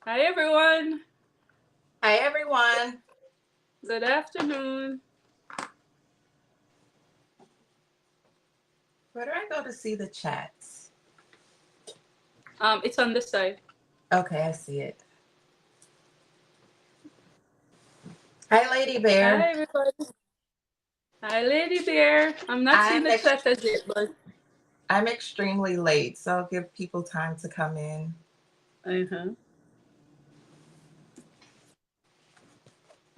Hi everyone. Hi everyone. Good afternoon. Where do I go to see the chats? It's on the side. Okay, I see it. Hi Lady Bear. Hi everybody. Hi Lady Bear. I'm not seeing I'm the ex- chat as yet, but I'm extremely late, so I'll give people time to come in. uh-huh.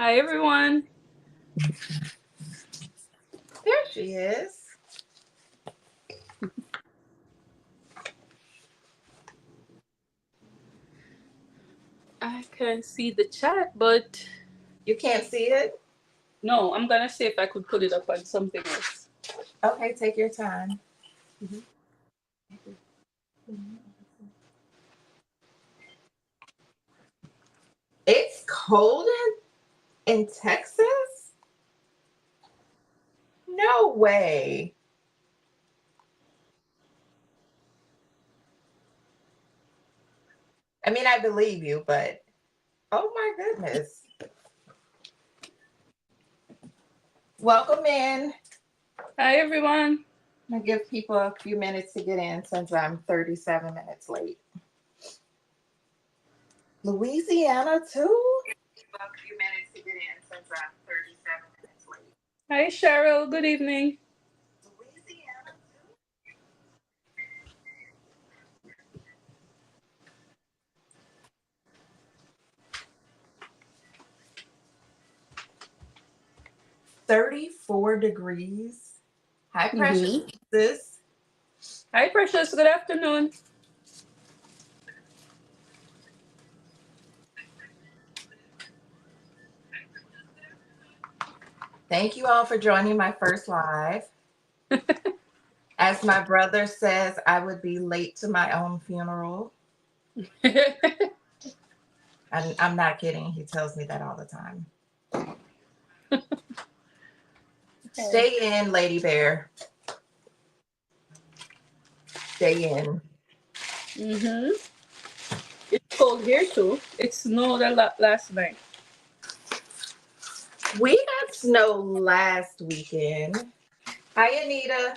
Hi everyone. There she is. I can see the chat, but You can't see it? no, I'm gonna see if I could put it up on something else. Okay, take your time. Mhm. It's cold in Texas? No way. I mean, I believe you, but oh my goodness. Welcome in. Hi everyone. I'm gonna give people a few minutes to get in since I'm 37 minutes late. Louisiana too? A few minutes to get in since I'm 37 minutes late. Hi Cheryl. Good evening. Louisiana too? 34 degrees. Hi, precious Mm-hmm. sis. Hi Precious. Good afternoon. Thank you all for joining my first live. As my brother says, I would be late to my own funeral. I'm not kidding. He tells me that all the time. Okay. Stay in, Lady Bear. Stay in. Mm-hmm. It's cold here too. It snowed a lot last night. We got snow last weekend. Hi, Anita.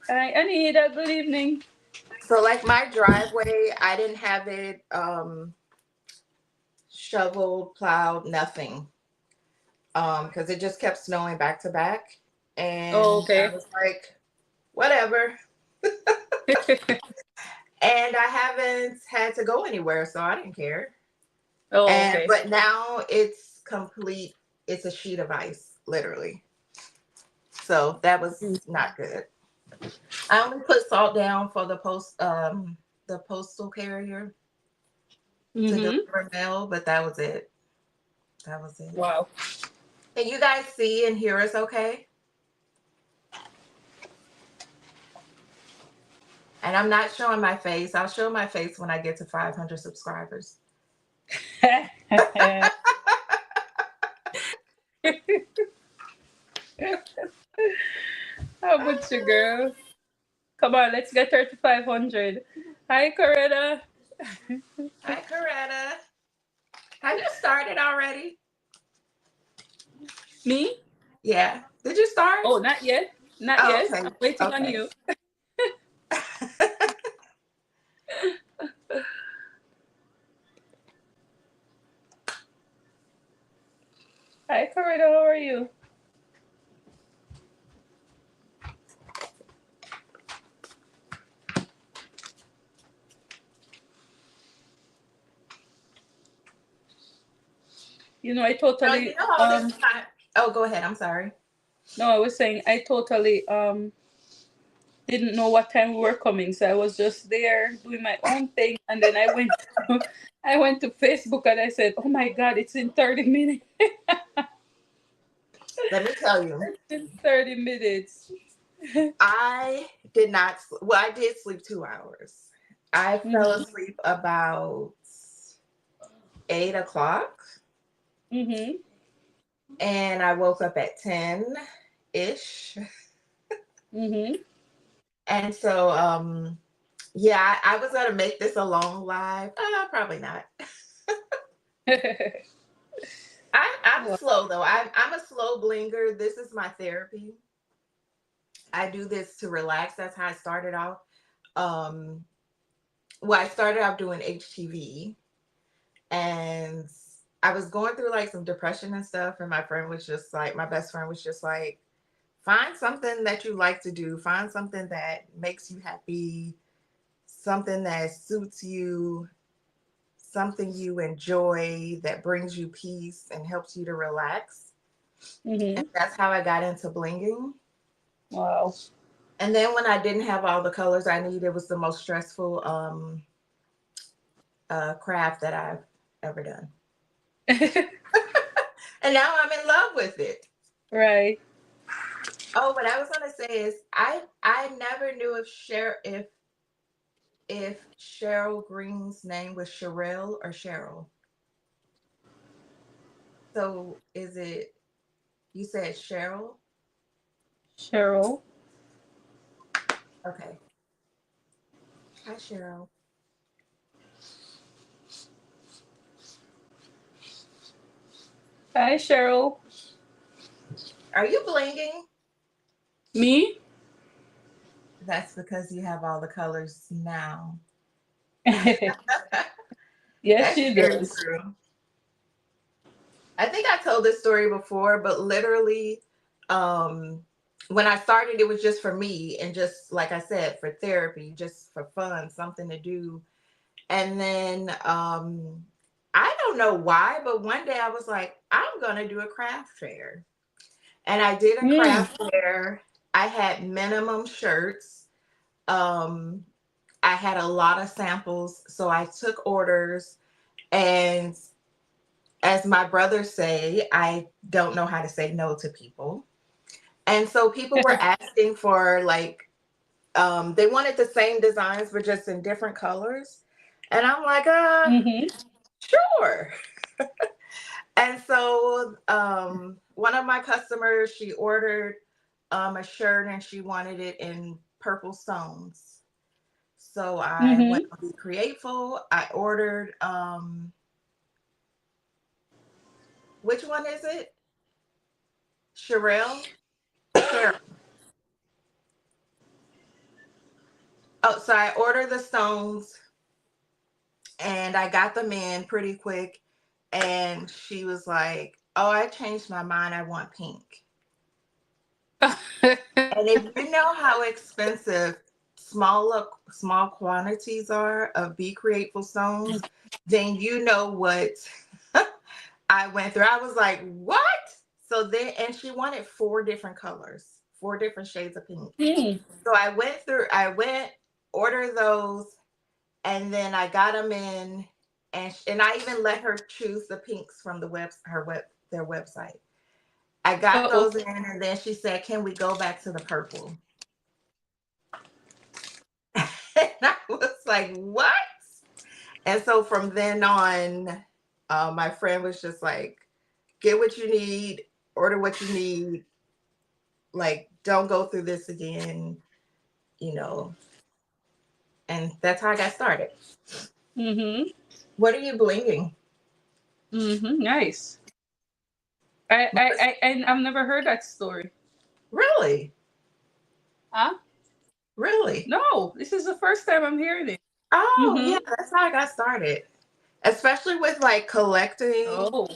Hi Anita. Good evening. So, like my driveway, I didn't have it shoveled, plowed, nothing. Because it just kept snowing back to back. Oh, And I okay. was like, whatever. And I haven't had to go anywhere, so I didn't care. Oh, And okay. but now it's complete, it's a sheet of ice, literally. So that was not good. I only put salt down for the postal carrier to Mm-hmm. deliver mail, but that was it. That was it. Wow. Can you guys see and hear us okay? And I'm not showing my face. I'll show my face when I get to 500 subscribers. How about you, girl? Come on, let's get her to 500. Hi, Coretta. Hi, Coretta. Have you started already? Me? Yeah. Did you start? Oh, not yet. Not Oh, yet. okay. I'm waiting on Okay. you. Hi, Coretta. How are you? You know, I No, you totally know all this time. Oh, go ahead. I'm sorry. no, I was saying I totally didn't know what time we were coming, so I was just there doing my own thing, and then I went to, I went to Facebook and I said, "Oh my God, it's in 30 minutes." Let me tell you. It's in 30 minutes. I did not, well, I did sleep 2 hours. I fell Mhm. asleep about 8 o'clock Mhm. and I woke up at 10 ish. Mhm. And so, Yeah, I was gonna make this a long live. Probably not. I'm Wow. slow though. I'm a slow blinger. This is my therapy. I do this to relax. That's how I started out. Um, well, I started out doing HTV, and I was going through like some depression and stuff. And my friend was just like, my best friend was just like, find something that you like to do. Find something that makes you happy. Something that suits you. Something you enjoy that brings you peace and helps you to relax. And Mm-hmm. that's how I got into blinging. Wow. And then when I didn't have all the colors I needed, it was the most stressful craft that I've ever done. And now I'm in love with it. Right. Oh, what I was gonna say is I never knew if Cheryl Green's name was Sherelle or Cheryl. So is it, you said Cheryl? Cheryl. Okay. Hi Cheryl. Hi, Cheryl. Are you blinging? Me? That's because you have all the colors now. Yes, That's she very does. true. I think I told this story before, but literally, um, when I started, it was just for me and just like I said, for therapy, just for fun, something to do. And then I don't know why, but one day I was like, I'm gonna do a craft fair. And I did a Mm. craft fair. I had minimum shirts. Um, I had a lot of samples, so I took orders. And as my brothers say, I don't know how to say no to people. And so people were asking for like, they wanted the same designs, but just in different colors. And I'm like, Mm-hmm. sure. And so one of my customers, she ordered a shirt and she wanted it in purple stones. So I went Mm-hmm. to Be Createful. I ordered, which one is it? Sherelle? Cheryl. Oh, so I ordered the stones and I got them in pretty quick. And she was like, oh, I changed my mind. I want pink. And if you know how expensive small quantities are of Be Createful stones, then you know what I went through. I was like, what? So then, and she wanted four different colors, four different shades of pink. Mm. So I went, ordered those, and then I got them in, and I even let her choose the pinks from their website. I got Uh-oh. those in, and then she said, "Can we go back to the purple?" And I was like, "What?" And so from then on, my friend was just like, "Get what you need, order what you need. Like, don't go through this again." You know, and that's how I got started. Mm-hmm. What are you blinging? Mm-hmm. Nice. I've never heard that story. Really? Huh? Really? No, this is the first time I'm hearing it. Oh, yeah, Mm-hmm. that's how I got started. Especially with like collecting. Oh.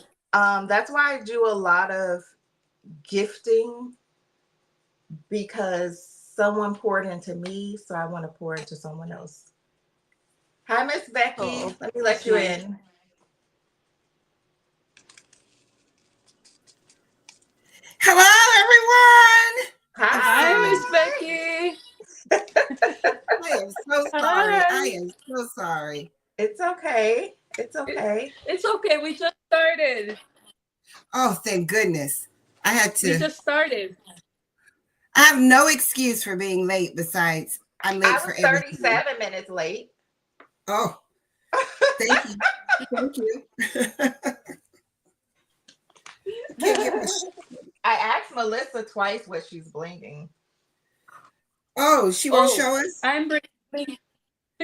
That's why I do a lot of gifting because someone poured into me, so I want to pour into someone else. Hi, Miss Becky. Oh, Let me let that's you nice. in. Hello, everyone. I'm Hi, sorry. Miss Hi. Becky. I am so sorry. I Hi. am so sorry. It's okay. It's It, okay. it's okay. We just started. Oh, thank goodness. I had We to. just started. I have no excuse for being late besides I'm late I for was everything. 37 minutes late. Oh, thank you. Thank you. Can't give a sh- I asked Melissa twice what she's blinging. Oh, she won't Oh, show us? I'm bringing.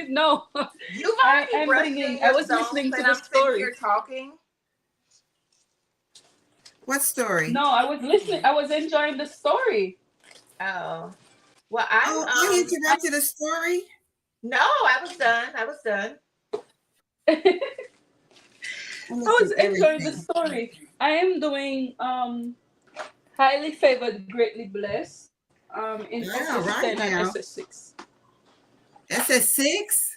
No, You've already I'm brushed in bringing. I your was stones listening to and the I'm sitting story. here talking. What story? No, I was listening. I was enjoying the story. Oh, well, Oh, I I, interrupted a story. no, I was done. I was done. I I'm was missing enjoying the everything. story. I am doing highly favored, greatly blessed in All right SS10 and now. SS6. SS6?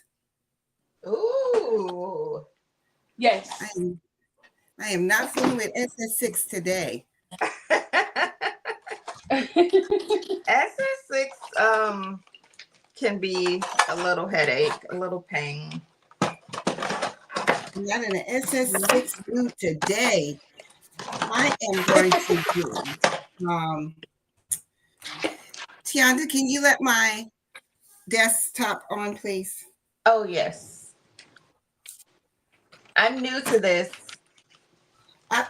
Ooh. I Yes. am, I am not fooling with SS6 today. SS6 can be a little headache, a little pain. I'm not in an SS6 mood today. I am going to do, um, Tianda, can you let my desktop on, please? Oh, yes. I'm new to this.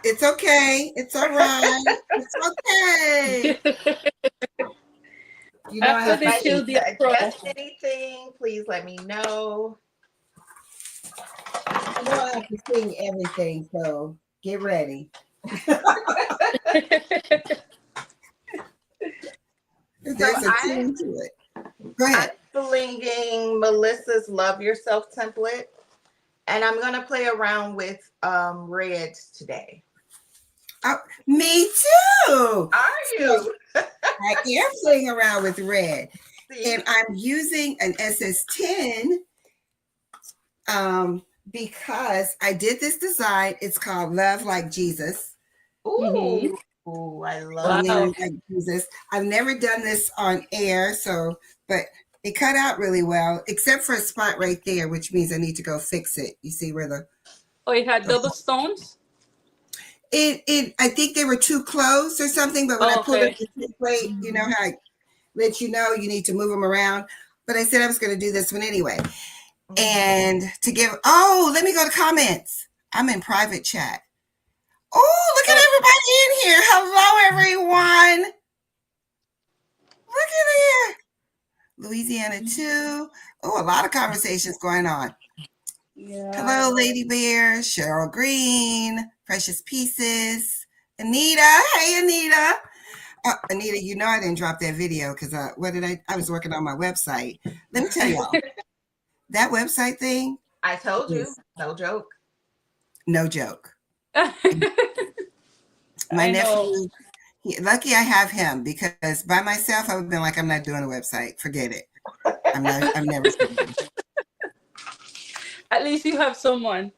It's okay. It's all right. It's okay. You know I After have If to I this, sing. she'll need be to a pro. adjust anything, please let me know. You know I have to sing everything, so get ready. So There's a tune to it. Go I'm ahead. flinging Melissa's Love Yourself template, and I'm going to play around with reds today. Oh, me too. Are So you? I am playing around with red, See? and I'm using an SS10 because I did this design. It's called Love Like Jesus. Hmm. Ooh, I love Wow. it. Like Jesus. I've never done this on air, but it cut out really well, except for a spot right there, which means I need to go fix it. You see where Oh, it had double stones? I think they were too close or something, but when I Oh, pulled up okay. the template, you know how I let you know you need to move them around. But I said I was going to do this one anyway. And to let me go to comments. I'm in private chat. Oh, look at Oh, everybody in here. Hello, everyone. Look at here. Louisiana too. Oh, a lot of conversations going on. yeah. Hello, Lady Bear, Cheryl Green, Precious Pieces, Anita. Hey, Anita. Anita, you know I didn't drop that video because I was working on my website. Let me tell y'all, that website thing I told you. is No joke. no joke. My I know. nephew, lucky I have him because by myself I would have been like, I'm not doing a website. Forget it. I'm never. At least you have someone.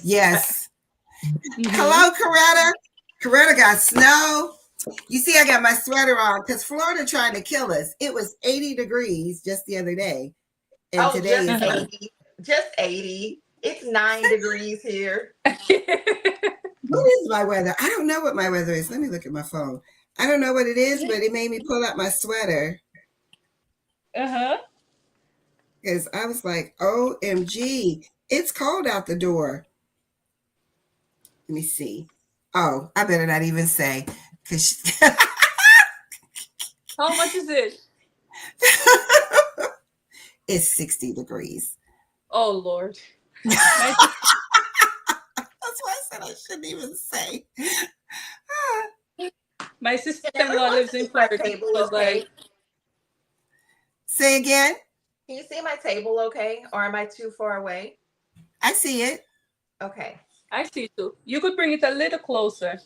Yes. Hmm. Hello, Coretta. Coretta got snow. You see, I got my sweater on because Florida trying to kill us. It was 80 degrees just the other day. And Oh, today just is like, 80. Just 80. It's 9 degrees here. what is my weather? I don't know what my weather is. Let me look at my phone. I don't know what it is, but it made me pull out my sweater Uh-huh. because I was like, OMG, it's cold out the door. Let me see. Oh, I better not even say because How much is it? it's 60 degrees. Oh, Lord. My, That's why I said I shouldn't even say. my Can sister-in-law everyone lives in see my Florida. table She was okay? like, Say again. Can you see my table okay? Or am I too far away? I see it. Okay. I see it too. You could bring it a little closer.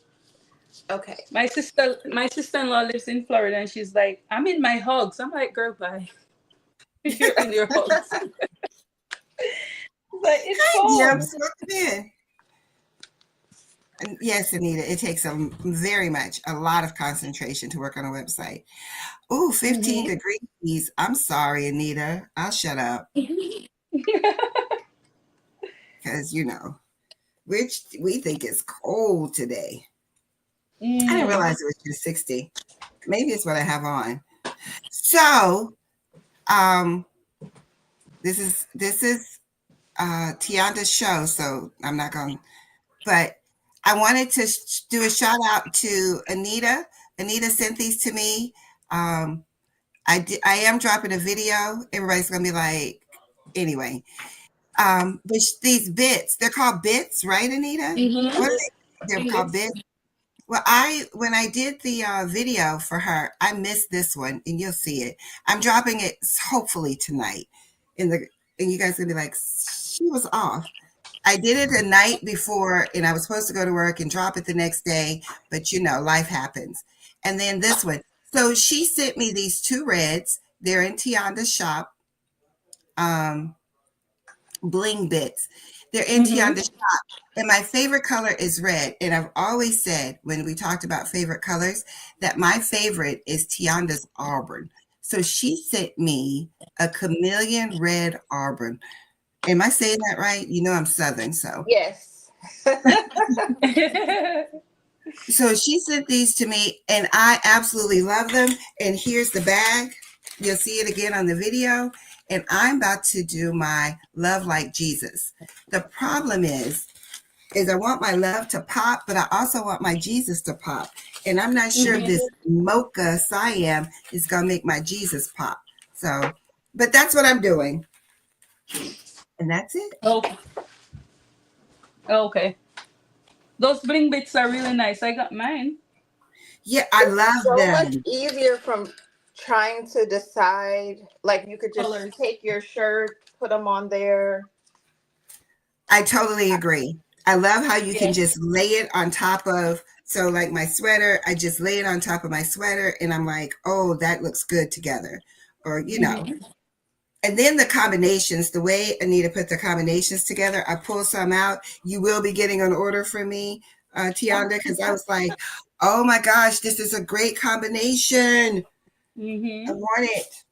Okay. My sister-in-law lives in Florida, and she's like, I'm in my hugs. I'm like, girl, bye. You're in your hugs. But it's Yeah, I'm cold. welcome in. And yes, Anita, it takes very much a lot of concentration to work on a website. Ooh, 15 Hmm. degrees. I'm sorry, Anita. I'll shut up because we think it's cold today. I didn't Mm. realize it was just 60. Maybe it's what I have on. So, um, this is Tianda's show, so I'm not going. But I wanted to do a shout out to Anita. Anita sent these to me. I am dropping a video. Everybody's gonna be like, anyway. But these bits, they're called bits, right, Anita? What are they? They're called bits. Well, when I did the video for her, I missed this one, and you'll see it. I'm dropping it hopefully tonight, and you guys are gonna be like, she was off. I did it the night before, and I was supposed to go to work and drop it the next day, but life happens. And then this one. So she sent me these two reds. They're in Tianda's shop. Bling bits. They're in Tianda's shop. And my favorite color is red. And I've always said when we talked about favorite colors that my favorite is Tianda's auburn. So she sent me a chameleon red auburn. Am I saying that right? You know I'm Southern, so. Yes. So she sent these to me, and I absolutely love them. And here's the bag. You'll see it again on the video. And I'm about to do my Love Like Jesus. The problem is I want my love to pop, but I also want my Jesus to pop. And I'm not sure if this mocha Siam is going to make my Jesus pop. So, but that's what I'm doing. And that's it. Okay. Okay. Those bling bits are really nice. I got mine. Yeah, I love so them. Much easier from trying to decide. Like you could just Colors. take your shirt, put them on there. I totally agree. I love how you can just lay it on top of, so like my sweater, I just lay it on top of my sweater and I'm like, oh, that looks good together. Or, and then the combinations, the way Anita put the combinations together, I pull some out. You will be getting an order from me, Tianda, because I was like, oh my gosh, this is a great combination. I want it.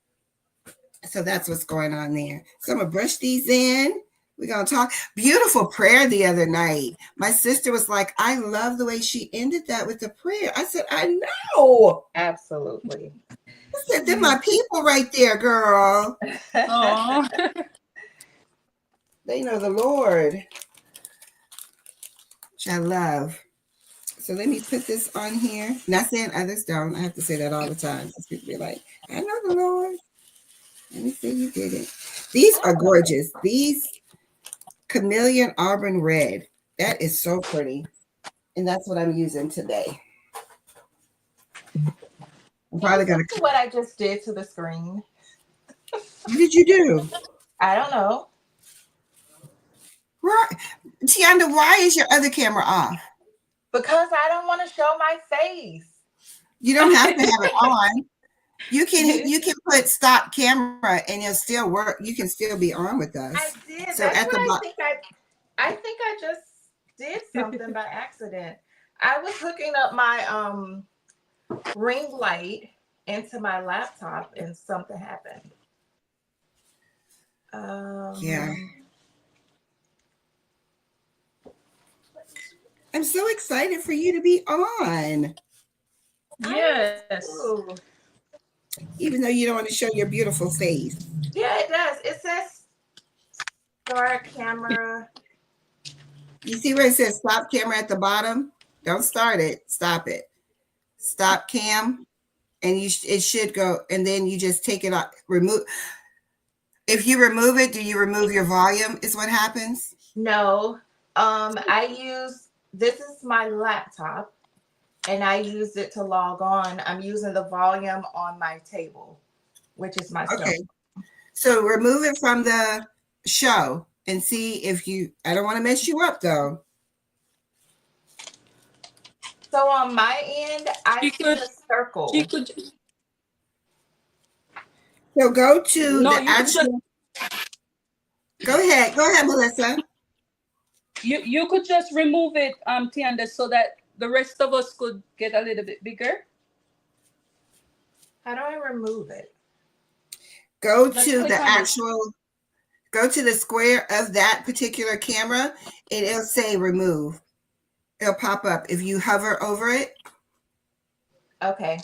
So that's what's going on there. So I'm going to brush these in. We're going to talk. Beautiful prayer the other night. My sister was like, I love the way she ended that with the prayer. I said, I know. Absolutely. I said, they're my people right there, girl. They know the Lord, which I love. So let me put this on here. Not saying others don't. I have to say that all the time. Because people be like, I know the Lord. Let me see you did it. These are gorgeous. These chameleon auburn red. That is so pretty. And that's what I'm using today. I'm probably going to what I just did to the screen. What did you do? I don't know. Right. Tianda, why is your other camera off? Because I don't want to show my face. You don't have to have it on. You can put stop camera and it'll still work. You can still be on with us. I did. So That's at the I think I just did something by accident. I was hooking up my ring light into my laptop and something happened. Yeah. I'm so excited for you to be on. Yes. Even though you don't want to show your beautiful face. Yeah, it does. It says start camera. You see where it says stop camera at the bottom? Don't start it. Stop it. Stop cam. And it should go. And then you just take it off. Remove. If you remove it, do you remove your volume is what happens? No. This is my laptop. And I use it to log on. I'm using the volume on my table, which is my okay. So remove it from the show and see if I don't want to mess you up though. So on my end, I see a circle. So go to the actual. Go ahead, Melissa. You could just remove it, Tianda, so that the rest of us could get a little bit bigger. How do I remove it? Go to the actual, go to the square of that particular camera and it'll say remove. It'll pop up if you hover over it. Okay.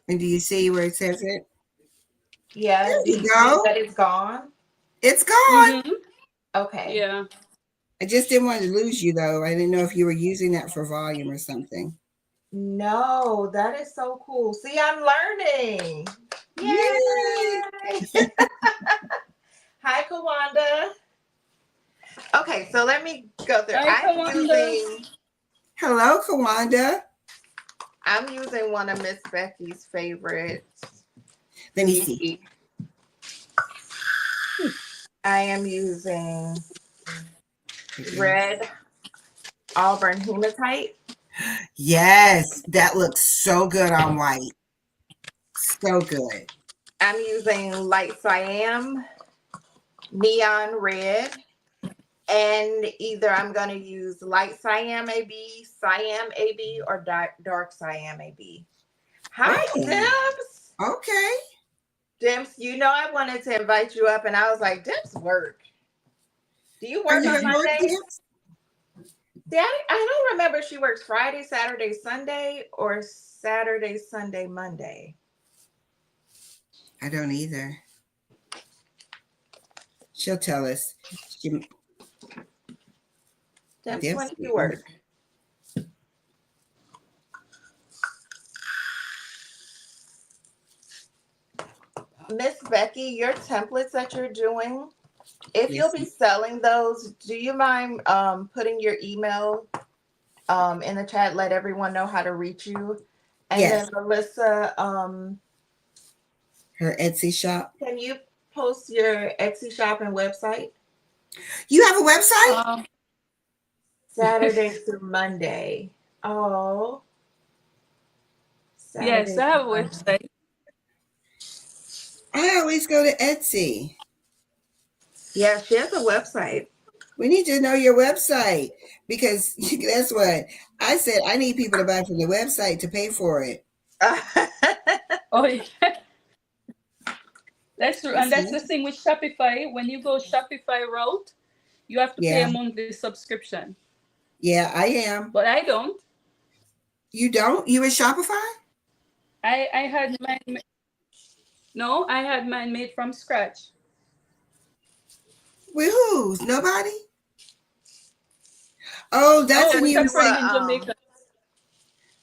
And do you see where it says it? Yeah. There you go. That it's gone? It's gone. Okay. Yeah. I just didn't want to lose you though. I didn't know if you were using that for volume or something. No, that is so cool. See, I'm learning. Yay! Yay! Hi, Kawanda. Okay, so let me go through. Hi, Kawanda. Hello, Kawanda. I'm using one of Miss Becky's favorites. Let me see. I am using red auburn hematite. Yes, that looks so good on white. So good. I'm using light cyan, neon red, and either I'm going to use light cyan AB, or dark cyan AB. Hi, Oh, Dims. okay. Dims, you know I wanted to invite you up, and I was like, Dims work. Do you work on Mondays? Daddy, I don't remember if she works Friday, Saturday, Sunday, or Saturday, Sunday, Monday. I don't either. She'll tell us. Dims, when do you work? Miss Becky, your templates that you're doing, if you'll be selling those, do you mind putting your email in the chat? Let everyone know how to reach you. And then Melissa, her Etsy shop. can you post your Etsy shop and website? You have a website? Saturday through Monday. Oh. Saturday Yes, I have a website. I always go to Etsy. Yeah, she has a website. We need to know your website because that's what I said. I need people to buy from the website to pay for it. Oh, yeah. That's true. And that's the thing with Shopify. When you go Shopify route, you have to pay a monthly subscription. Yeah, I am. But I don't. You don't? You in Shopify? I had mine. No, I had mine made from scratch. With who's? Nobody? Oh, that's with a a friend in Jamaica.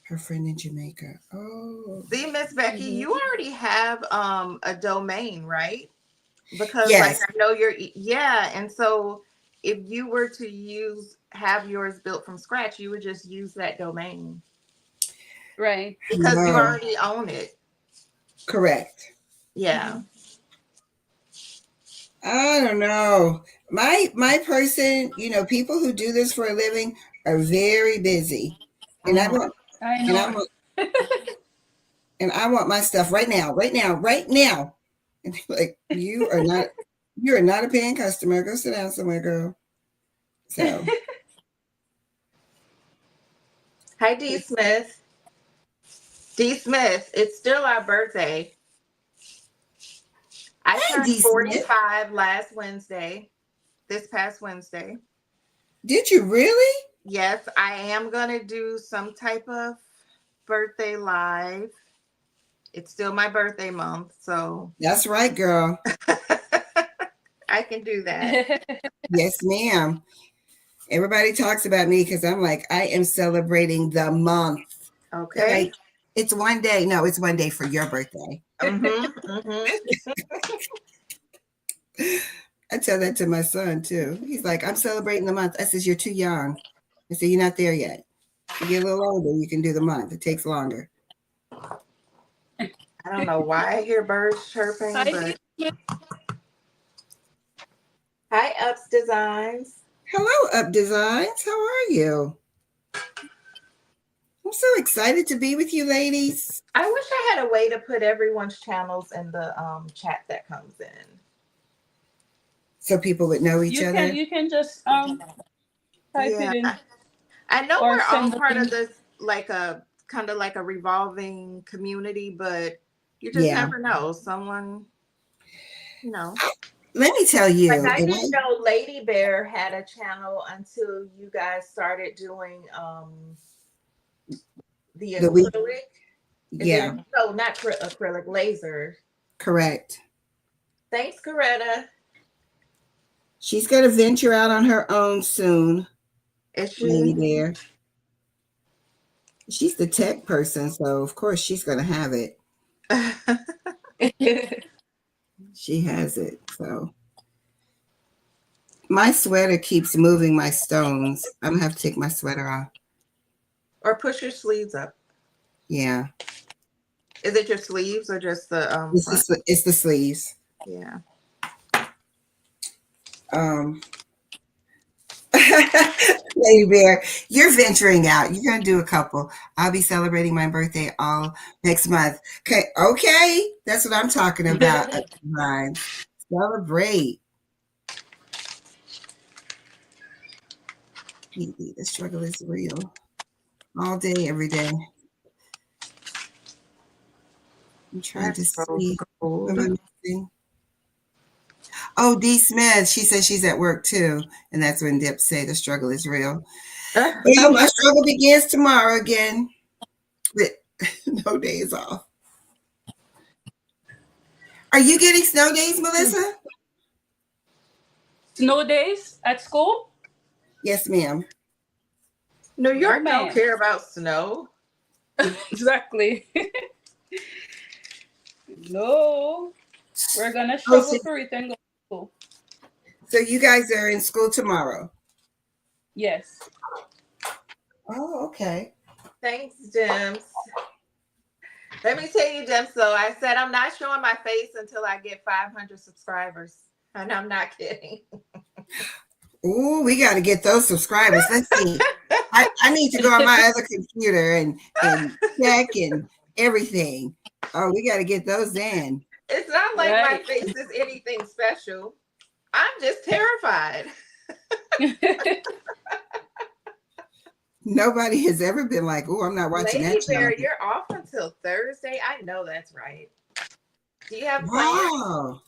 Her friend in Jamaica. Oh. See, Miss Becky, you already have a domain, right? Because like I know you're and so if you were to have yours built from scratch, you would just use that domain. Right. Because you already own it. Correct. Yeah. I don't know. My person, people who do this for a living are very busy. And I want and I want my stuff right now. And they're like, you're not a paying customer. Go sit down somewhere, girl. So Hi, D. Smith. D. Smith, it's still our birthday. I turned 45 this past Wednesday. Did you really? Yes, I am going to do some type of birthday live. It's still my birthday month, so. That's right, girl. I can do that. Yes, ma'am. Everybody talks about me because I'm like, I am celebrating the month. Okay. Like, it's one day. No, it's one day for your birthday. I tell that to my son too. He's like, I'm celebrating the month. I says, you're too young. I said, you're not there yet. You get a little older, you can do the month. It takes longer. I don't know why I hear birds chirping, but hi, Ups Designs. Hello, Up Designs. How are you? I'm so excited to be with you, ladies. I wish I had a way to put everyone's channels in the chat that comes in, so people would know each other. You can just type it in. I know we're all part of this, like a kind of like a revolving community, but you just never know. Someone, Let me tell you. Like I didn't know Lady Bear had a channel until you guys started doing the acrylic. No, not acrylic, laser. Correct. Thanks, Coretta. She's going to venture out on her own soon. Is she? Lady Bear. She's the tech person, so of course she's going to have it. She has it. So my sweater keeps moving my stones. I'm going to have to take my sweater off. Or push your sleeves up. Yeah. Is it your sleeves or just the front? It's the sleeves. Yeah. Lady Bear, you're venturing out. You're going to do a couple. I'll be celebrating my birthday all next month. Okay. That's what I'm talking about. Ryan. Celebrate. The struggle is real. All day, every day. I'm trying to see. Oh, D. Smith. She says she's at work too. And that's when Dip say the struggle is real. Well, my struggle begins tomorrow again with no days off. Are you getting snow days, Melissa? Snow days at school? Yes, ma'am. New York don't care about snow. Exactly. No. We're going to struggle through it and go to school. So you guys are in school tomorrow? Yes. Oh, okay. Thanks, James. Let me tell you, James, though, I said I'm not showing my face until I get 500 subscribers. And I'm not kidding. Oh, we got to get those subscribers. Let's see. I need to go on my other computer and check and everything. Oh, we got to get those in. It's not like my face is anything special. I'm just terrified. Nobody has ever been like, oh, I'm not watching Lady that. Bear, you're off until Thursday. I know that's right. Do you have plans? Wow.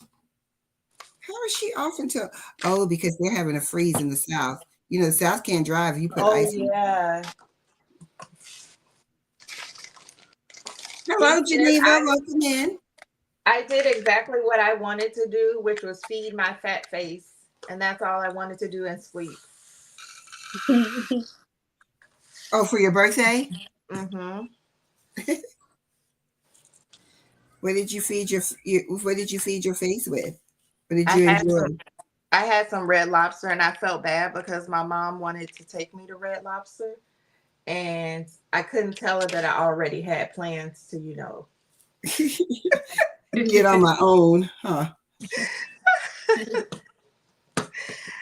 How is she off until? Oh, because they're having a freeze in the South. You know, the South can't drive. You put ice. Oh, yeah. Hello, Geneva. Welcome in. I did exactly what I wanted to do, which was feed my fat face. And that's all I wanted to do and sleep. Oh, for your birthday? Mm-hmm. What did you feed your face with? What did you enjoy? I had some Red Lobster, and I felt bad because my mom wanted to take me to Red Lobster, and I couldn't tell her that I already had plans to, get on my own, huh?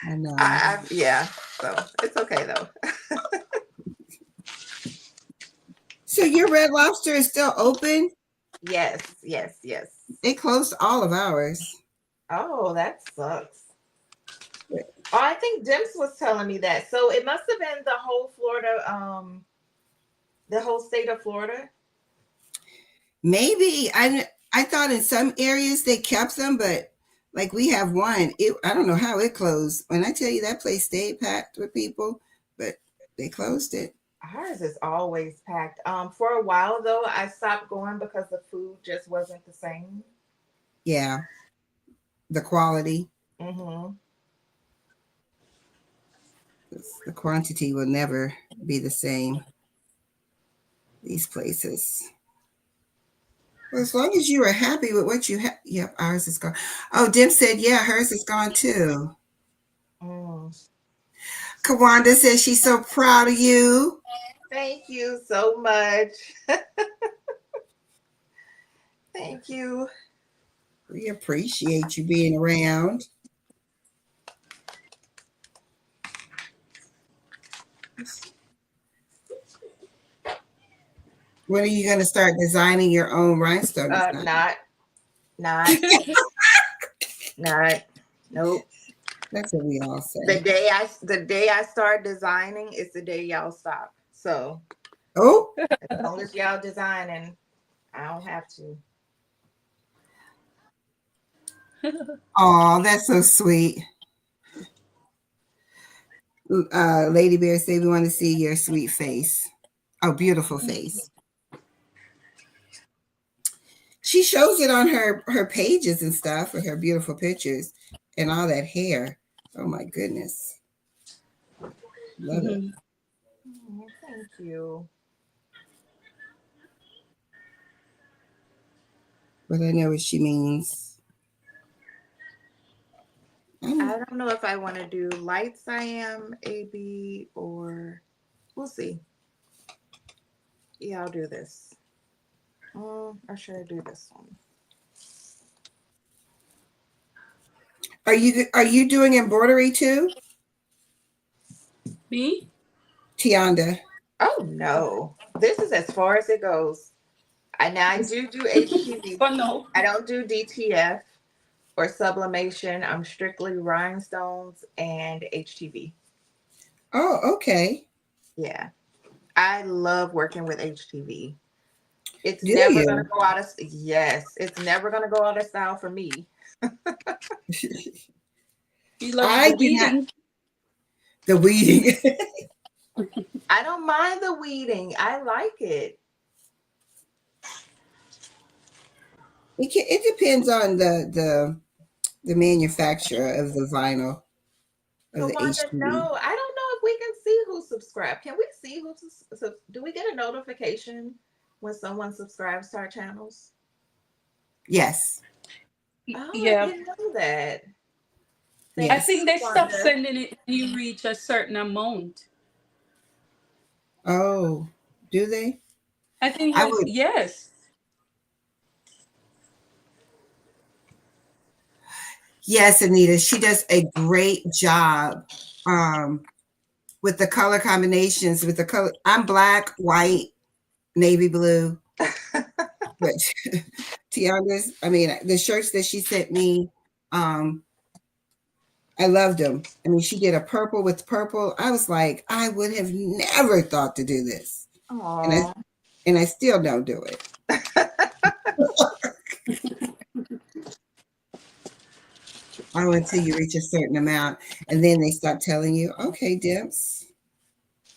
I know. Yeah. So it's okay though. So your Red Lobster is still open? Yes. They closed all of ours. Oh, that sucks. Oh, I think Dims was telling me that. So it must have been the whole Florida, the whole state of Florida. Maybe. I thought in some areas they kept them, but like we have one. I don't know how it closed. When I tell you that place stayed packed with people, but they closed it. Ours is always packed. For a while though, I stopped going because the food just wasn't the same. Yeah. The quality. Mm-hmm. The quantity will never be the same. These places. Well, as long as you are happy with what you have. Yep, ours is gone. Oh, Dim said, yeah, hers is gone too. Kawanda says she's so proud of you. Thank you so much. Thank you. We appreciate you being around. When are you going to start designing your own rhinestone? Not. Nope. That's what we all say. The day I start designing is the day y'all stop. So, as long as y'all designing, I don't have to. Oh, that's so sweet. Lady Bear said we want to see your sweet face. Oh, beautiful face. She shows it on her pages and stuff with her beautiful pictures and all that hair. Oh my goodness. Love it. Thank you. but I know what she means. I don't know if I want to do light cyan, AB, or we'll see. Yeah, I'll do this. Or should I do this one? Are you doing embroidery too? Me? Tianda. Oh no, this is as far as it goes. I do HTV. Oh no. I don't do DTF or sublimation. I'm strictly rhinestones and HTV. Oh, okay. Yeah, I love working with HTV. It's Do never gonna you? go out of yes, it's never gonna go out of style for me. He loves I the do not. weeding. The weeding. I don't mind the weeding. I like it. It depends on the manufacturer of the vinyl of the Kawanda, HDD. no, I don't know if we can see who subscribed. Can we see who? Do we get a notification when someone subscribes to our channels? Yes. Oh, I Yeah. didn't know that. I Thanks, Yes. think they stopped Kawanda. sending it when you reach a certain amount. Oh, do they? I think I you, would. yes. Yes, Anita. She does a great job with the color combinations. With the color, I'm black, white, navy blue. But Tianda's, I mean, the shirts that she sent me, um, I loved them. I mean, she did a purple with purple. I was like, I would have never thought to do this, and I Aw. and I still don't do it. I wait until you reach a certain amount, and then they start telling you, okay, Dips.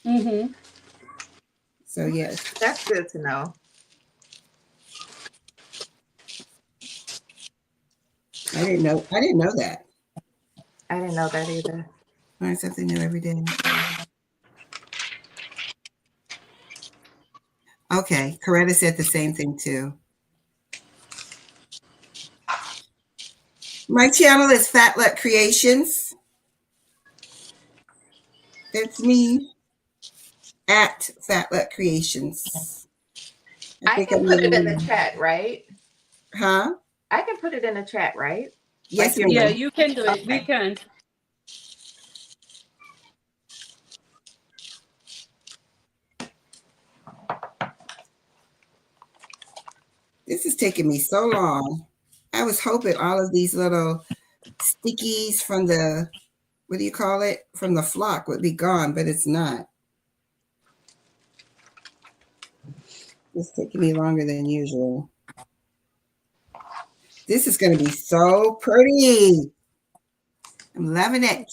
Mm-hmm. So yes, That's good to know. I didn't know. I didn't know that. I didn't know that either. Learn something new every day. Okay, Coretta said the same thing too. My channel is FatluckCreations. That's me at FatluckCreations. I I think can I'm put it in the using, chat, right? huh? I can put it in the chat, right? Like Yes, your Yeah, ma'am. link. you can do it. We Okay. can. This is taking me so long. I was hoping all of these little stickies from the, what do you call it? From the flock would be gone, but it's not. It's taking me longer than usual. This is going to be so pretty. I'm loving it.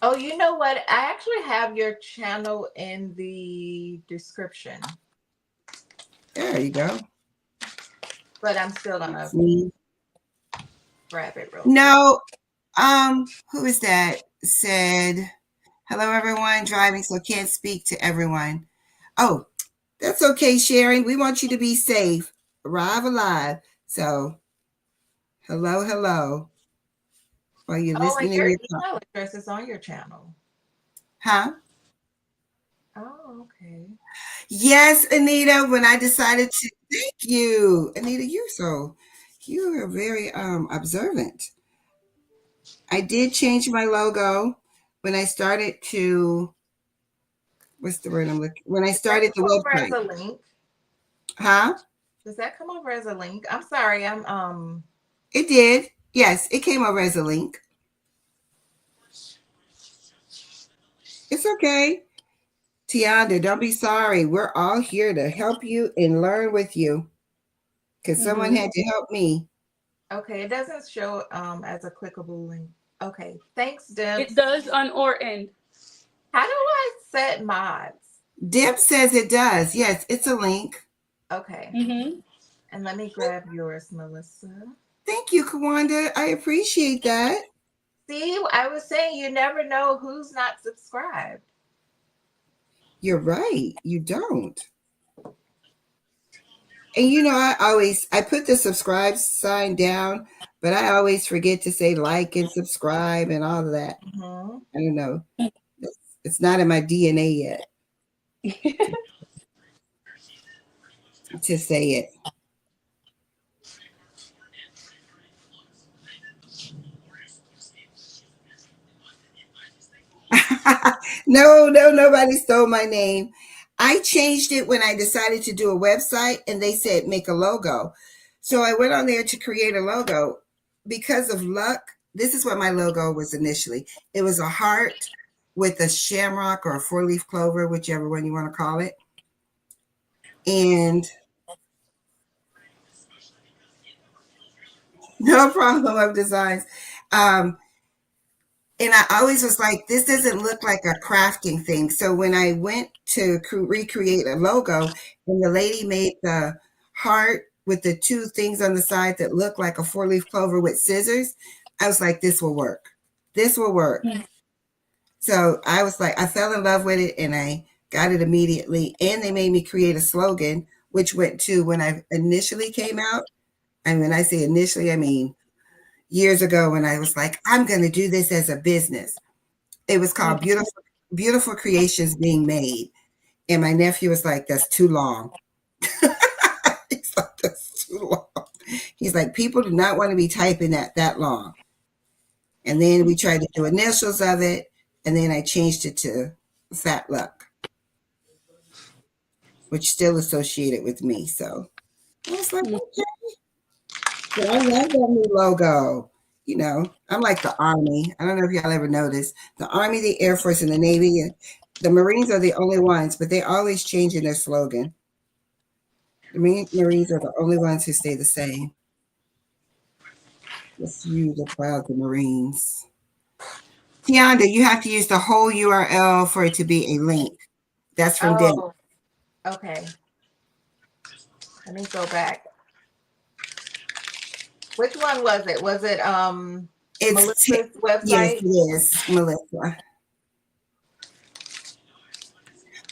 Oh, you know what? I actually have your channel in the description, There you go. but I'm still That's gonna me. grab it real quick. No, who is that? Said, hello, everyone. Driving, so can't speak to everyone. Oh, that's okay, Sharon. We want you to be safe. Arrive alive. So, hello, hello. While you're Oh, and listening in your your car. email address is on your channel. Huh? Oh, okay. Yes, Anita. When I decided to, thank you, Anita. You are very observant. I did change my logo when I started to. What's the word I'm looking? When I Does that started the come over as website, a link? huh? Does that come over as a link? I'm sorry. It did. Yes, it came over as a link. It's okay. Tianda, don't be sorry. We're all here to help you and learn with you because someone Mm-hmm. had to help me. Okay, it doesn't show as a clickable link. Okay, thanks, It Dips. does on our end. How do I set mods? Dip says it does. Yes, it's a link. Okay, Mm-hmm. and let me grab yours, Melissa. Thank you, Kawanda. I appreciate that. See, I was saying you never know who's not subscribed. You're right. You don't. And I put the subscribe sign down, but I always forget to say like and subscribe and all of that. Mm-hmm. I don't know. It's not in my DNA yet to say it. No, nobody stole my name. I changed it when I decided to do a website and they said make a logo. So I went on there to create a logo. Because of luck, this is what my logo was initially. It was a heart with a shamrock or a four-leaf clover, whichever one you want to call it. And no problem of designs. And I always was like, this doesn't look like a crafting thing. So when I went to recreate a logo and the lady made the heart with the two things on the side that look like a four-leaf clover with scissors, I was like, this will work. This will work. Mm-hmm. So I was like, I fell in love with it and I got it immediately. And they made me create a slogan, which went to when I initially came out. And when I say initially, I mean years ago when I was like, I'm going to do this as a business. It was called Beautiful Creations Being Made. And my nephew was like, that's too long. He's like, that's too long. He's like, people do not want to be typing that long. And then we tried to do initials of it. And then I changed it to Fatluck, which still associated with me. So I was like, okay. So I love that new logo. I'm like the Army. I don't know if y'all ever noticed. The Army, the Air Force, and the Navy. And the Marines are the only ones, but they're always changing their slogan. The Marines are the only ones who stay the same. Just you, the proud the Marines. Tianda, you have to use the whole URL for it to be a link. That's from Dave. Okay. Let me go back. Which one was it? Was it it's Melissa's website? Yes, it is, Melissa.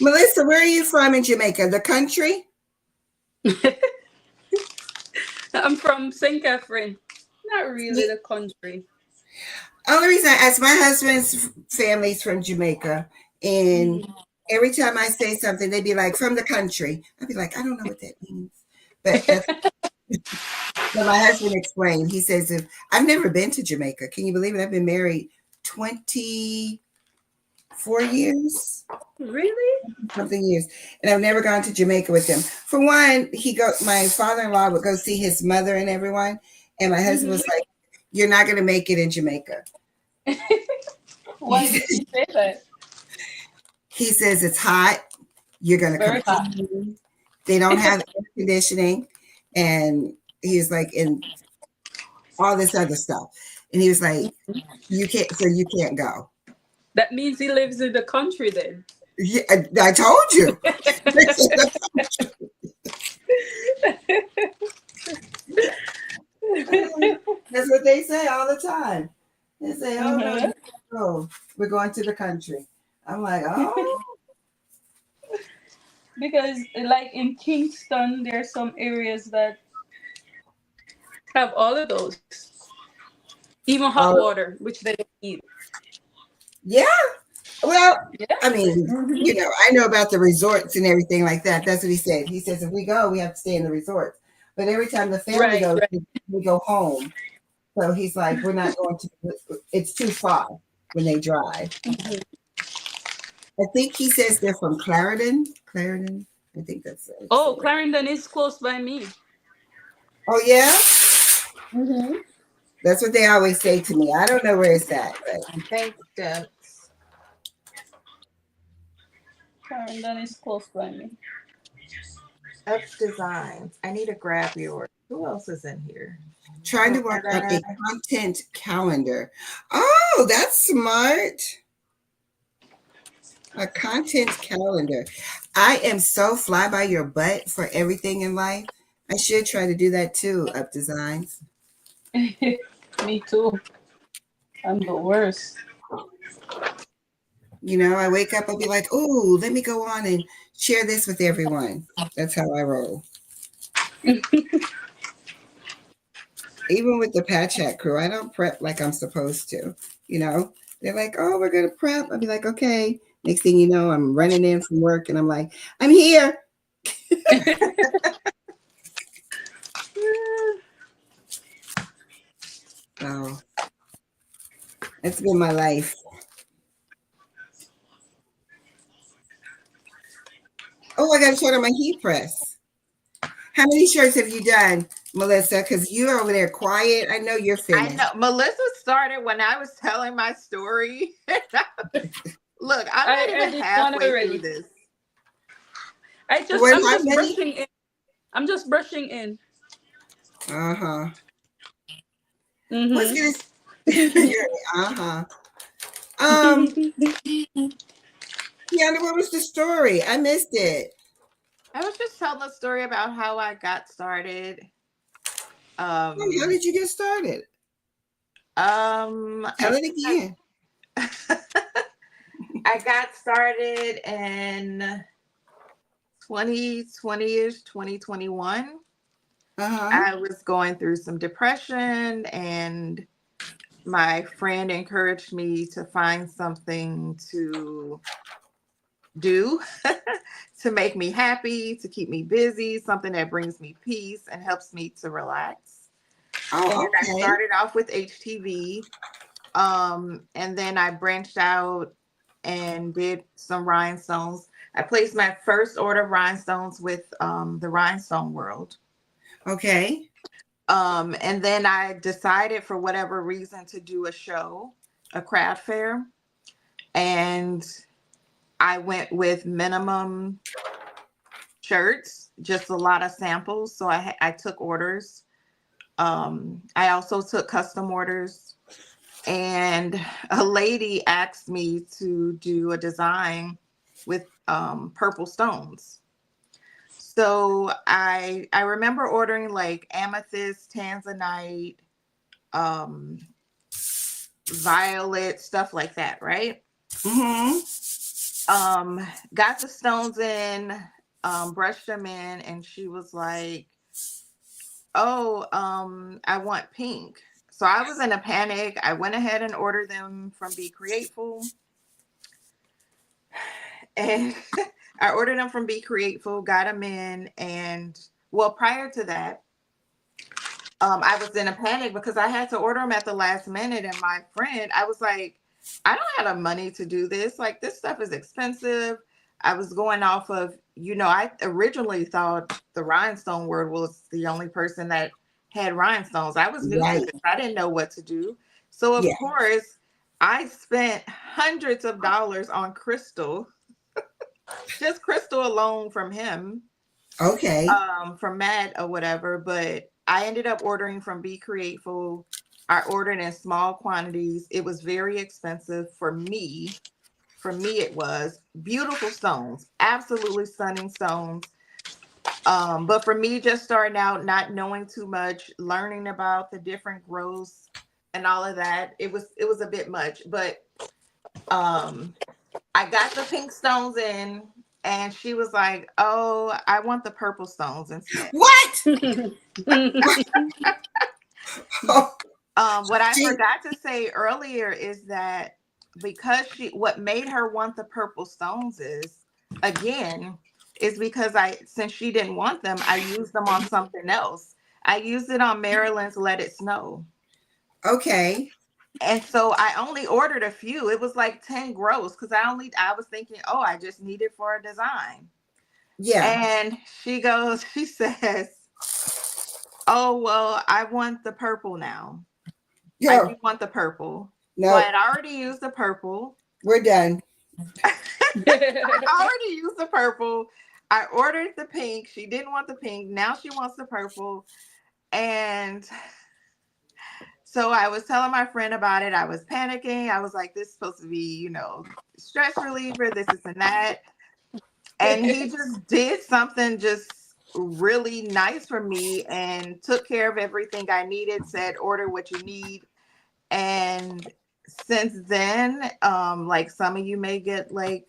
Melissa, where are you from in Jamaica? The country? I'm from St. Catherine. Not really the country. Only reason I ask, my husband's family's from Jamaica, and every time I say something, they'd be like, from the country. I'd be like, I don't know what that means. But my husband explained. He says, I've never been to Jamaica. Can you believe it? I've been married 24 years. Really? Something years. And I've never gone to Jamaica with him. For one, my father-in-law would go see his mother and everyone. And my husband was like, you're not going to make it in Jamaica. Why did he say that? He says it's hot. You're going to come hot. They don't have air conditioning. And he was like, and all this other stuff. And he was like, you can't go. That means he lives in the country then. Yeah, I told you. That's what they say all the time. They say, oh, no, we're going to the country. I'm like, oh. Because like in Kingston, there's some areas that have all of those. Even hot water, which they don't eat. Yeah. Well, I mean, I know about the resorts and everything like that. That's what he said. He says, if we go, we have to stay in the resorts. But every time the family goes, we go home. So he's like, we're not going to, it's too far when they drive. I think he says they're from Clarendon. Clarendon, I think that's it. Oh, Clarendon is close by me. Oh, yeah? That's what they always say to me. I don't know where it's at. But thanks, Deb. Clarendon is close by me. That's Designs. I need to grab yours. Who else is in here? Trying to work on a content calendar. Oh, that's smart. A content calendar. I am so fly by your butt for everything in life. I should try to do that too, Up Designs. Me too. I'm the worst. I wake up, I'll be like, oh, let me go on and share this with everyone. That's how I roll. Even with the Patch Hat crew, I don't prep like I'm supposed to. You know, they're like, "Oh, we're gonna prep." I'll be like, "Okay." Next thing you know, I'm running in from work, and I'm like, "I'm here." So it's been my life. Oh, I got to show them my heat press. How many shirts have you done, Melissa? Because you're over there quiet. I know you're I finished. know Melissa started when I was telling my story. Look, I'm not I even did one halfway through already. this. Wait, I'm how just many? brushing in. I'm just brushing in. Uh-huh. What's Mm-hmm. this? Uh-huh. Um, Kiana, what was the story? I missed it. I was just telling a story about how I got started. How did you get started? Tell it again. I got started in 2020-ish, 2021. Uh-huh. I was going through some depression, and my friend encouraged me to find something to do to make me happy, to keep me busy, something that brings me peace and helps me to relax. Oh, And I okay. started off with HTV. And then I branched out and did some rhinestones. I placed my first order of rhinestones with the Rhinestone World. Okay. And then I decided for whatever reason to do a show, a craft fair. And I went with minimum shirts, just a lot of samples. So I took orders. I also took custom orders. And a lady asked me to do a design with purple stones. So I remember ordering like amethyst, tanzanite, um, violet, stuff like that, right? Mm-hmm. Got the stones in, brushed them in, and she was like, "Oh, I want pink." So I was in a panic. I went ahead and ordered them from Be Createful. And I ordered them from Be Createful, got them in, and well, prior to that, I was in a panic because I had to order them at the last minute. And my friend, I was like, I don't have the money to do this. Like, this stuff is expensive. I was going off of, I originally thought the Rhinestone World was the only person that had rhinestones. I was new to Right. this. I didn't know what to do. So, of Yeah. course, I spent hundreds of dollars on crystal, just crystal alone from him, Okay. from Matt or whatever. But I ended up ordering from Be Createful. I ordered in small quantities. It was very expensive for me. For me, it was beautiful stones, absolutely stunning stones. But for me, just starting out, not knowing too much, learning about the different growths and all of that, it was a bit much. But I got the pink stones in, and she was like, "Oh, I want the purple stones instead." What? Oh, What I she, forgot to say earlier is that because what made her want the purple stones is because since she didn't want them, I used them on something else. I used it on Maryland's Let It Snow. okay. And so I only ordered a few. It was like 10 gross because I was thinking, oh, I just need it for a design. Yeah. And she says, "Oh, well, I want the purple now. I Yo, do want the purple." So I no, had already used the purple. we're done. I already used the purple. I ordered the pink. She didn't want the pink. Now she wants the purple. And so I was telling my friend about it. I was panicking. I was like, this is supposed to be, stress reliever, this and that. And he just did something just really nice for me and took care of everything I needed, said, order what you need. And since then, like some of you may get like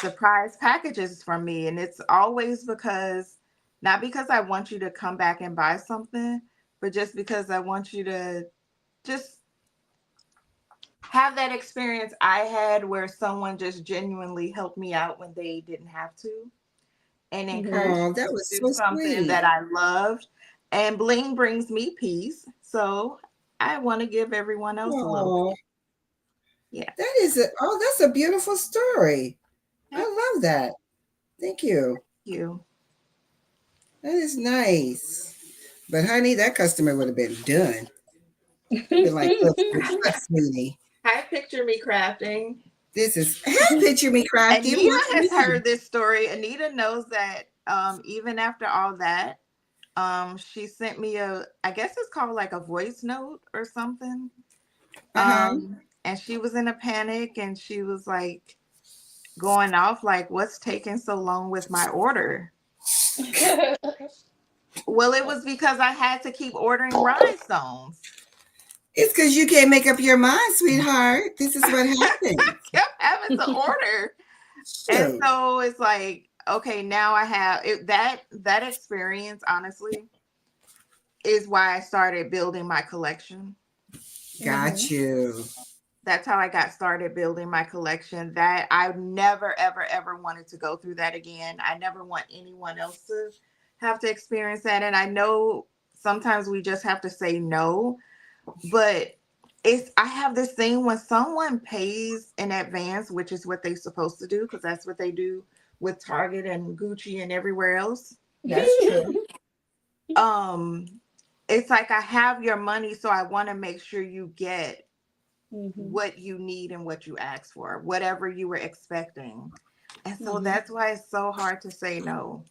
surprise packages from me. And it's always because Not because I want you to come back and buy something, but just because I want you to just have that experience I had where someone just genuinely helped me out when they didn't have to, and encouraged Oh, me that to was do so something sweet. that I loved. And bling brings me peace. So I want to give everyone else a little Oh, peace. Yeah. that's a beautiful story. I Thank love that. Thank you. you. That is nice. But honey, that customer would have been done. They'd be like, look, sweetie. Hi, picture me crafting. This is picture me crafting. Anita What's has new? heard this story. Anita knows that even after all that, she sent me I guess it's called like a voice note or something. Uh-huh. And she was in a panic and she was like going off like, what's taking so long with my order? Well, it was because I had to keep ordering rhinestones. It's because you can't make up your mind, sweetheart. This is what happens. I kept having to order. And so it's like, okay, now I have it, that experience, honestly, is why I started building my collection. Got you. That's how I got started building my collection. That I never, ever, ever wanted to go through that again. I never want anyone else to have to experience that. And I know sometimes we just have to say no, but I have this thing when someone pays in advance, which is what they're supposed to do, because that's what they do with Target and Gucci and everywhere else. That's true. It's like I have your money, so I want to make sure you get what you need and what you ask for, whatever you were expecting. And so that's why it's so hard to say no.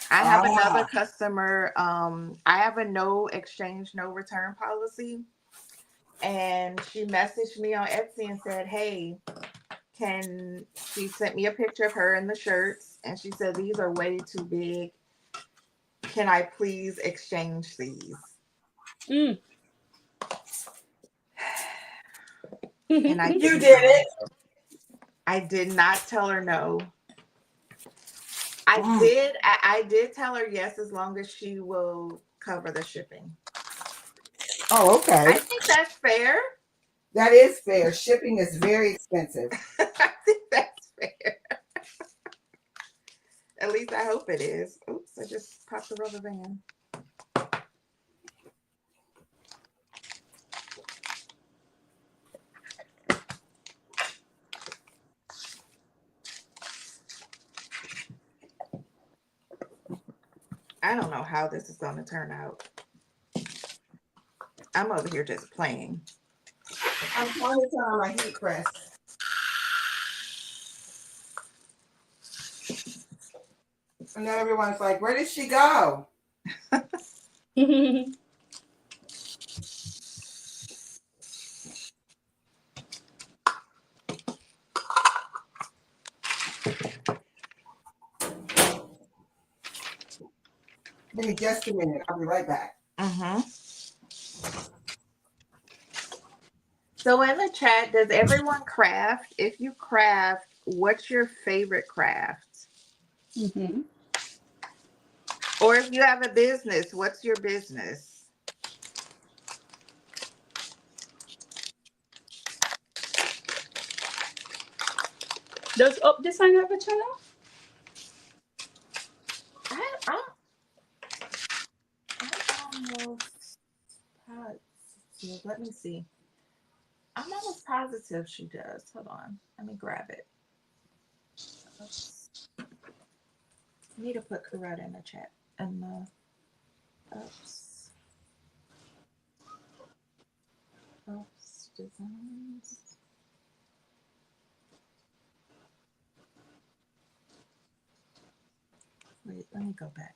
I have another customer. I have a no exchange, no return policy. And she messaged me on Etsy and said, hey, she sent me a picture of her in the shirts. And she said, these are way too big. Can I please exchange these? And You did it. I did not tell her no. I did tell her yes, as long as she will cover the shipping. Oh, okay. I think that's fair. That is fair. Shipping is very expensive. I think that's fair. At least I hope it is. Oops, I just popped the rubber band. I don't know how this is going to turn out. I'm over here just playing. I'm trying to turn on my heat press. And then everyone's like, where did she go? Give me just a minute. I'll be right back. So in the chat, does everyone craft? If you craft, what's your favorite craft? Or if you have a business, what's your business? Does Up Design have a channel? I almost positive. Let me see. I'm almost positive she does. Hold on. Let me grab it. Oops. I need to put Coretta in the chat. And Oops Designs. Wait, let me go back.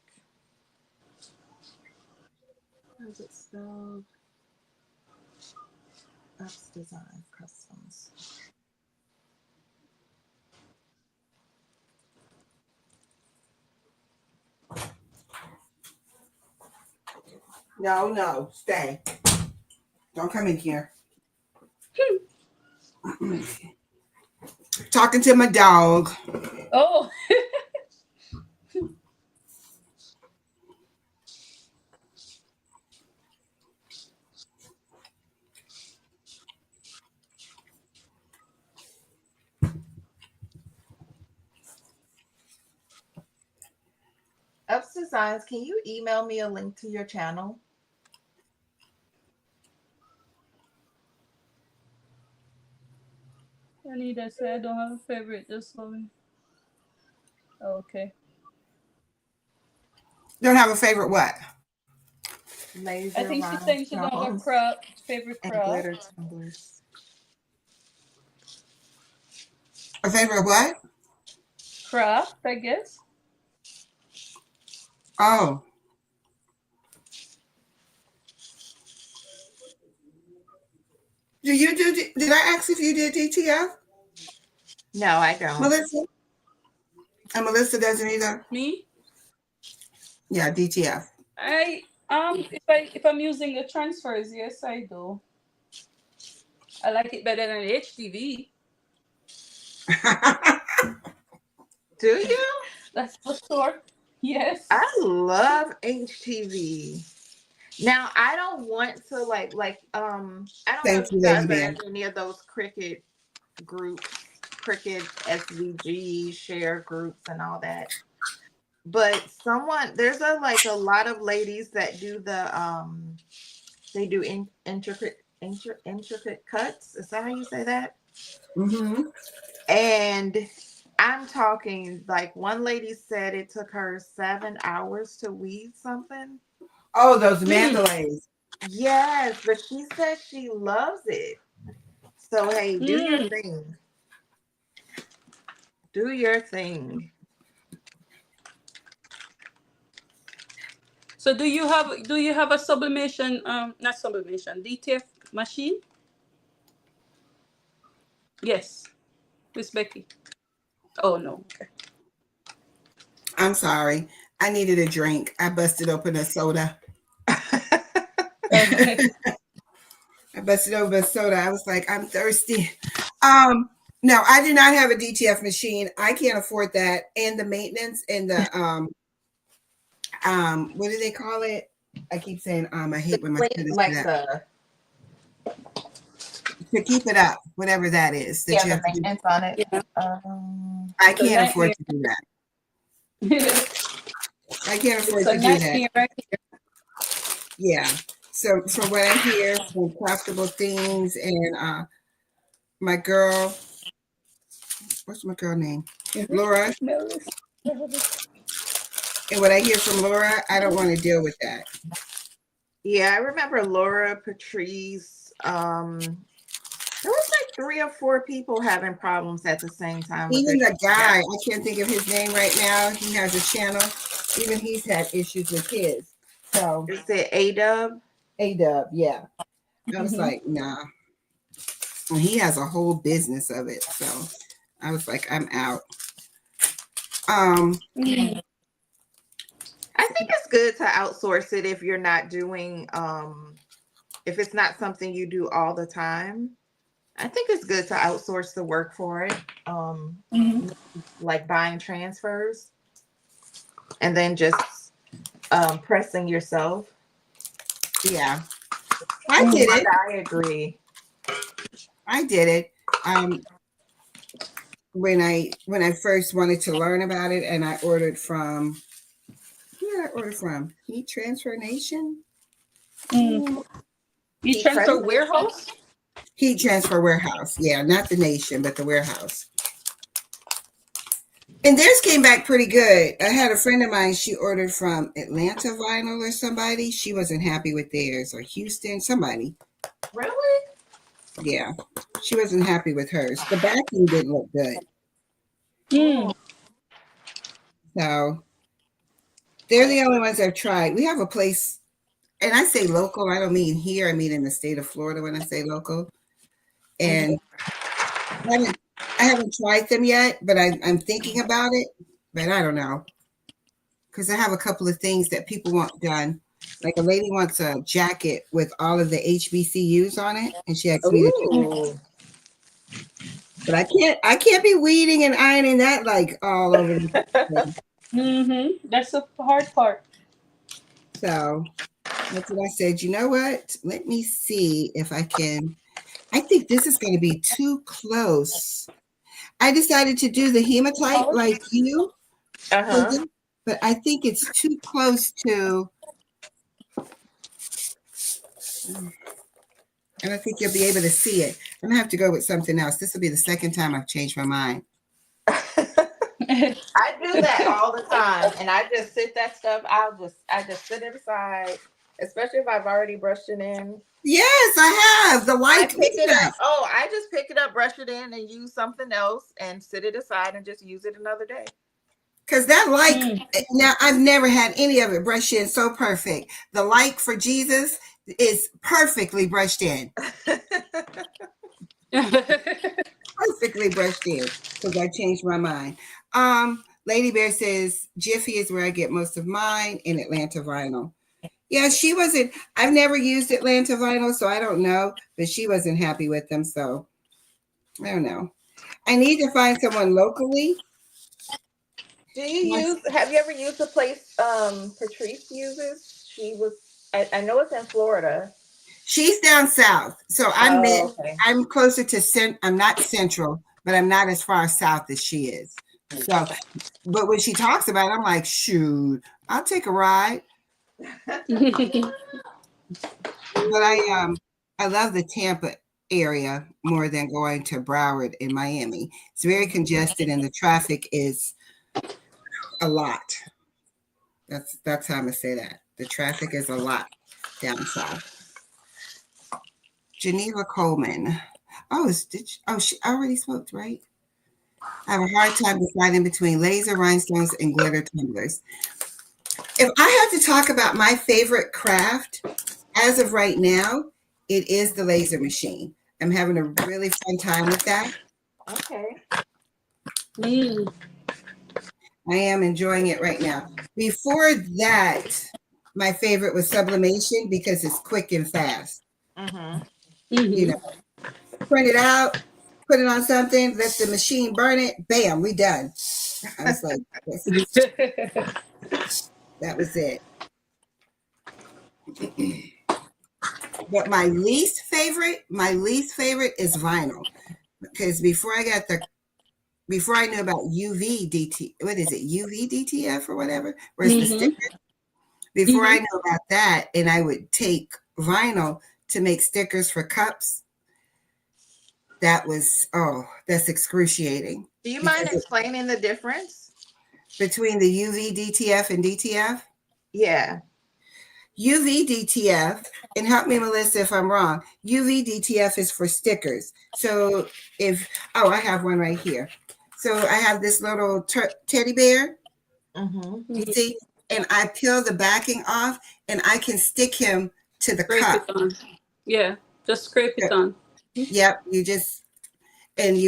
How's it spelled? Ups Design Customs. No, stay. Don't come in here. Talking to my dog. Oh. Designs, can you email me a link to your channel? Anita said I don't have a favorite, just for me. Okay. Don't have a favorite what? Laser I think she's saying she don't have a rhinestones craft, favorite and craft. glitter tumblers. A favorite what? Craft, I guess. Oh. Did I ask if you did DTF? No, I don't. Melissa? And Melissa doesn't either? Me? Yeah, DTF. If I'm using the transfers, yes I do. I like it better than HTV. Do you? That's for sure. Yes. I love HTV. Now I don't want to I don't know Thank if you, you guys Lady are Bear. in any of those Cricut groups, Cricut SVG share groups and all that. But there's a lot of ladies that do they do intricate cuts. Is that how you say that? Mm-hmm. And I'm talking like one lady said it took her 7 hours to weave something. Oh, those mandalays. Yes, but she said she loves it. So hey, do your thing. Do your thing. So do you have a sublimation not sublimation, DTF machine? Yes. Miss Becky. Oh no. Okay. I'm sorry. I needed a drink. I busted open a soda. Okay. I busted open a soda. I was like, I'm thirsty. No, I do not have a DTF machine. I can't afford that. And the maintenance and the what do they call it? I keep saying I hate when my students like do the to keep it up, whatever that is that you the have to do. maintenance on it. Yeah. I can't afford to do that. I can't afford to do that. Right here. Yeah. So from what I hear from Craftable Things and my girl, what's my girl name? Laura. And what I hear from Laura, I don't want to deal with that. Yeah, I remember Laura, Patrice. There was like 3 or 4 people having problems at the same time. Even the guy, I can't think of his name right now. He has a channel. Even he's had issues with his. So is it A-Dub? A-Dub, yeah. I was like, nah. And he has a whole business of it. So I was like, I'm out. I think it's good to outsource it if you're not doing if it's not something you do all the time. I think it's good to outsource the work for it. Like buying transfers and then just pressing yourself. Yeah. I did it. I agree. I did it. When I first wanted to learn about it, and I ordered from Heat Transfer Nation. Heat Transfer Warehouse. Heat Transfer Warehouse. Yeah, not the Nation, but the warehouse. And theirs came back pretty good. I had a friend of mine, she ordered from Atlanta Vinyl or somebody. She wasn't happy with theirs, or Houston, somebody. Really? Yeah, she wasn't happy with hers. The backing didn't look good. So they're the only ones I've tried. We have a place, and I say local, I don't mean here, I mean in the state of Florida when I say local. And I haven't tried them yet, but I'm thinking about it. But I don't know. Because I have a couple of things that people want done. Like a lady wants a jacket with all of the HBCUs on it, and she asked me to do it. But I can't be weeding and ironing that like all over the place. That's the hard part. So that's what I said. You know what? Let me see if I can. I think this is going to be too close. I decided to do the hematite like you. but I think it's too close to, I don't think you'll be able to see it. I'm gonna have to go with something else. This will be the second time I've changed my mind. I do that all the time, and I just sit that stuff. I just sit it aside, especially if I've already brushed it in. Yes, I have the I white. pick it up. Oh, I just pick it up, brush it in, and use something else, and sit it aside, and just use it another day. Because that now I've never had any of it brushed in so perfect. The like for Jesus is perfectly brushed in. Perfectly brushed in because I changed my mind. Lady Bear says Jiffy is where I get most of mine in Atlanta Vinyl. Yeah, she wasn't. I've never used Atlanta Vinyl, so I don't know. But she wasn't happy with them, so I don't know. I need to find someone locally. Do you use? Have you ever used the place Patrice uses? She was. I know it's in Florida. She's down south, so I'm okay. I'm closer to I'm not central, but I'm not as far south as she is. So, but when she talks about it, I'm like, shoot, I'll take a ride. But I love the Tampa area more than going to Broward in Miami. It's very congested and the traffic is a lot. That's how I'm gonna say that. The traffic is a lot down south. Geneva Coleman. She already spoke, right? I have a hard time deciding between laser rhinestones and glitter tumblers. If I have to talk about my favorite craft, as of right now, it is the laser machine. I'm having a really fun time with that. Okay. I am enjoying it right now. Before that, my favorite was sublimation because it's quick and fast. You know, print it out, put it on something, let the machine burn it, bam, we done. I was like, that was it. But my least favorite is vinyl. Because before I knew about what is it, UVDTF or whatever, where's the sticker? Before I knew about that, and I would take vinyl to make stickers for cups, that's excruciating. Do you mind explaining the difference between the UVDTF and DTF? Yeah. UVDTF, and help me, Melissa, if I'm wrong. UVDTF is for stickers. So I have one right here. So I have this little teddy bear. You see, and I peel the backing off, and I can stick him to the cup. Yeah, just scrape it on. Yep, you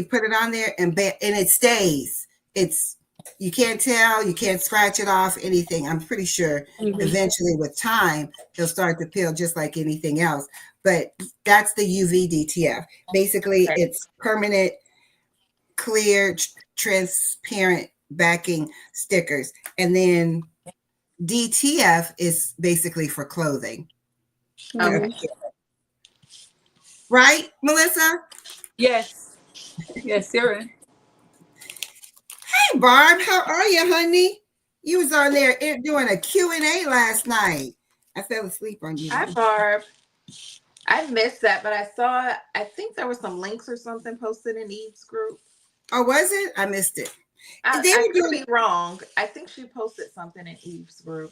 put it on there, and it stays. You can't tell, you can't scratch it off, anything. I'm pretty sure eventually with time, he'll start to peel just like anything else. But that's the UVDTF. Basically, it's permanent, clear, transparent backing stickers. And then DTF is basically for clothing. Right, Melissa? Yes. Yes, you're right. Hey, Barb, how are you, honey? You was on there doing a Q&A last night. I fell asleep on you. Hi, Barb. I missed that, but I think there were some links or something posted in Eve's group. Oh, was it? I missed it. I could be wrong. I think she posted something in Eve's group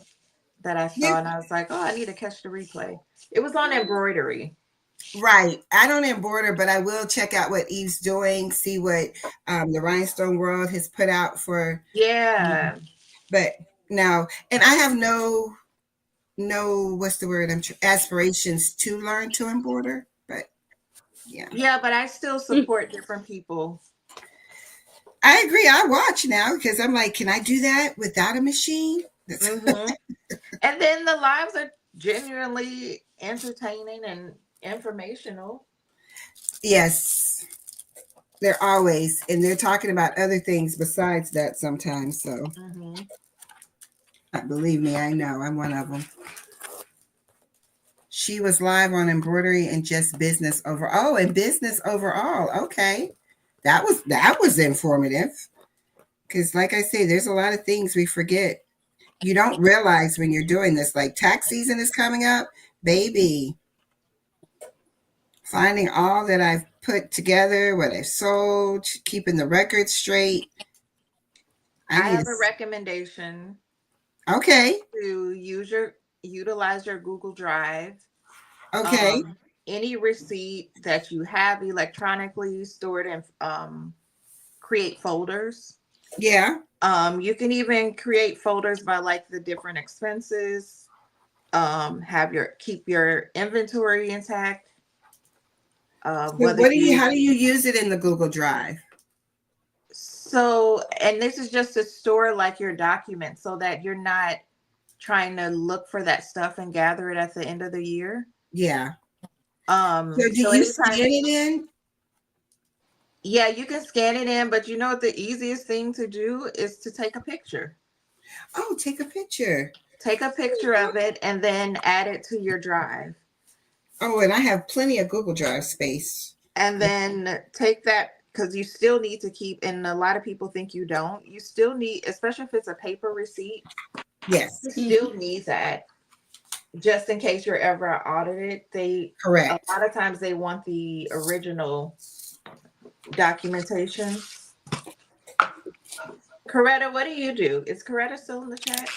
that I saw, and I was like, oh, I need to catch the replay. It was on embroidery. Right. I don't embroider, but I will check out what Eve's doing, see what the Rhinestone World has put out for. Yeah. But no, and I have no, what's the word? Aspirations to learn to embroider, but yeah. Yeah, but I still support different people. I agree. I watch now because I'm like, can I do that without a machine? And then the lives are genuinely entertaining and informational. Yes, they're always, and they're talking about other things besides that sometimes. So believe me, I know I'm one of them. She was live on embroidery and just business overall. Oh, and business overall. Okay, that was informative. Because, like I say, there's a lot of things we forget. You don't realize when you're doing this, like tax season is coming up, baby. Finding all that I've put together, what I've sold, keeping the records straight. I have a recommendation. Okay. To utilize your Google Drive. Okay. Any receipt that you have electronically stored in create folders. Yeah. You can even create folders by like the different expenses. Keep your inventory intact. So how do you use it in the Google Drive? So, and this is just to store like your documents so that you're not trying to look for that stuff and gather it at the end of the year. Yeah. So do you scan it in? Yeah, you can scan it in, but you know what the easiest thing to do is to take a picture. Oh, take a picture. Take a picture of it and then add it to your drive. Oh, and I have plenty of Google Drive space. And then take that, because you still need to keep, and a lot of people think you don't, you still need, especially if it's a paper receipt. Yes. You still need that just in case you're ever audited. Correct. A lot of times they want the original documentation. Coretta, what do you do? Is Coretta still in the chat?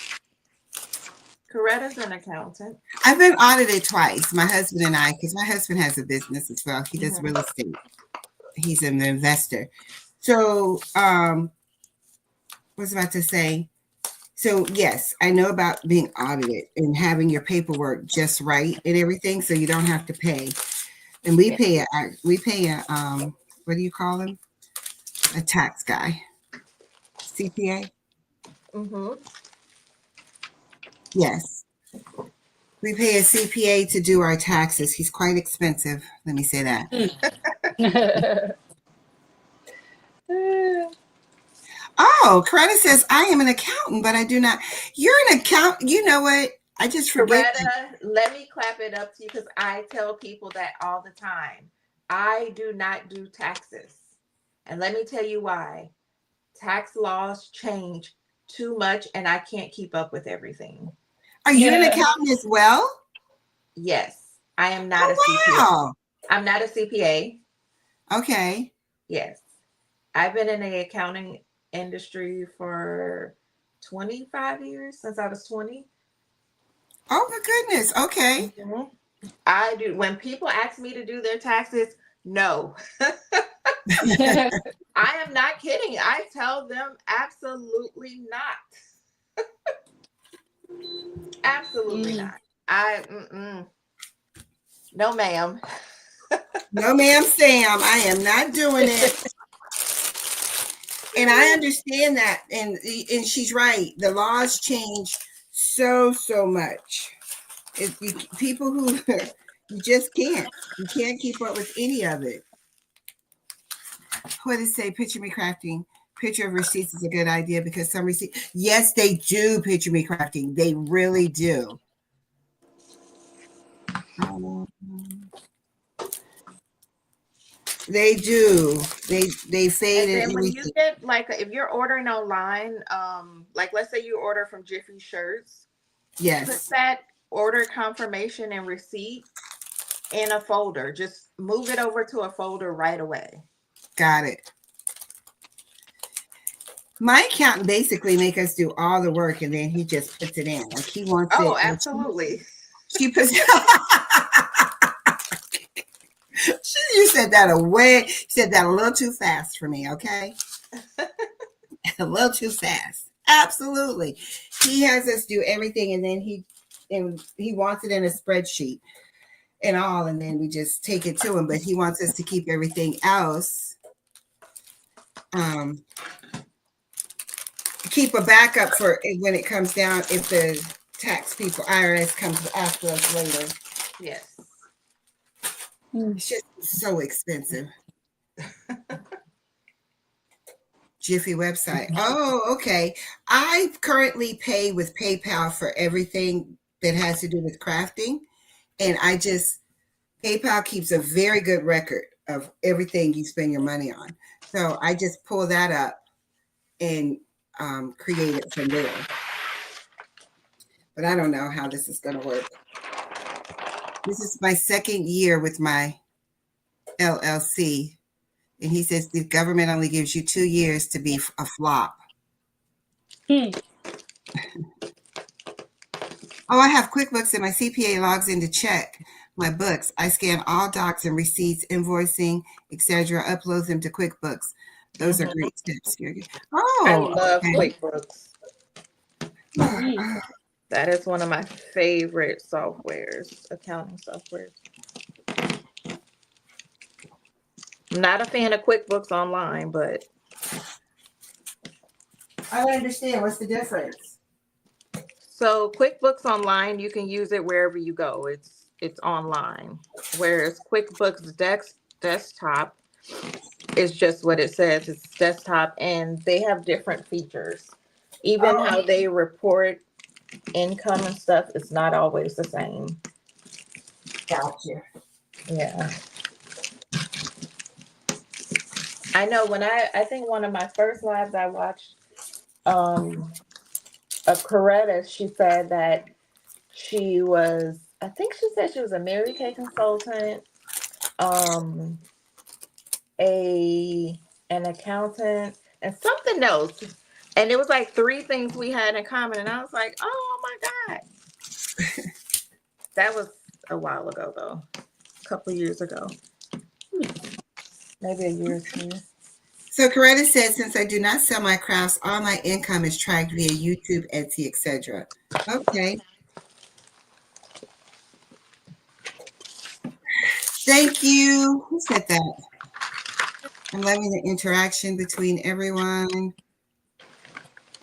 Coretta's an accountant. I've been audited twice, my husband and I, because my husband has a business as well. He does real estate. He's an investor. So was about to say, so yes, I know about being audited and having your paperwork just right and everything, so you don't have to pay. And we pay a what do you call him? A tax guy. CPA? Yes. We pay a CPA to do our taxes. He's quite expensive. Let me say that. Oh, Coretta says, I am an accountant, but I do not. You're an accountant. You know what? I just forget. Coretta, let me clap it up to you because I tell people that all the time. I do not do taxes. And let me tell you why. Tax laws change too much and I can't keep up with everything. Are you an accountant as well? Yes. I am not a CPA. Wow. I'm not a CPA. Okay. Yes. I've been in the accounting industry for 25 years, since I was 20. Oh my goodness. Okay. I do. When people ask me to do their taxes, no. I am not kidding. I tell them absolutely not. Absolutely not. No, ma'am. No, ma'am, Sam. I am not doing it. And I understand that. And she's right. The laws change so much. People who you just can't. You can't keep up with any of it. What does it say? Picture me crafting. Picture of receipts is a good idea because some receipts. Yes, they do picture me crafting. They really do. They do. They fade it. And when you get like, if you're ordering online, like let's say you order from Jiffy Shirts. Yes. Put that order confirmation and receipt in a folder. Just move it over to a folder right away. Got it. My accountant basically make us do all the work and then he just puts it in. Like he wants it. Oh, absolutely. She puts you said that a little too fast for me, okay? A little too fast. Absolutely. He has us do everything and then he wants it in a spreadsheet and all, and then we just take it to him, but he wants us to keep everything else. Keep a backup for when it comes down, if the tax people, IRS comes after us later. Yes. It's just so expensive. Jiffy website. Oh, okay. I currently pay with PayPal for everything that has to do with crafting. And PayPal keeps a very good record of everything you spend your money on. So I just pull that up and create it from there. but I don't know how this is going to work. This is my second year with my LLC. And he says the government only gives you 2 years to be a flop. Hmm. Oh, I have QuickBooks and my CPA logs in to check my books. I scan all docs and receipts, invoicing, etc., upload them to QuickBooks. Those are great tips. I Oh, love okay. QuickBooks. Mm. That is one of my favorite softwares, accounting softwares. I'm not a fan of QuickBooks Online, but I don't understand. What's the difference? so QuickBooks Online, you can use it wherever you go. It's online. Whereas QuickBooks Desktop is just what it says. It's desktop, and they have different features. Even how they report income and stuff is not always the same. Gotcha. Yeah. I know when I think one of my first lives I watched of Coretta, she said that she was, I think she said she was a Mary Kay consultant, an accountant, and something else. And it was like 3 things we had in common. And I was like, oh my God. That was a while ago though. A couple of years ago. Maybe a year or 2. So Coretta says, since I do not sell my crafts, all my income is tracked via YouTube, Etsy, etc. Okay. Thank you. Who said that? I'm loving the interaction between everyone.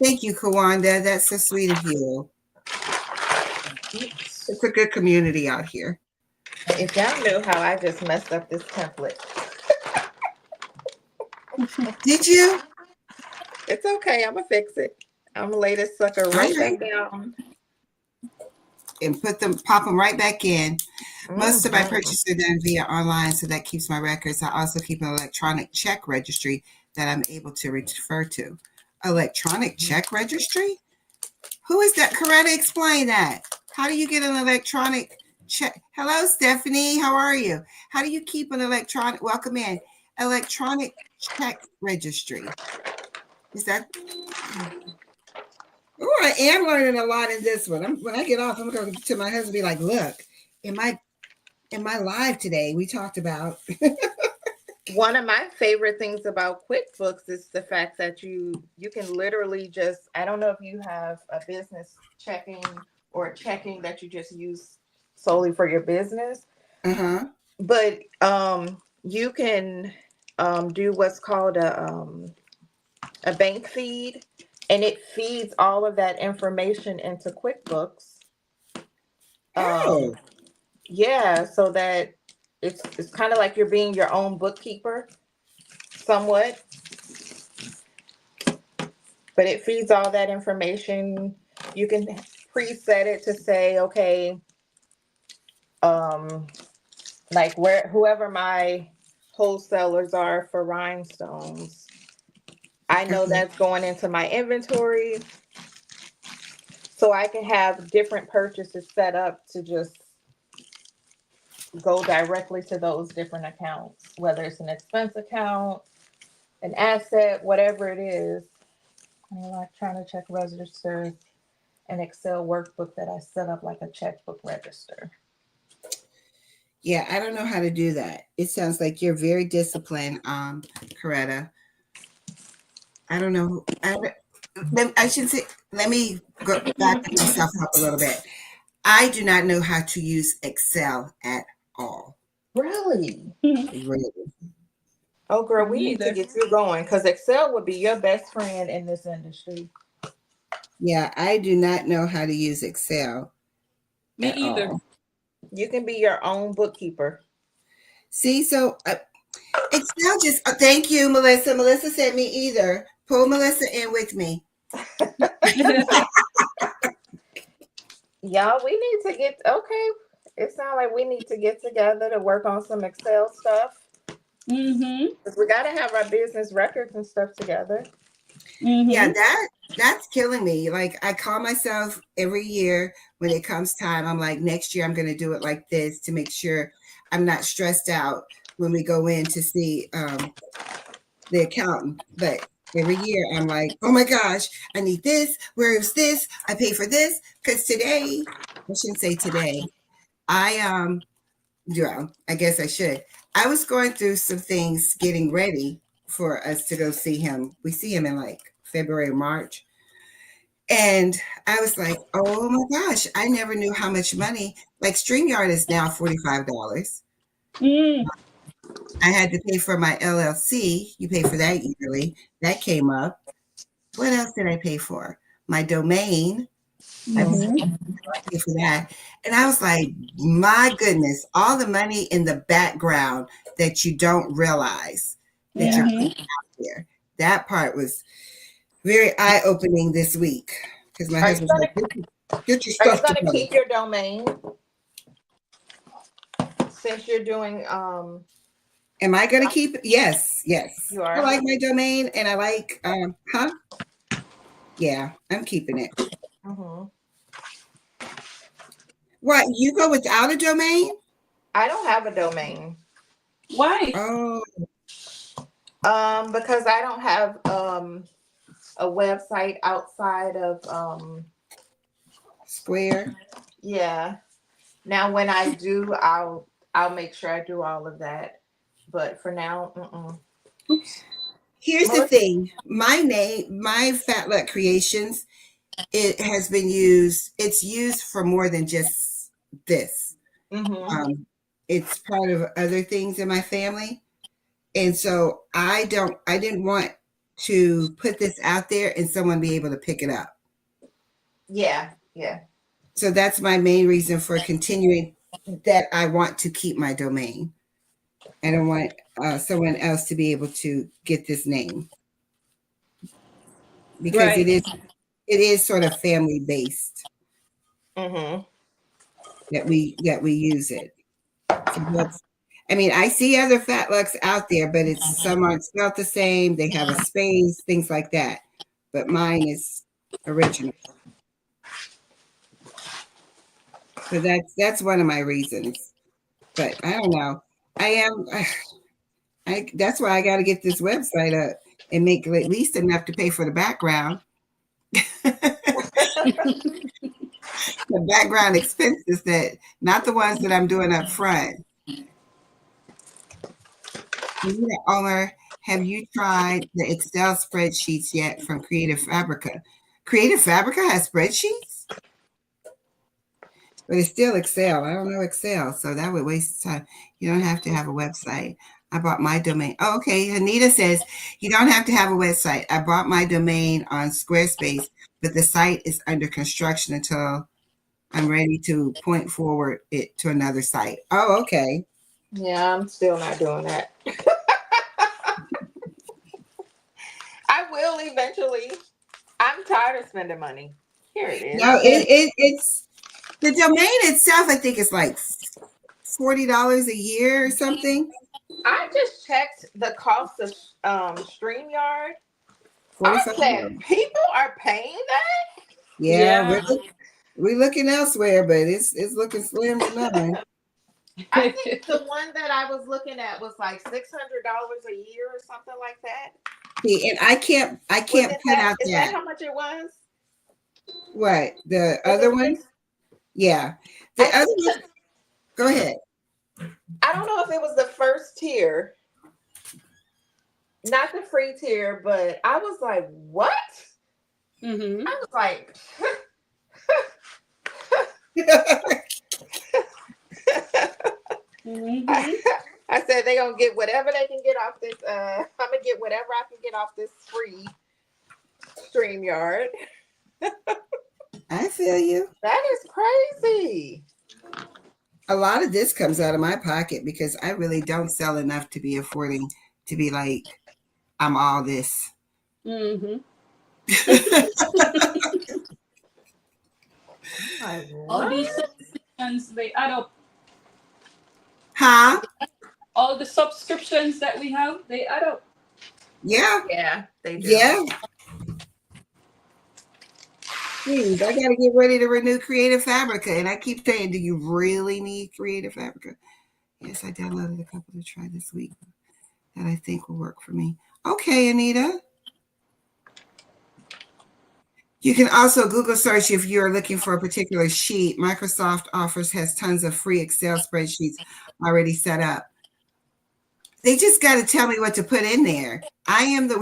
Thank you, Kawanda. That's so sweet of you. It's a good community out here. If y'all knew how I just messed up this template. Did you? It's okay. I'm going to fix it. I'm going to lay this sucker right back down. And pop them right back in. Most of my purchases are done via online, so that keeps my records. I also keep an electronic check registry that I'm able to refer to. Electronic check registry? Who is that? Coretta, explain that. How do you get an electronic check? Hello, Stephanie. How are you? How do you keep an electronic, welcome in, electronic check registry? Is that... Oh, I am learning a lot in this one. When I get off, I'm going to my husband and be like, look, in my live today, we talked about... One of my favorite things about QuickBooks is the fact that you can literally just, I don't know if you have a business checking or a checking that you just use solely for your business. Uh-huh. But you can do what's called a bank feed, and it feeds all of that information into QuickBooks. Oh. Yeah, so that it's kind of like you're being your own bookkeeper, somewhat. But it feeds all that information. You can preset it to say, okay, like whoever my wholesalers are for Rhinestones, I know that's going into my inventory. So I can have different purchases set up to just go directly to those different accounts, whether it's an expense account, an asset, whatever it is. I'm like trying to check register an Excel workbook that I set up like a checkbook register. Yeah, I don't know how to do that. It sounds like you're very disciplined, Coretta. I don't know. I should say, let me go back myself up a little bit. I do not know how to use Excel at all. Really? Really. Oh, girl, we Me need to either. get you going because Excel would be your best friend in this industry. Yeah, I do not know how to use Excel Me at either. all. You can be your own bookkeeper. See, so Excel just, thank you, Melissa. Melissa said me either. Pull Melissa in with me. Y'all, we need to get, okay. It sounds like we need to get together to work on some Excel stuff. Mm-hmm. Because we got to have our business records and stuff together. Yeah, Mm-hmm. that's killing me. Like I call myself every year when it comes time. I'm like, next year I'm going to do it like this to make sure I'm not stressed out when we go in to see the accountant. But every year I'm like, oh my gosh, I need this. Where is this? I pay for this because today, I shouldn't say today. I yeah, I guess I should. I was going through some things getting ready for us to go see him. We see him in like February, March. And I was like, oh my gosh, I never knew how much money. Like StreamYard is now $45. Mm. I had to pay for my LLC. You pay for that yearly. That came up. What else did I pay for? My domain. I Mm-hmm. paid for that. And I was like, my goodness, all the money in the background that you don't realize that you're Mm-hmm. putting out there. That part was very eye-opening this week because my Are you husband's gonna like, get your are you stuff gonna together. keep your domain since you're doing Am I going to keep it? Yes, yes. you I are? like my domain and I like, Yeah, I'm keeping it. Mm-hmm. What, you go without a domain? I don't have a domain. Why? Oh, Because I don't have a website outside of Square. yeah. Now when I do, I'll make sure I do all of that. But for now, Oops. Here's the Melissa. thing. My name, my FatluckCreations, it has been used, it's used for more than just this. Mm-hmm. It's part of other things in my family. And so I didn't want to put this out there and someone be able to pick it up. Yeah, yeah. So that's my main reason for continuing, that I want to keep my domain. I don't want someone else to be able to get this name because Right. it is sort of family based Mm-hmm. that we use it. So that's, I mean, I see other Fatlucks out there, but it's some aren't spelled the same. They have a space, things like that. But mine is original. So that's one of my reasons. But I don't know. I am I that's why I got to get this website up and make at least enough to pay for the background. The background expenses, that not the ones that I'm doing up front. Omar, have you tried the Excel spreadsheets yet from Creative Fabrica? Creative Fabrica has spreadsheets, but it's still Excel. I don't know Excel, so that would waste time. You don't have to have a website. I bought my domain. Oh, okay. Anita says you don't have to have a website. I bought my domain on Squarespace, but the site is under construction until I'm ready to point forward it to another site. Oh, okay. Yeah, I'm still not doing that. I will eventually. I'm tired of spending money. Here it is. No, it's the domain itself. I think is like $40 a year or something. I just checked the cost of StreamYard. I said, $45. people are paying that? Yeah, Yeah. we're looking elsewhere, but it's looking slim to none. I think the one that I was looking at was like $600 a year or something like that. See, and I can't put out Is that. that how much it was? What, the Was other it one? six? Yeah, the I other think one. Go ahead. I don't know if it was the first tier, not the free tier, but I was like, what? Mm-hmm. I was like, Mm-hmm. I said they gonna get whatever they can get off this. I'm gonna get whatever I can get off this free StreamYard. I feel you. That is crazy. A lot of this comes out of my pocket because I really don't sell enough to be affording to be like, I'm all this. Mm-hmm. Like, All what? these subscriptions, they add up. Huh? All the subscriptions that we have, they add up. Yeah. Yeah, they do. Yeah. Please, I got to get ready to renew Creative Fabrica. And I keep saying, do you really need Creative Fabrica? Yes, I downloaded a couple to try this week that I think will work for me. Okay, Anita. You can also Google search if you're looking for a particular sheet. Microsoft has tons of free Excel spreadsheets already set up. They just got to tell me what to put in there. I am the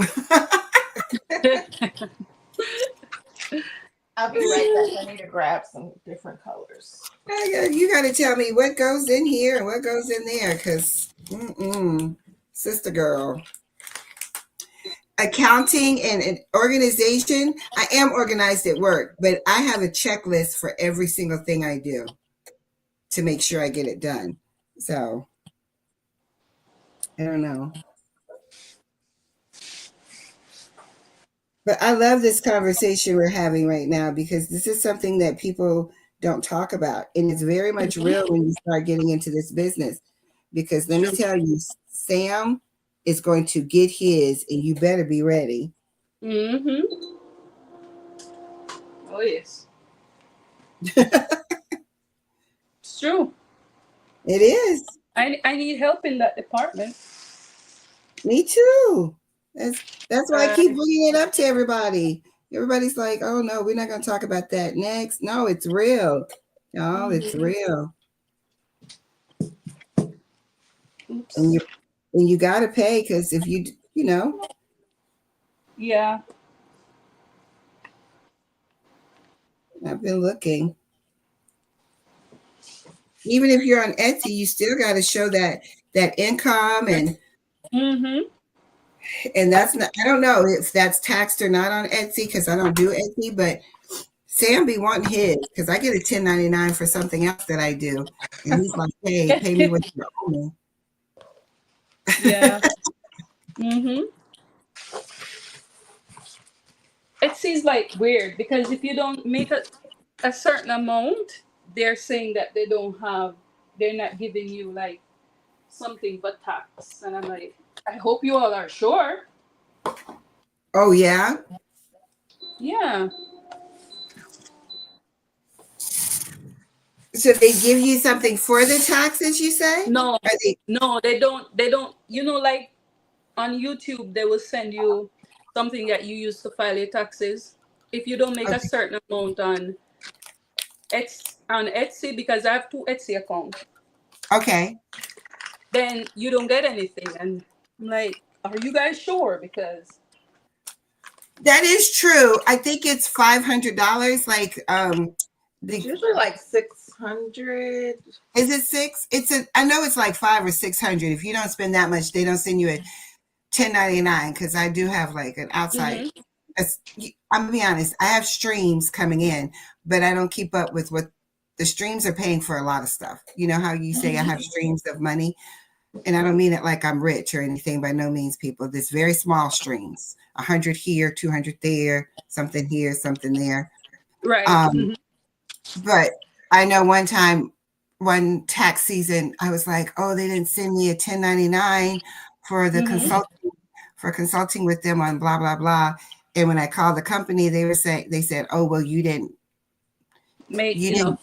I'll be right back. I need to grab some different colors. You got to tell me what goes in here and what goes in there, because sister girl. Accounting and organization. I am organized at work, but I have a checklist for every single thing I do to make sure I get it done. So I don't know. But I love this conversation we're having right now, because this is something that people don't talk about. And it's very much real when you start getting into this business. Because let me tell you, Sam is going to get his, and you better be ready. Mm-hmm. Oh, yes. It's true. It is. I need help in that department. Me too. That's why I keep bringing it up to everybody. Everybody's like, oh, no, we're not going to talk about that next. No, it's real. Y'all, it's real. Oops. And you got to pay, because if you know. Yeah. I've been looking. Even if you're on Etsy, you still got to show that income, and and that's not, I don't know if that's taxed or not on Etsy, because I don't do Etsy, but Sam be wanting his, because I get a 1099 for something else that I do, and he's like, hey, pay me what you owe me. Yeah. It seems like weird, because if you don't make a certain amount, they're saying that they're not giving you like something but tax. And I'm like, I hope you all are sure. Oh, yeah? Yeah. So they give you something for the taxes, you say? No, they don't, like on YouTube, they will send you something that you use to file your taxes. If you don't make a certain amount on Etsy, because I have 2 Etsy accounts. Okay. Then you don't get anything. And I'm like, are you guys sure? Because that is true. I think it's $500. Like, it's usually like 600. Is it 6? I know it's like 500 or 600. If you don't spend that much, they don't send you a 1099, because I do have like an outside. I'm gonna be honest, I have streams coming in, but I don't keep up with what the streams are paying for a lot of stuff. You know how you say I have streams of money, and I don't mean it like I'm rich or anything, by no means, people. There's very small streams, 100 here, 200 there, something here, something there. right. But I know one tax season, I was like, oh, they didn't send me a 1099 for the consulting with them on blah, blah, blah. And when I called the company, they said, oh, well, you didn't Make enough.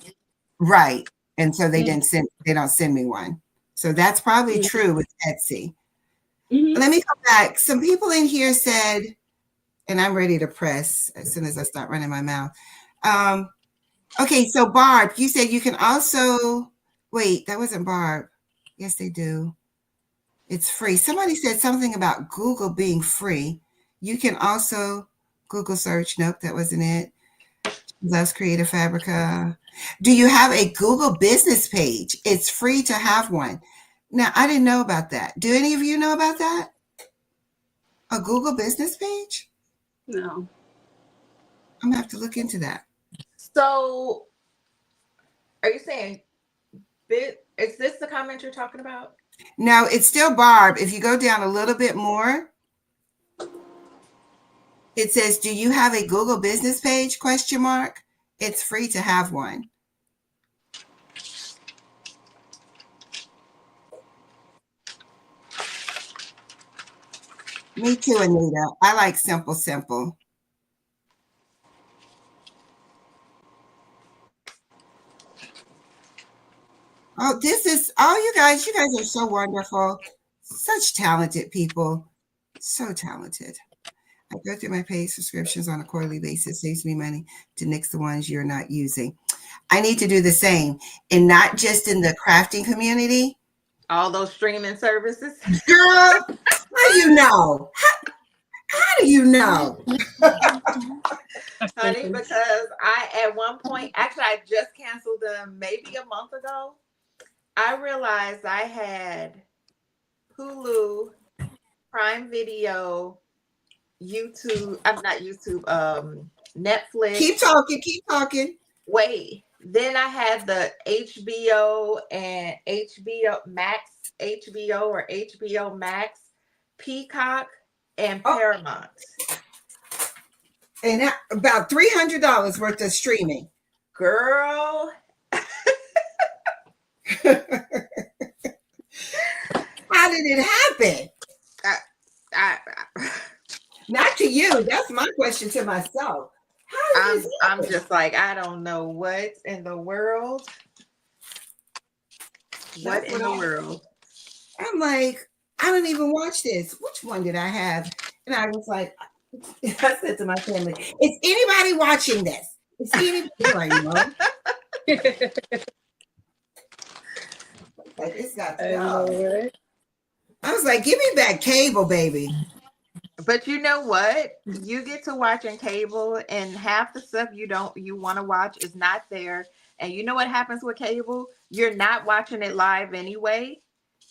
Right. And so they don't send me one. So that's probably true with Etsy. Let me go back. Some people in here said, and I'm ready to press as soon as I start running my mouth. Okay, so Barb, you said you can also, wait, that wasn't Barb. Yes, they do. It's free. Somebody said something about Google being free. You can also Google search. Nope, that wasn't it. Loves Creative Fabrica. Do you have a Google business page? It's free to have one. Now, I didn't know about that. Do any of you know about that? A Google business page? No. I'm going to have to look into that. So, are you saying, is this the comment you're talking about? No, it's still Barb. If you go down a little bit more, it says, do you have a Google business page? ? It's free to have one. Me too, Anita. I like simple. Oh, this is you guys. You guys are so wonderful. Such talented people. So talented. I go through my paid subscriptions on a quarterly basis. Saves me money to nix the ones you're not using. I need to do the same, and not just in the crafting community. All those streaming services. Girl, how do you know? How do you know? Honey, because at one point, actually, I just canceled them maybe a month ago. I realized I had Hulu, Prime Video, YouTube. I'm not YouTube. Netflix. Keep talking. Keep talking. Wait. Then I had the HBO and HBO Max, HBO or HBO Max, Peacock, and Paramount. And about $300 worth of streaming. Girl. How did it happen? Not to you. That's my question to myself. I'm just like, I don't know what in the world. What in the world? I'm like, I don't even watch this. Which one did I have? And I was like, I said to my family, is anybody watching this? Is anybody like, no? Like, it's got to go. I was like, give me back cable, baby. But you know what? You get to watching cable, and half the stuff you want to watch is not there. And you know what happens with cable? You're not watching it live anyway.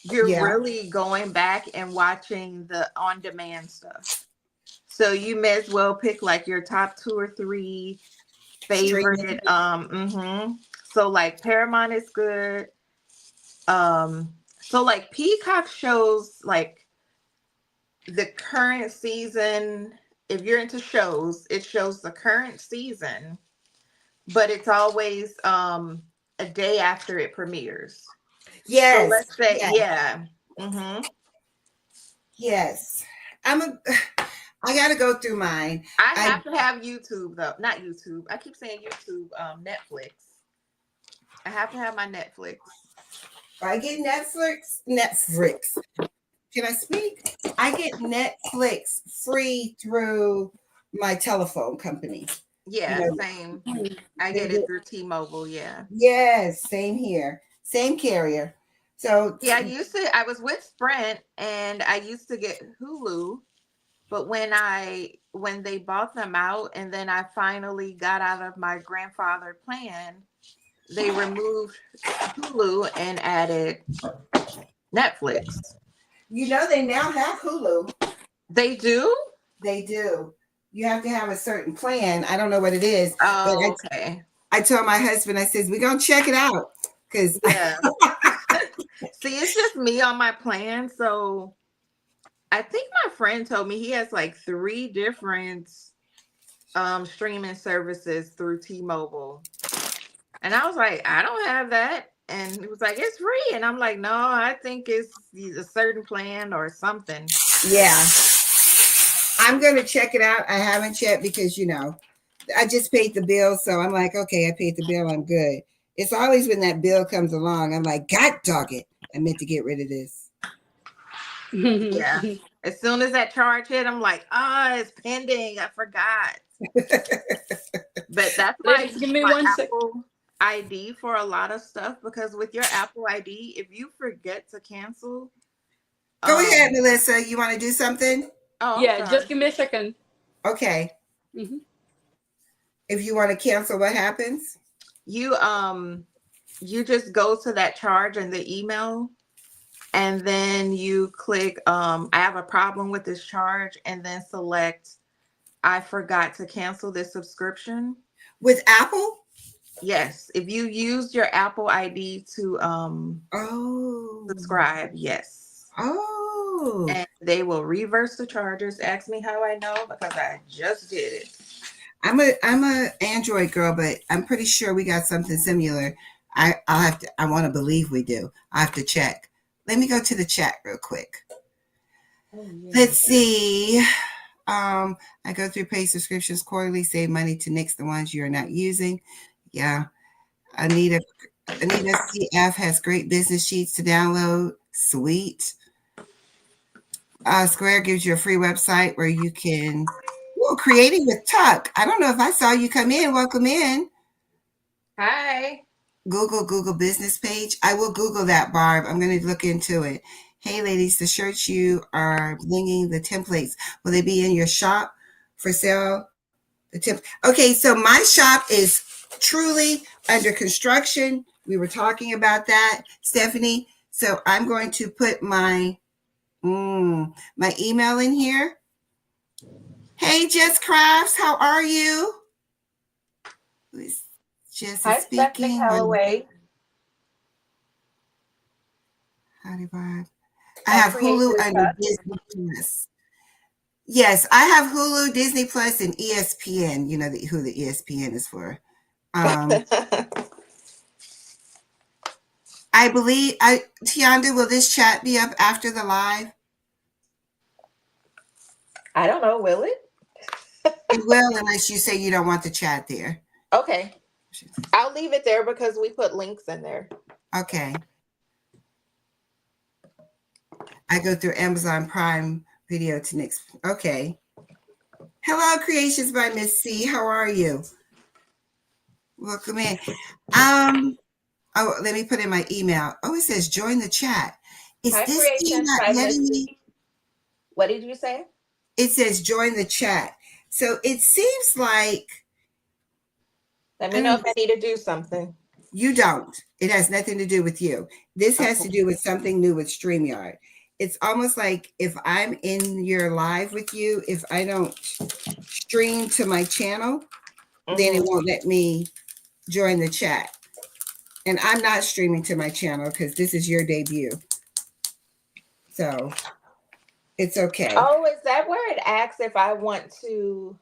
You're really going back and watching the on-demand stuff. So you may as well pick like your top 2 or 3 favorite. So like Paramount is good. So like Peacock shows like the current season. If you're into shows, it shows the current season, but it's always a day after it premieres. Yes. So let's say, Yes. I got to go through mine. I have to have YouTube though. Not YouTube. I keep saying YouTube. Netflix. I have to have my Netflix. I get Netflix. Can I speak? I get Netflix free through my telephone company. Yeah, same. I get it through T-Mobile. Yeah. Yes, same here. Same carrier. So yeah, I was with Sprint and I used to get Hulu, but when they bought them out and then I finally got out of my grandfather plan, they removed Hulu and added Netflix. You know, they now have Hulu. They do? They do. You have to have a certain plan. I don't know what it is. Oh, okay. I told my husband, I says, we're going to check it out. Because see, it's just me on my plan. So I think my friend told me he has like 3 different streaming services through T-Mobile. And I was like, I don't have that. And he was like, it's free. And I'm like, no, I think it's a certain plan or something. Yeah. I'm going to check it out. I haven't yet because, I just paid the bill. So I'm like, okay, I paid the bill. I'm good. It's always when that bill comes along, I'm like, God dog it. I meant to get rid of this. Yeah. As soon as that charge hit, I'm like, it's pending. I forgot. But that's why give me one Apple ID for a lot of stuff, because with your Apple ID, if you forget to cancel. Go ahead, Melissa. You want to do something? Oh, yeah, just give me a second. Okay. Mm-hmm. If you want to cancel, what happens? You just go to that charge in the email, and then you click I have a problem with this charge, and then select I forgot to cancel this subscription. With Apple? Yes. If you use your Apple ID to subscribe, yes. Oh. And they will reverse the charges. Ask me how I know, because I just did it. I'm a Android girl, but I'm pretty sure we got something similar. I want to believe we do. I have to check. Let me go to the chat real quick. Oh, yeah. Let's see. I go through paid subscriptions quarterly, save money to nix the ones you're not using. Yeah. Anita Anita CF has great business sheets to download. Sweet. Square gives you a free website where you can creating with Tuck. I don't know if I saw you come in. Welcome in. Hi. Google business page. I will Google that, Barb. I'm going to look into it. Hey, ladies, the shirts you are blinging, the templates, will they be in your shop for sale? Okay, so my shop is truly under construction. We were talking about that, Stephanie. So I'm going to put my email in here. Hey, Jess Crafts, how are you? Jess Hi, is speaking. Stephanie Calloway. Howdy, Barb. I have Hulu under Disney Plus. Yes, I have Hulu, Disney Plus, and ESPN. You know who the ESPN is for. I believe, Tianda, will this chat be up after the live? I don't know. Will it? It will, unless you say you don't want the chat there. Okay. I'll leave it there because we put links in there. Okay. I go through Amazon Prime Video to next. Okay. Hello, Creations by Miss C. How are you? Welcome in. Oh, let me put in my email. Oh, it says join the chat. Is Hi, this Creations not by letting Miss me? C. What did you say? It says join the chat. So it seems like. Let me know if I need to do something. You don't. It has nothing to do with you. This has to do with something new with StreamYard. It's almost like if I'm in your live with you, if I don't stream to my channel, then it won't let me join the chat. And I'm not streaming to my channel because this is your debut. So it's okay. Oh, is that where it asks if I want to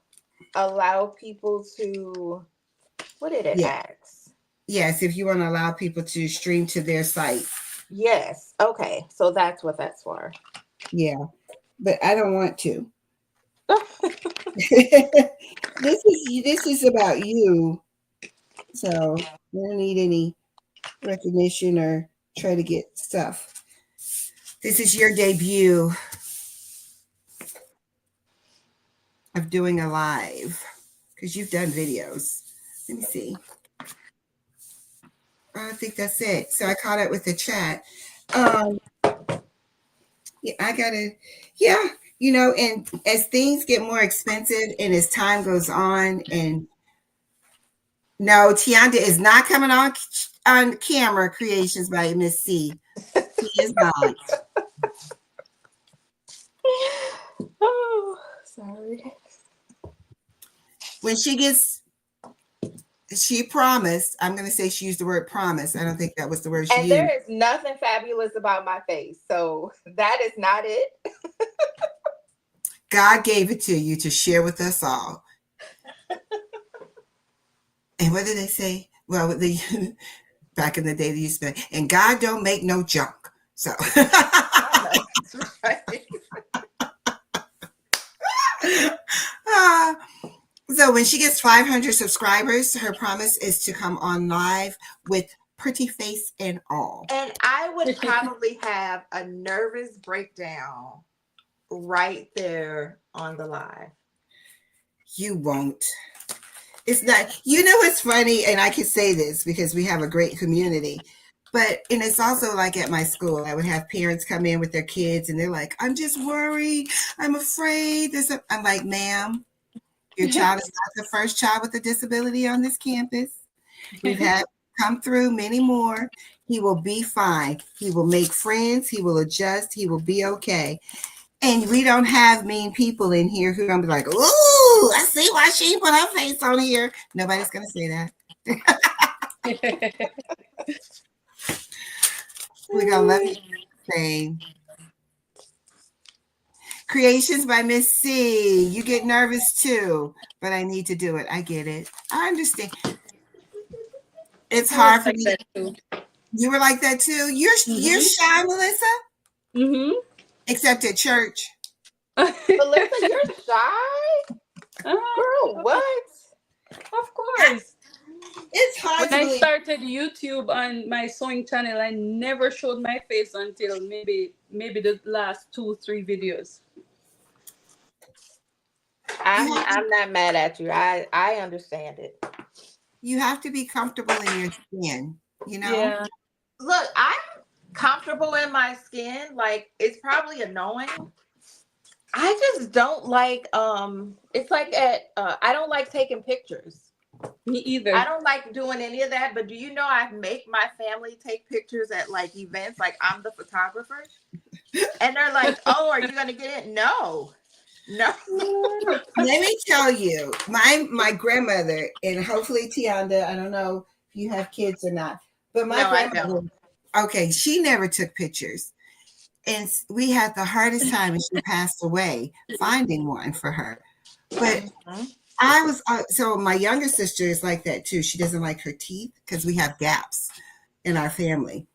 allow people to, what did it ask? Yes, if you want to allow people to stream to their site. Yes. Okay. So that's what that's for. Yeah. But I don't want to. This is about you. So you don't need any recognition or try to get stuff. This is your debut of doing a live because you've done videos. Let me see. I think that's it. So I caught up with the chat. Yeah, I gotta, and as things get more expensive and as time goes on, and no, Tianda is not coming on camera. Creations by Miss C. She is not. Oh, sorry. When she promised, I'm going to say she used the word promise. I don't think that was the word she used. And there is nothing fabulous about my face. So that is not it. God gave it to you to share with us all. And what did they say? Well, back in the day, they used to say, and God don't make no junk. So. That's right. So when she gets 500 subscribers, her promise is to come on live with pretty face and all. And I would probably have a nervous breakdown right there on the live. You won't. It's not, it's funny, and I can say this because we have a great community, and it's also like at my school, I would have parents come in with their kids and they're like, I'm just worried. I'm afraid. I'm like, ma'am, your child is not the first child with a disability on this campus. We've had come through many more. He will be fine. He will make friends. He will adjust. He will be okay. And we don't have mean people in here who are going to be like, ooh, I see why she put her face on here. Nobody's going to say that. We're going to love you the same. Creations by Miss C. You get nervous too, but I need to do it. I get it. I understand. It's hard for me. You were like that too? You're shy, Melissa? Mm-hmm. Except at church. Melissa, you're shy? Girl, what? Of course. It's hard When to I believe. started YouTube on my sewing channel, I never showed my face until maybe the last 2-3 videos. I'm not mad at you. I understand it. You have to be comfortable in your skin, you know? Yeah. Look, I'm comfortable in my skin. Like, it's probably annoying. I just don't like it's like I don't like taking pictures. Me either. I don't like doing any of that, but do you know I make my family take pictures at like events, like I'm the photographer? And they're like, "Oh, are you going to get it?" No. Let me tell you, my grandmother, and hopefully Tianda, I don't know if you have kids or not, but my No, I grandmother, don't. okay, she never took pictures. And we had the hardest time, and she passed away, finding one for her. But I was, so my younger sister is like that too. She doesn't like her teeth because we have gaps in our family.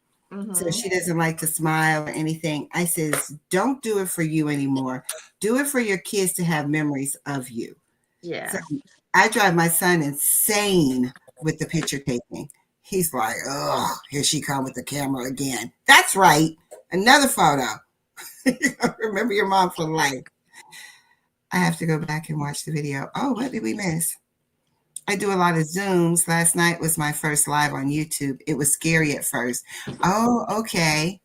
So she doesn't like to smile or anything. I says, don't do it for you anymore. Do it for your kids to have memories of you. Yeah. So I drive my son insane with the picture taking. He's like, oh, here she come with the camera again. That's right. Another photo. Remember your mom for life. I have to go back and watch the video. Oh, what did we miss? I do a lot of Zooms. Last night was my first live on YouTube. It was scary at first. Oh, okay.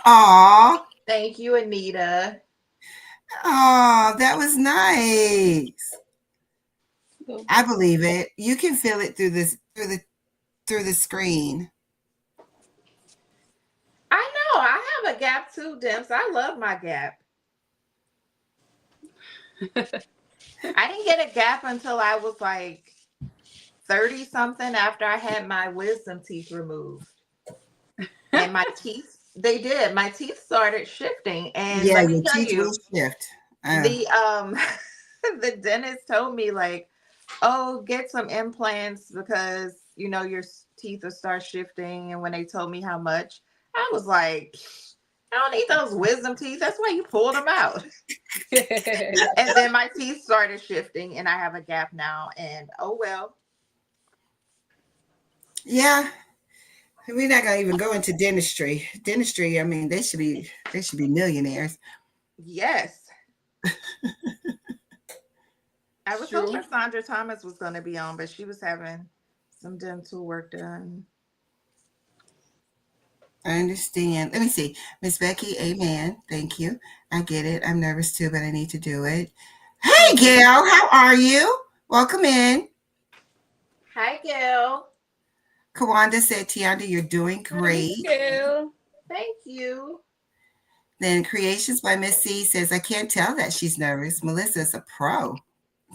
Aw. Thank you, Anita. Oh, that was nice. I believe it. You can feel it through the screen. I know. I have a gap too, Dimps. I love my gap. I didn't get a gap until I was like 30 something, after I had my wisdom teeth removed. And my teeth, my teeth started shifting. And Yeah, let me your tell teeth you, will shift. the the dentist told me, like, oh, get some implants because your teeth will start shifting. And when they told me how much, I was like, I don't need those wisdom teeth. That's why you pulled them out. And then my teeth started shifting, and I have a gap now. And oh well. Yeah. We're not gonna even go into dentistry. Dentistry, I mean, they should be millionaires. Yes. I was True. hoping Sandra Thomas was going to be on, but she was having some dental work done. I understand. Let me see. Miss Becky, amen. Thank you. I get it. I'm nervous too, but I need to do it. Hey, Gail, how are you? Welcome in. Hi, Gail. Kawanda said, Tianda, you're doing great. Thank you. Then Creations by Miss C says, I can't tell that she's nervous. Melissa's a pro.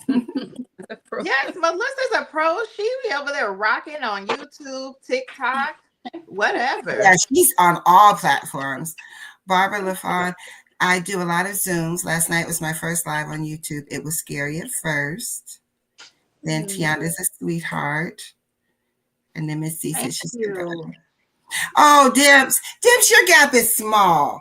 Yes, Melissa's a pro. She be over there rocking on YouTube, TikTok, whatever. Yeah, she's on all platforms. Barbara LaFawn, I do a lot of Zooms. Last night was my first live on YouTube. It was scary at first. Then Tianda's a sweetheart. And then Miss C says she's good. Oh, Dibs, your gap is small.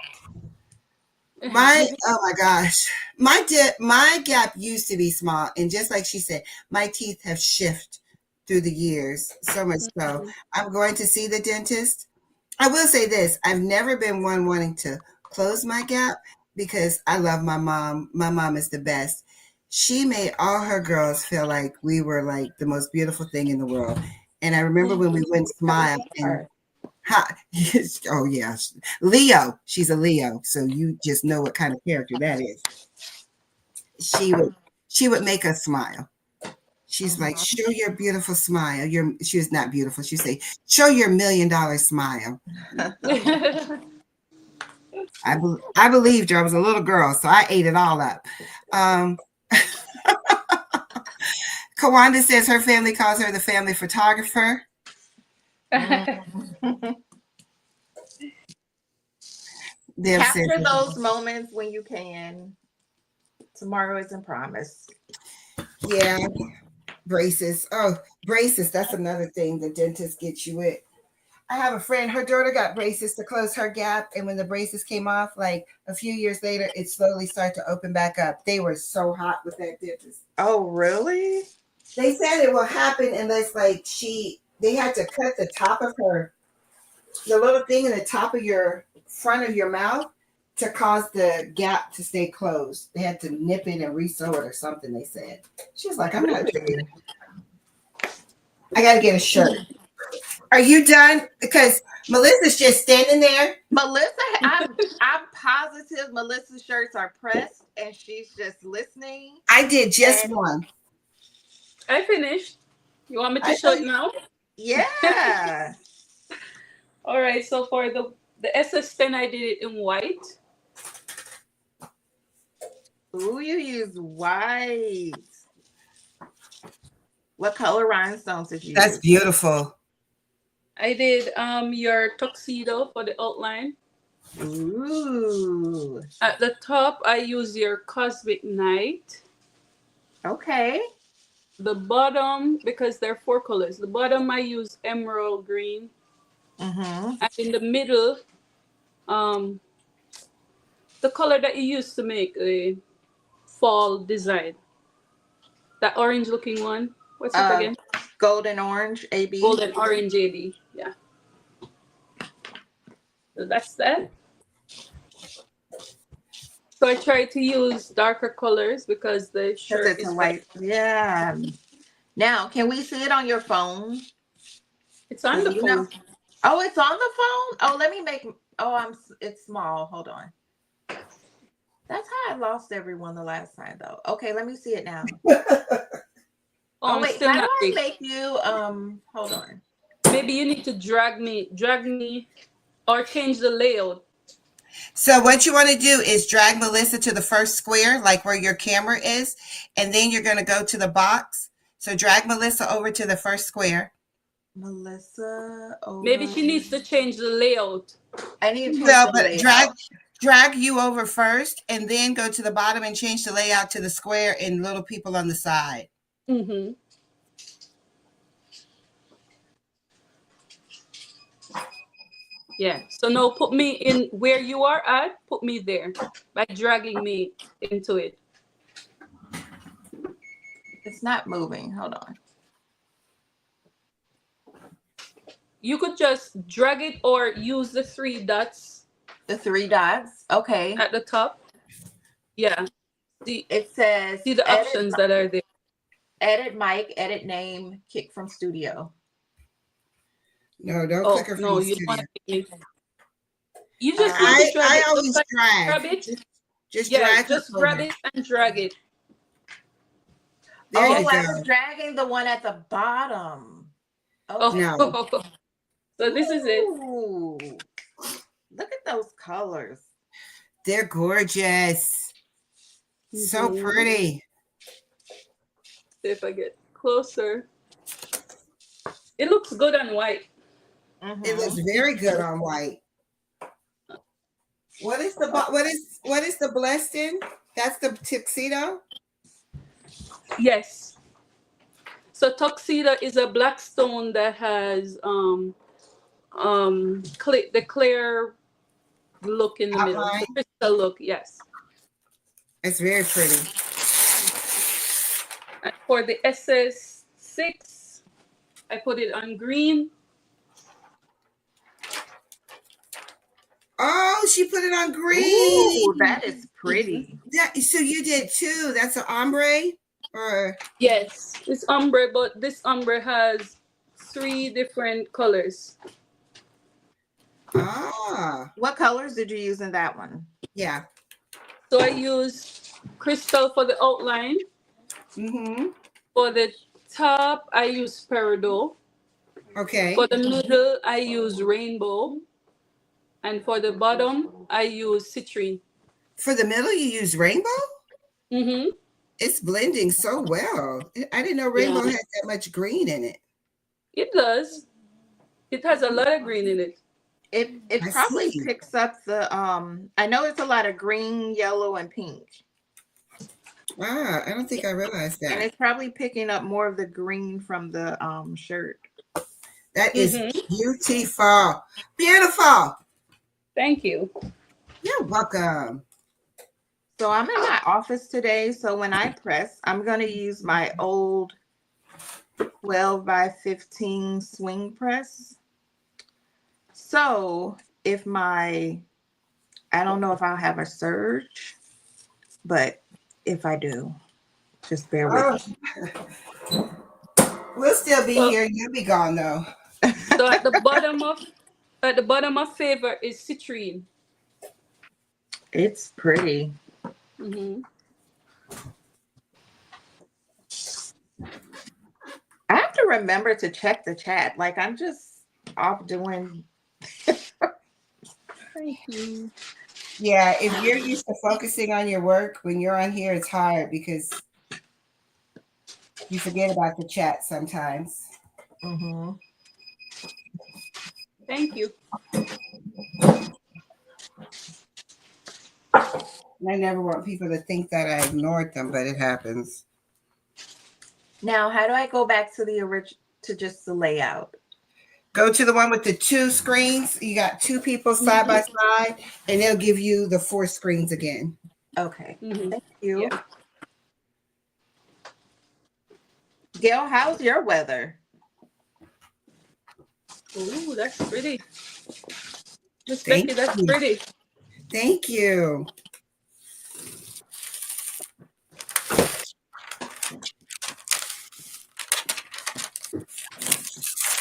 Oh my gosh. My gap used to be small. And just like she said, my teeth have shifted through the years. So much so. I'm going to see the dentist. I will say this. I've never been one wanting to close my gap because I love my mom. My mom is the best. She made all her girls feel like we were like the most beautiful thing in the world. And I remember when we went Smile and oh yeah, Leo. She's a Leo, so you just know what kind of character that is. She would make us smile. She's like, show your beautiful smile. She was not beautiful. She'd say, show your $1 million smile. I believed her. I was a little girl, so I ate it all up. Kawanda says her family calls her the family photographer. Capture those moments when you can. Tomorrow isn't promised. Yeah. Braces. Oh, braces. That's another thing the dentist gets you with. I have a friend, her daughter got braces to close her gap. And when the braces came off, like a few years later, it slowly started to open back up. They were so hot with that dentist. Oh, really? They said it will happen unless like they had to cut the top of the little thing in the top of your front of your mouth to cause the gap to stay closed. They had to nip it and re-sew it or something, they said. She was like, I'm not doing it. I got to get a shirt. Are you done? Because Melissa's just standing there. Melissa, I'm positive Melissa's shirts are pressed and she's just listening. I did just one. I finished. You want me to show it now? Yeah. All right. So for the SS pen, I did it in white. Ooh, you use white. What color rhinestones did you That's use? beautiful. I did your tuxedo for the outline. Ooh. At the top, I use your cosmic night. Okay. The bottom, because there are 4 colors. The bottom, I use emerald green. Mm-hmm. And in the middle, the color that you used to make a fall design. That orange looking one. What's it again? Golden orange, AB. Golden orange AB. Yeah. So that's that. So I try to use darker colors because the shirt is white. Yeah. Now, can we see it on your phone? It's on the phone. Know? Oh, it's on the phone? Oh, let me make. Oh, it's small. Hold on. That's how I lost everyone the last time, though. Okay, let me see it now. Oh wait, how do I make you? Hold on. Maybe you need to drag me, or change the layout. So what you want to do is drag Melissa to the first square, like where your camera is, and then you're going to go to the box. So drag Melissa over to the first square. Melissa over. Maybe she needs to change the layout. I need to change the layout. Drag you over first, and then go to the bottom and change the layout to the square and little people on the side. Mm-hmm. Yeah. So now put me in where you are at. Put me there by dragging me into it. It's not moving. Hold on. You could just drag it or use the 3 dots. The 3 dots. Okay. At the top. Yeah. It says. See the options that are there. Edit mic, edit name, kick from studio. No, don't click her from the studio. Want to you just I always drag. Grab it. Just drag. Just grab it and drag it. There you go. I was dragging the one at the bottom. Oh no. So this is it. Ooh. Look at those colors. They're gorgeous. So pretty. See if I get closer. It looks good on white. Mm-hmm. It looks very good on white. What is the blessed in? That's the tuxedo? Yes. So tuxedo is a black stone that has the clear look in the middle. The crystal look, yes. It's very pretty. And for the SS6, I put it on green. Oh, she put it on green. Ooh, that is pretty. So you did 2. That's an ombre? Or yes, it's ombre, but this ombre has 3 different colors. What colors did you use in that one? Yeah. So I used crystal for the outline. Mm-hmm. For the top, I use peridot. Okay. For the middle, I use rainbow. And for the bottom, I use citrine. For the middle, you use rainbow? Mm-hmm. It's blending so well. I didn't know rainbow had that much green in it. It does. It has a lot of green in it. It probably picks up the I know it's a lot of green, yellow, and pink. Wow, I don't think I realized that. And it's probably picking up more of the green from the shirt. That is beautiful. Beautiful. Thank you. You're welcome. So I'm in my office today. So when I press, I'm going to use my old 12 by 15 swing press. So if I don't know if I'll have a surge, but if I do, just bear with me. We'll still be So, here. You'll be gone though. so at the bottom of favor is citrine. It's pretty. Mm-hmm. I have to remember to check the chat. Like I'm just off doing. Thank you. Yeah, if you're used to focusing on your work, when you're on here, it's hard because you forget about the chat sometimes. Mm-hmm. Thank you. I never want people to think that I ignored them, but it happens. Now, how do I go back to the original to just the layout? Go to the one with the 2 screens. You got 2 people side by side, and they'll give you the 4 screens again. Okay. Mm-hmm. Thank you. Yeah. Gail, how's your weather? Ooh, that's pretty. Miss Thank Becky, that's you. pretty. Thank you.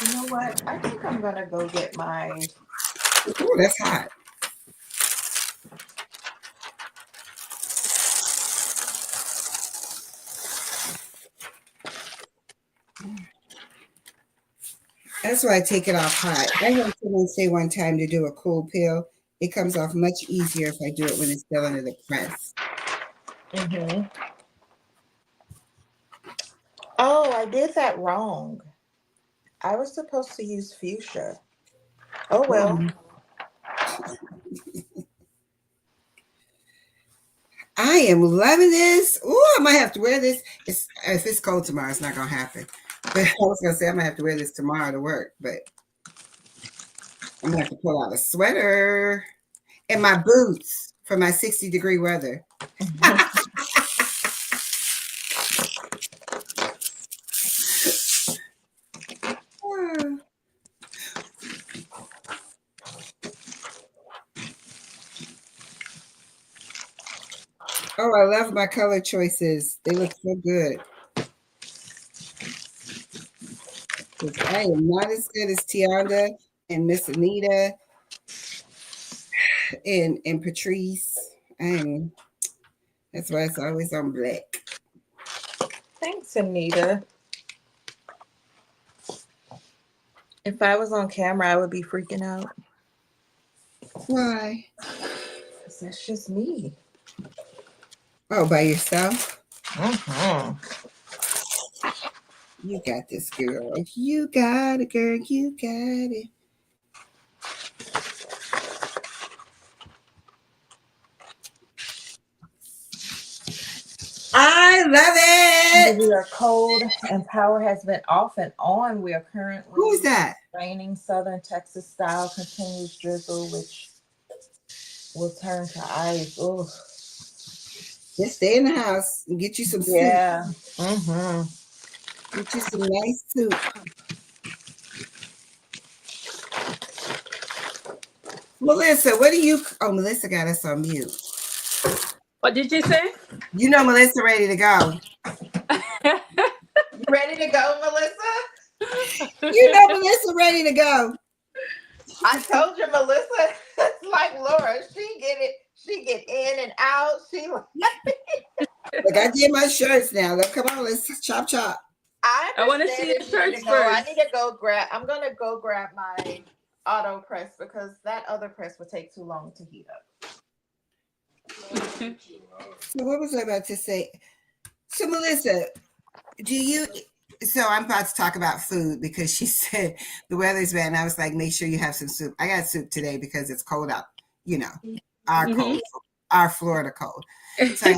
You know what? I think I'm gonna go get my. Oh, that's hot. That's why I take it off hot. I heard someone say one time to do a cool peel. It comes off much easier if I do it when it's still under the press. Mm-hmm. Oh, I did that wrong. I was supposed to use fuchsia. Oh well. I am loving this. Oh, I might have to wear this. If it's cold tomorrow, it's not gonna happen. But I was gonna say I might have to wear this tomorrow to work, but I'm gonna have to pull out a sweater and my boots for my 60-degree weather. Oh, I love my color choices. They look so good. I am not as good as Tianda and Miss Anita and Patrice. That's why it's always on black. Thanks, Anita. If I was on camera, I would be freaking out. Why? Because that's just me. Oh, by yourself? Mm-hmm. You got this, girl. You got it, girl. You got it. I love it. We are cold and power has been off and on. We are currently Who is that? raining southern Texas style continuous drizzle, which will turn to ice. Oh, Just stay in the house and get you some soup. yeah. Mm-hmm. Get you some nice soup. Melissa, what do you? Oh, Melissa got us on mute. What did you say? You know Melissa ready to go. You ready to go, Melissa? You know Melissa ready to go. I told you, Melissa. It's like Laura. She get in and out. Like I did my shirts now. Look, come on, let's chop chop. I want to see your shirts first. I need to go grab. I'm gonna go grab my auto press because that other press would take too long to heat up. So what was I about to say? So Melissa, so I'm about to talk about food because she said the weather's bad and I was like, make sure you have some soup. I got soup today because it's cold out, our cold, our Florida cold. So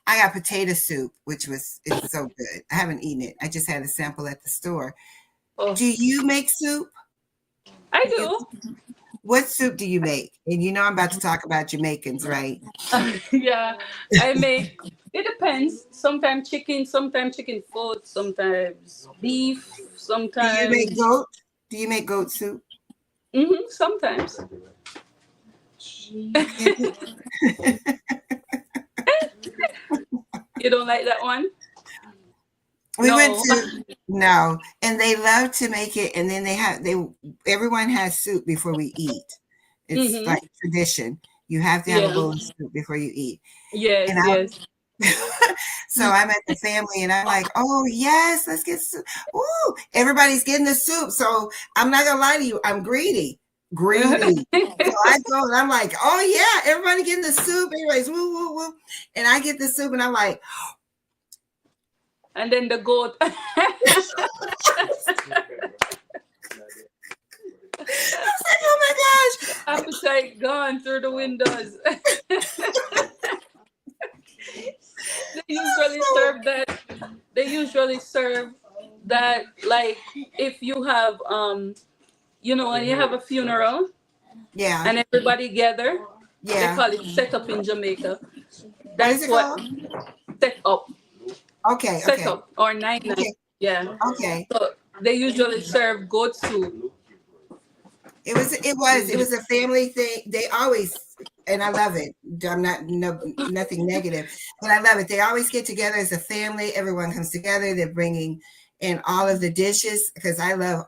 I got potato soup, it's so good. I haven't eaten it. I just had a sample at the store. Oh. Do you make soup? I do. What soup do you make? And I'm about to talk about Jamaicans, right? Yeah, I make It depends. Sometimes chicken foot, sometimes beef, Do you make sometimes. goat? Do you make goat soup? Sometimes. You don't like that one? We went No. to no, and they love to make it, and then everyone has soup before we eat. It's Mm-hmm. like tradition. You have to have a Yeah. bowl of soup before you eat. Yes, And yes. so I'm at the family, and I'm like, oh yes, let's get soup. Ooh, everybody's getting the soup. So I'm not gonna lie to you, I'm greedy. Greedy. So I go and I'm like, oh yeah, everybody getting the soup. Anyways, woo, woo, woo. And I get the soup and I'm like, And then the goat. I was like, oh my gosh. Appetite gone through the windows. They usually serve that. They usually serve that, like, if you have when you have a funeral Yeah. and everybody gather, they Yeah. call it set up in Jamaica. What is That's it what called? set up, Okay. set Okay. up or nine nine. Okay. Yeah. Okay. So they usually serve goat soup. It was a family thing. They always, and I love it. I'm nothing negative, but I love it. They always get together as a family. Everyone comes together. They're bringing in all of the dishes because I love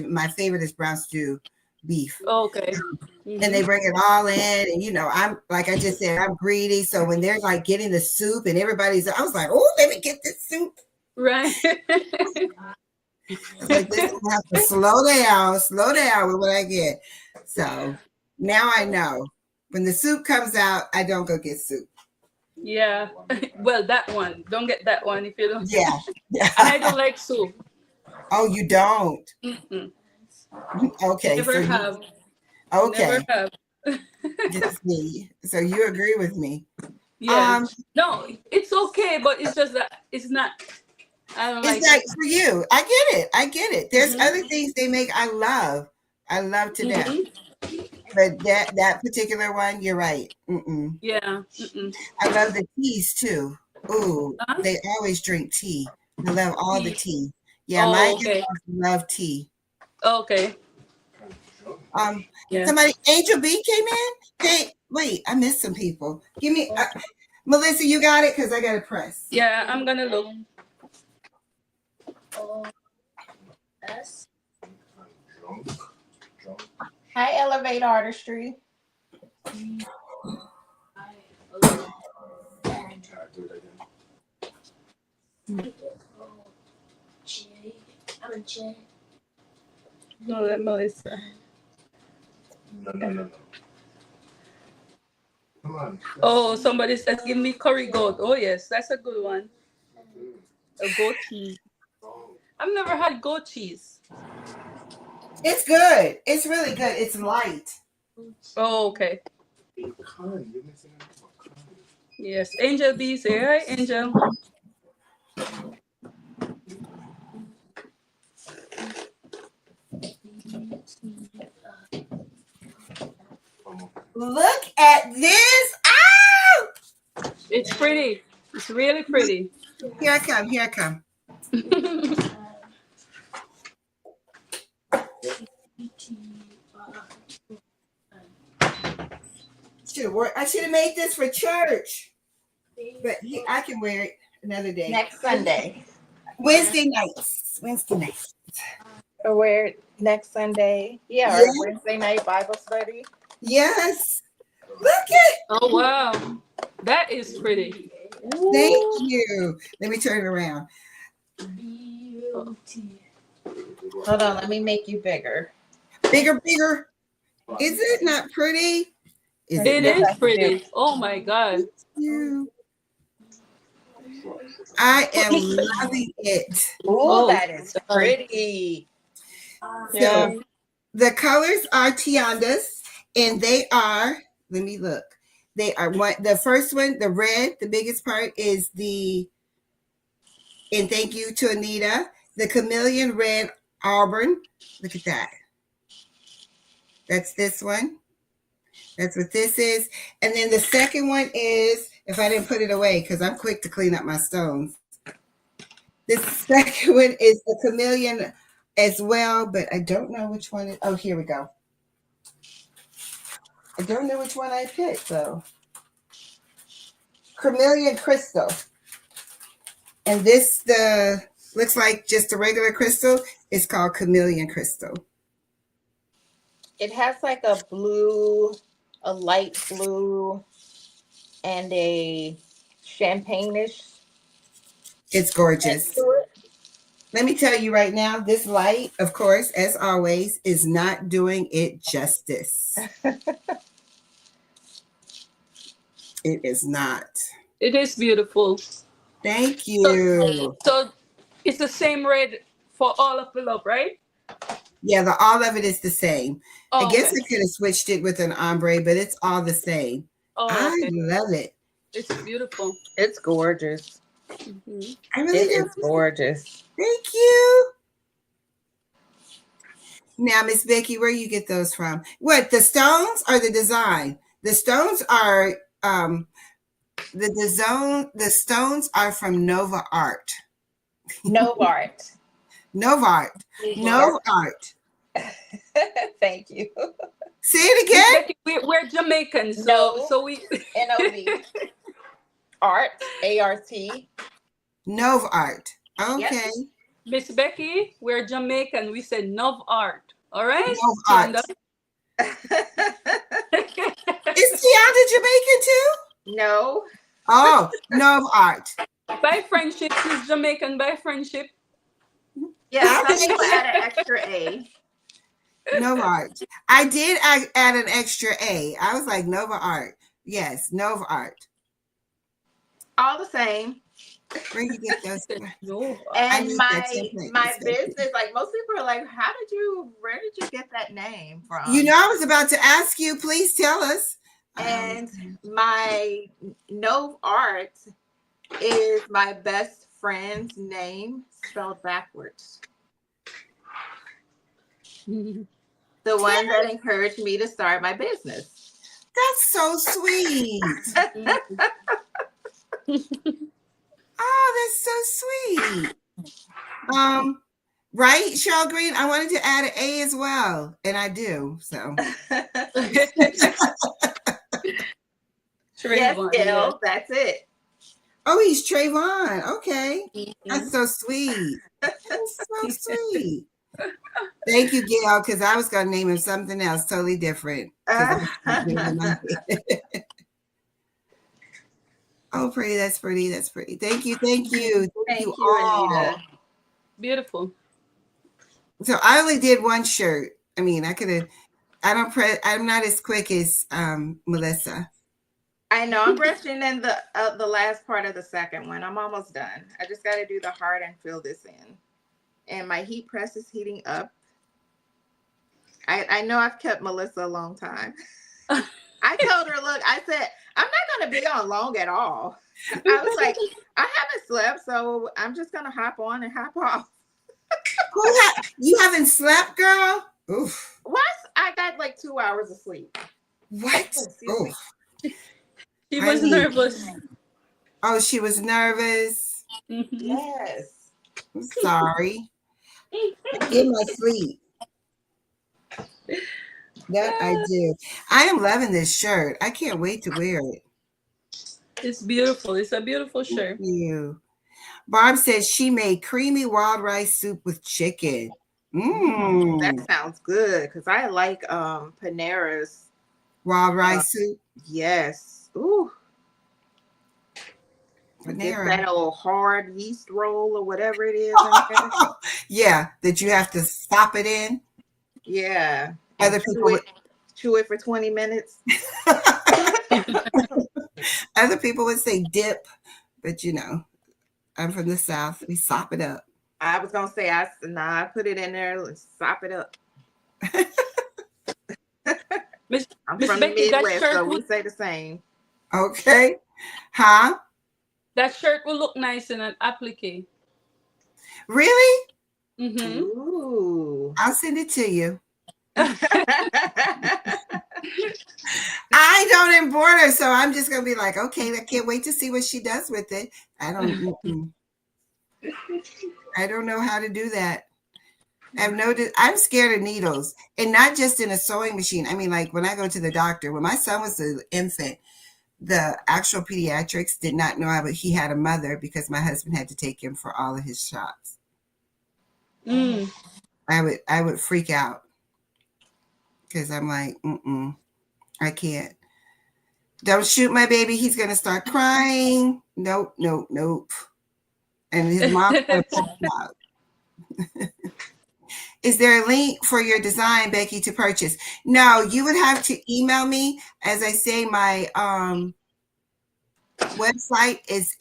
my favorite is brown stew beef. Okay. And they bring it all in. And, I'm, like I just said, I'm greedy. So when they're like getting the soup and I was like, oh, let me get this soup. Right. Like this, I have to slow down with what I get. So now I know when the soup comes out, I don't go get soup. Yeah. Well, that one. Don't get that one if you don't. Yeah. And I don't like soup. Oh, you don't? Mm-mm. Okay. Never have. Never Okay. have. Just me. So you agree with me? Yes. No, it's okay, but it's just that it's not. I don't like It's like it. for you. I get it. There's other things they make I love to death. But that particular one, you're right. Mm-mm. Yeah. I love the teas too. Ooh, Huh? they always drink tea. I love all the tea. Yeah, my Oh, okay. in-laws love tea. Okay. Yeah. Somebody, Angel B came in. Hey, wait, I missed some people. Give me, Melissa, you got it because I got to press. Yeah, I'm gonna look. Hi, Elevate Artistry. No, that Melissa. No. Come on. Oh, somebody says, give me curry goat. Oh, yes, that's a good one. A goat cheese. I've never had goat cheese. It's good. It's really good. It's light. Oh, okay. Yes, Angel B, say hi, Angel. Look at this. Ow! It's pretty. It's really pretty. Here I come. I should have made this for church. But I can wear it another day. Next Sunday. Wednesday nights. Or wear it next Sunday. Yeah, Yeah. or Wednesday night Bible study. Yes. Look at. Oh, wow. That is pretty. Thank you. Let me turn it around. Hold on, let me make you bigger. Bigger. Is it not pretty? It is pretty. Oh, my God. You. I am loving it. Oh, that is pretty. Yeah. So the colors are Tiandas, and they are, let me look. They are the first one, the red, the biggest part is and thank you to Anita, the chameleon red auburn. Look at that. That's this one. That's what this is. And then the second one is, if I didn't put it away, because I'm quick to clean up my stones. The second one is the chameleon as well, but I don't know which one. Oh, here we go. I don't know which one I picked, though. Chameleon crystal. And this looks like just a regular crystal. It's called chameleon crystal. It has like a blue, a light blue, and a champagne-ish. It's gorgeous. Let me tell you right now, this light, of course, as always, is not doing it justice. It is not. It is beautiful. Thank you. So it's the same red for all of the love, right? Yeah, all of it is the same. Oh, I guess okay. I could have switched it with an ombre, but it's all the same. Oh, I okay. love it. It's beautiful. It's gorgeous. Mm-hmm. I really It do. is gorgeous. Thank you. Now, Miss Becky, where you get those from? What, the stones or the design? The stones are the stones are from NovArt. NovArt. NovArt. NovArt. Thank you. Say it again. We're Jamaican, so we NOV. Art, A-R-T. NovArt. Okay. Yep. Miss Becky, we're Jamaican. We said NovArt. All right. NovArt. Is Tianda Jamaican too? No. Oh, NovArt. By friendship, she's Jamaican by friendship. Yeah, some people add an extra A. NovArt. I did add an extra A. I was like NovArt. Yes, NovArt. All the same. Where you get those? And my business, like most people are like, where did you get that name from? You know, I was about to ask you, please tell us. And my NovArt is my best friend's name spelled backwards. The one that encouraged me to start my business. That's so sweet. Oh, that's so sweet. Right, Cheryl Green? I wanted to add an A as well, and I do. So. Yes, Gail, that's it. Oh, he's Trayvon. Okay. That's so sweet. That's so sweet. Thank you, Gail, because I was going to name him something else totally different. Oh, pretty. That's pretty. That's pretty. Thank you. Thank you. Thank you all. Anita. Beautiful. So I only did one shirt. I mean, I could have. I'm not as quick as Melissa. I know. I'm brushing in the last part of the second one. I'm almost done. I just got to do the heart and fill this in. And my heat press is heating up. I know I've kept Melissa a long time. I told her, look, I said, I'm not going to be on long at all. I was like, I haven't slept, so I'm just going to hop on and hop off. You haven't slept, girl? Oof. What? I got like 2 hours of sleep. What? Oh. She was nervous. Oh, she was nervous. Mm-hmm. Yes. I'm sorry. Get my sleep. That I do. I am loving this shirt. I can't wait to wear it. It's beautiful. It's a beautiful shirt. Thank you. Barb says she made creamy wild rice soup with chicken. That sounds good because I like Panera's wild rice soup. Yes. Ooh. Panera. Get that little hard yeast roll or whatever it is. Yeah, that you have to stop it in. Yeah. Other people chew it for 20 minutes. Other people would say dip, but you know, I'm from the South. We sop it up. I was gonna say I put it in there and sop it up. I'm from the Midwest, so we say the same. Okay. Huh? That shirt will look nice in an applique. Really? Mm-hmm. Ooh. I'll send it to you. I don't embroider, so I'm just gonna be like, okay, I can't wait to see what she does with it. I don't know how to do that. I'm scared of needles, and not just in a sewing machine. I mean, like when I go to the doctor, when my son was an infant, the actual pediatrics did not know he had a mother because my husband had to take him for all of his shots. Mm. I would freak out because I'm like, I can't. Don't shoot my baby. He's gonna start crying. Nope. And his mom's gonna pass out. Is there a link for your design, Becky, to purchase? No, you would have to email me. As I say, my website is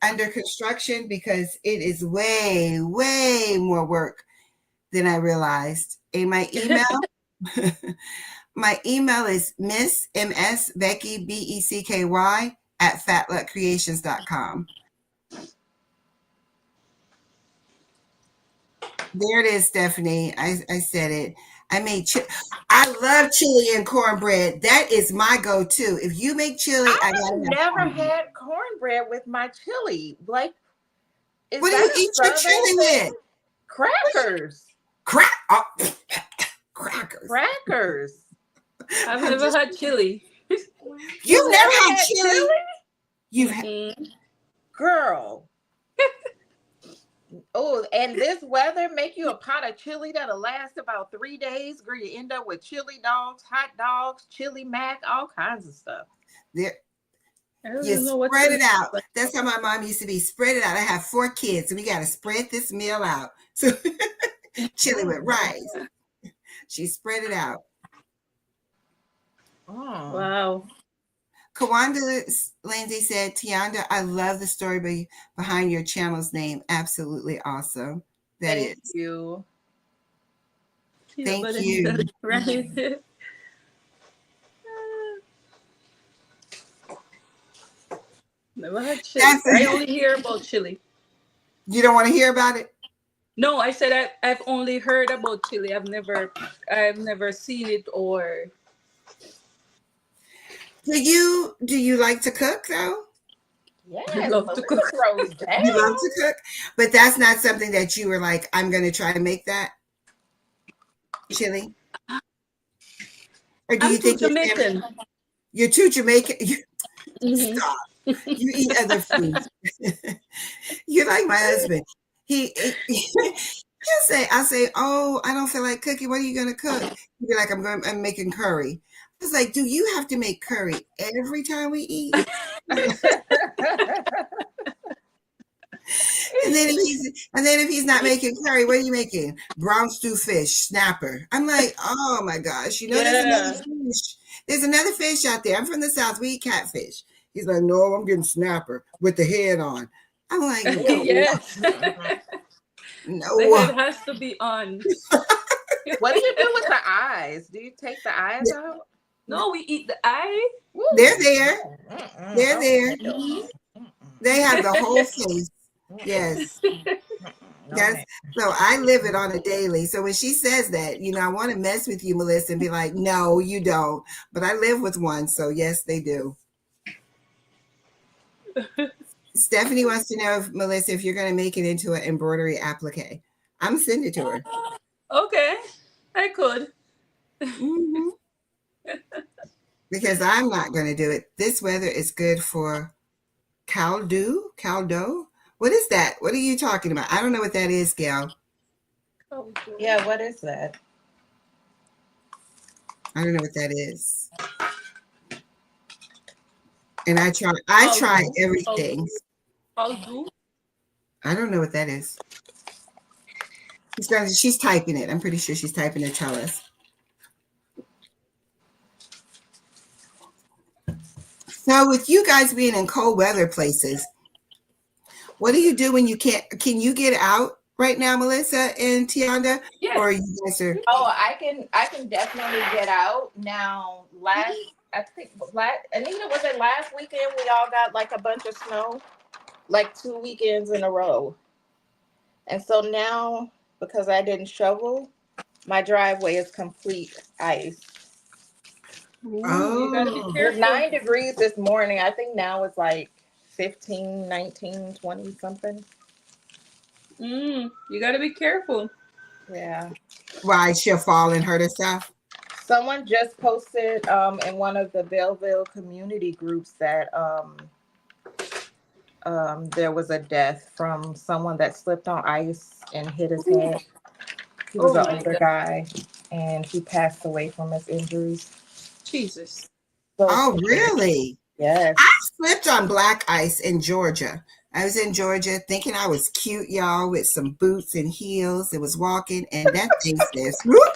under construction because it is way, way more work than I realized. And my email, my email is Miss Becky BECKY at FatluckCreations.com. There it is, Stephanie. I said it. I made I love chili and cornbread. That is my go-to. If you make chili, I I've never had cornbread with my chili. Like, what do you eat your chili with? Crackers. Crackers. I've never had chili. You've never had chili? You've had, girl. Oh, and this weather make you a pot of chili that'll last about 3 days. Girl, you end up with chili dogs, hot dogs, chili mac, all kinds of stuff. There, you spread it out. That's how my mom used to be. Spread it out. I have 4 kids, and we got to spread this meal out. So chili with rice. She spread it out. Oh. Wow. Kawanda Lindsay said, Tianda, I love the story behind your channel's name. Absolutely awesome. Thank you. Thank you. Right. Never had chili. I only hear about chili. You don't want to hear about it? No, I said I've only heard about chili. I've never seen it or. Do you like to cook though? Yeah, I love to cook. You love to cook, but that's not something that you were like, I'm going to try to make that chili. Or do you think Jamaican? You're too Jamaican. Stop. You eat other foods. You're like my husband. He'll say, oh, I don't feel like cooking. What are you going to cook? He'll be like, I'm making curry. I was like, do you have to make curry every time we eat? And then if he's not making curry, what are you making? Brown stew fish, snapper. I'm like, oh my gosh, there's another fish. There's another fish out there. I'm from the South. We eat catfish. He's like, no, I'm getting snapper with the head on. I'm like, no. Yes. No. The head has to be on. What do you do with the eyes? Do you take the eyes out? No, we eat the eye. They're there. They're there. They have the whole face. Yes. Yes. So I live it on a daily. So when she says that, I want to mess with you, Melissa, and be like, no, you don't. But I live with one. So yes, they do. Stephanie wants to know, Melissa, if you're going to make it into an embroidery applique. I'm sending it to her. Okay. I could. Mm-hmm. Because I'm not going to do it. This weather is good for caldo. What is that? What are you talking about? I don't know what that is, Gail. Yeah, what is that? I don't know what that is. And I try everything. Caldo? I don't know what that is. She's typing it. I'm pretty sure she's typing to tell us. So with you guys being in cold weather places, what do you do when you can't? Can you get out right now, Melissa and Tianda? Yes. Or you guys are? Oh, I can definitely get out now. Anita, was it last weekend we all got like a bunch of snow, like 2 weekends in a row. And so now, because I didn't shovel, my driveway is complete ice. Ooh, you gotta be Oh, It was careful. 9 degrees this morning. I think now it's like 15, 19, 20 something. You gotta be careful. Yeah. why she'll fall and hurt herself? Someone just posted in one of the Belleville community groups that there was a death from someone that slipped on ice and hit his head. He was Oh an my older God. guy and he passed away from his injuries. Jesus. So Oh, scary. really? Yes. I slipped on black ice in Georgia. I was in Georgia thinking I was cute, y'all, with some boots and heels. It was walking, and that thing says, whoop.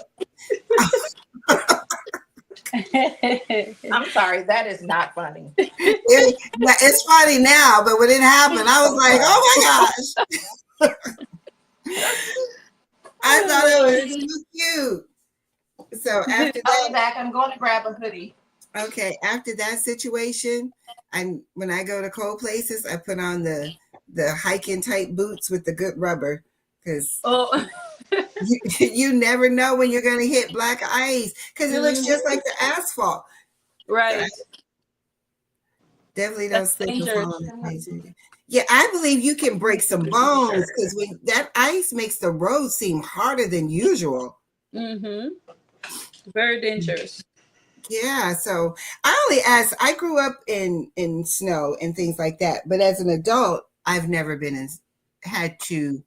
I'm sorry, that is not funny. It's funny now, but when it happened, I was So like, sorry. oh my gosh. I Oh, thought it was Lord. so cute. So after I'll be that, back. I'm going to grab a hoodie. okay, after that situation, when I go to cold places, I put on the hiking type boots with the good rubber because Oh. you never know when you're going to hit black ice because it looks just Mhm. like the asphalt. So I Right. definitely don't That's slip and dangerous. fall on the crazy. Yeah, I believe you can break some bones because when that ice makes the road seem harder than usual. Mm-hmm. Very dangerous. Yeah, so I grew up in snow and things like that, but as an adult, I've never had to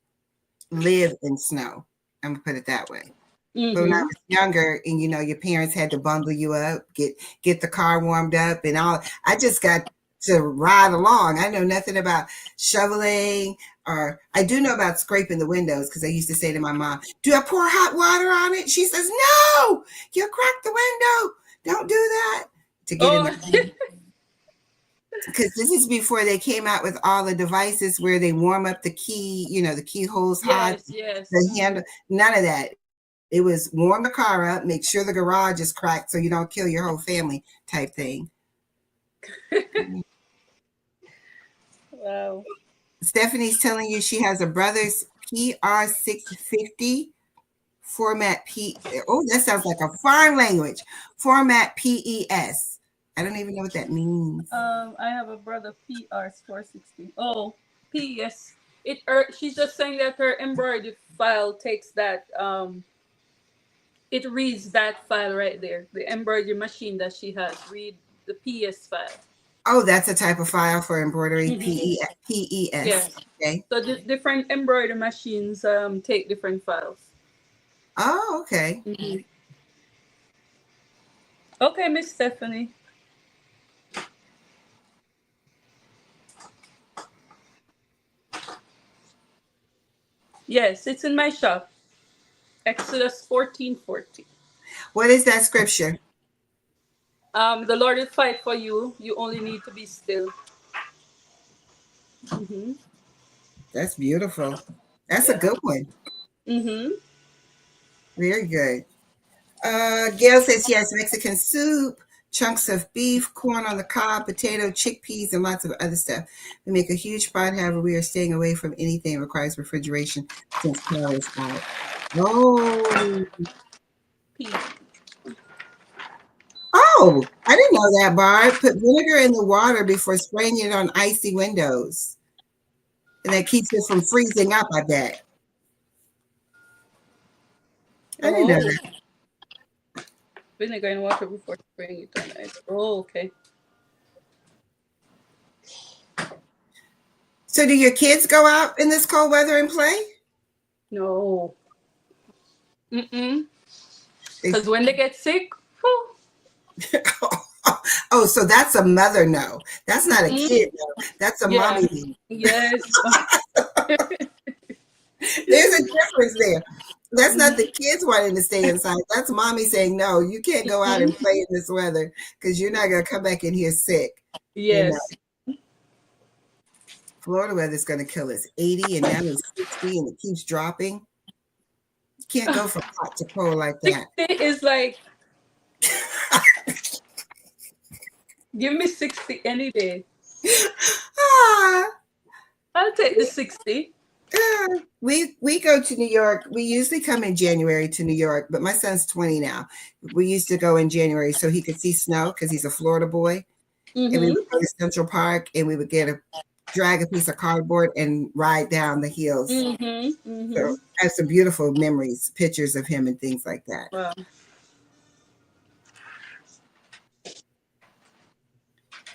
live in snow. I'm gonna put it that way. But when I Mm-hmm. was younger, and your parents had to bundle you up, get the car warmed up, and all. I just got to ride along. I know nothing about shoveling, or I do know about scraping the windows because I used to say to my mom, "Do I pour hot water on it?" She says, "No, you'll crack the window. Don't do that." To get in Oh. the because this is before they came out with all the devices where they warm up the key, the keyholes hot, Yes, yes. the handle. None of that. It was warm the car up, make sure the garage is cracked so you don't kill your whole family type thing. Wow. Stephanie's telling you she has a brother's PR650 format P. Oh, that sounds like a foreign language. Format PES. I don't even know what that means. I have a brother PR460. Oh, PS. She's just saying that her embroidery file takes that it reads that file right there. The embroidery machine that she has read the PS file. Oh, that's a type of file for embroidery. Mm-hmm. PES. Yes. Okay. So the different embroidery machines take different files. Oh, okay. Mm-hmm. Okay, Miss Stephanie. Yes, it's in my shop. Exodus 14:14. What is that scripture? The Lord will fight for you. You only need to be still. Mm-hmm. That's beautiful. That's a Yeah. good one. Mm-hmm. Very good. Gail says she has Mexican soup, chunks of beef, corn on the cob, potato, chickpeas, and lots of other stuff. We make a huge pot. However, we are staying away from anything that requires refrigeration since power is out. Oh, Peace. oh, I didn't know that, Barb. Put vinegar in the water before spraying it on icy windows. And that keeps it from freezing up, I bet. I didn't know Oh, that. vinegar and water before spraying it on ice. Oh, okay. So, do your kids go out in this cold weather and play? No. Mm-mm. They Because when they get sick, whew, Oh, so that's a mother no. That's not a mm, kid no. That's a yeah. mommy no. Yes. There's a difference there. That's not the Mhm. kids wanting to stay inside. That's mommy saying, no, you can't go out and Mhm. play in this weather because you're not going to come back in here sick. Yes. Florida weather is going to kill us. 80 and now it's 60 and it keeps dropping. You can't go from hot to cold like that. 60 is like, give me 60 any day. Ah, I'll take the 60. We go to New York. We usually come in January to New York, but my son's 20 now. We used to go in January so he could see snow because he's a Florida boy. And we would go to Central Park and we would drag a piece of cardboard and ride down the hills. So I have some beautiful memories, pictures of him and things like that. Wow.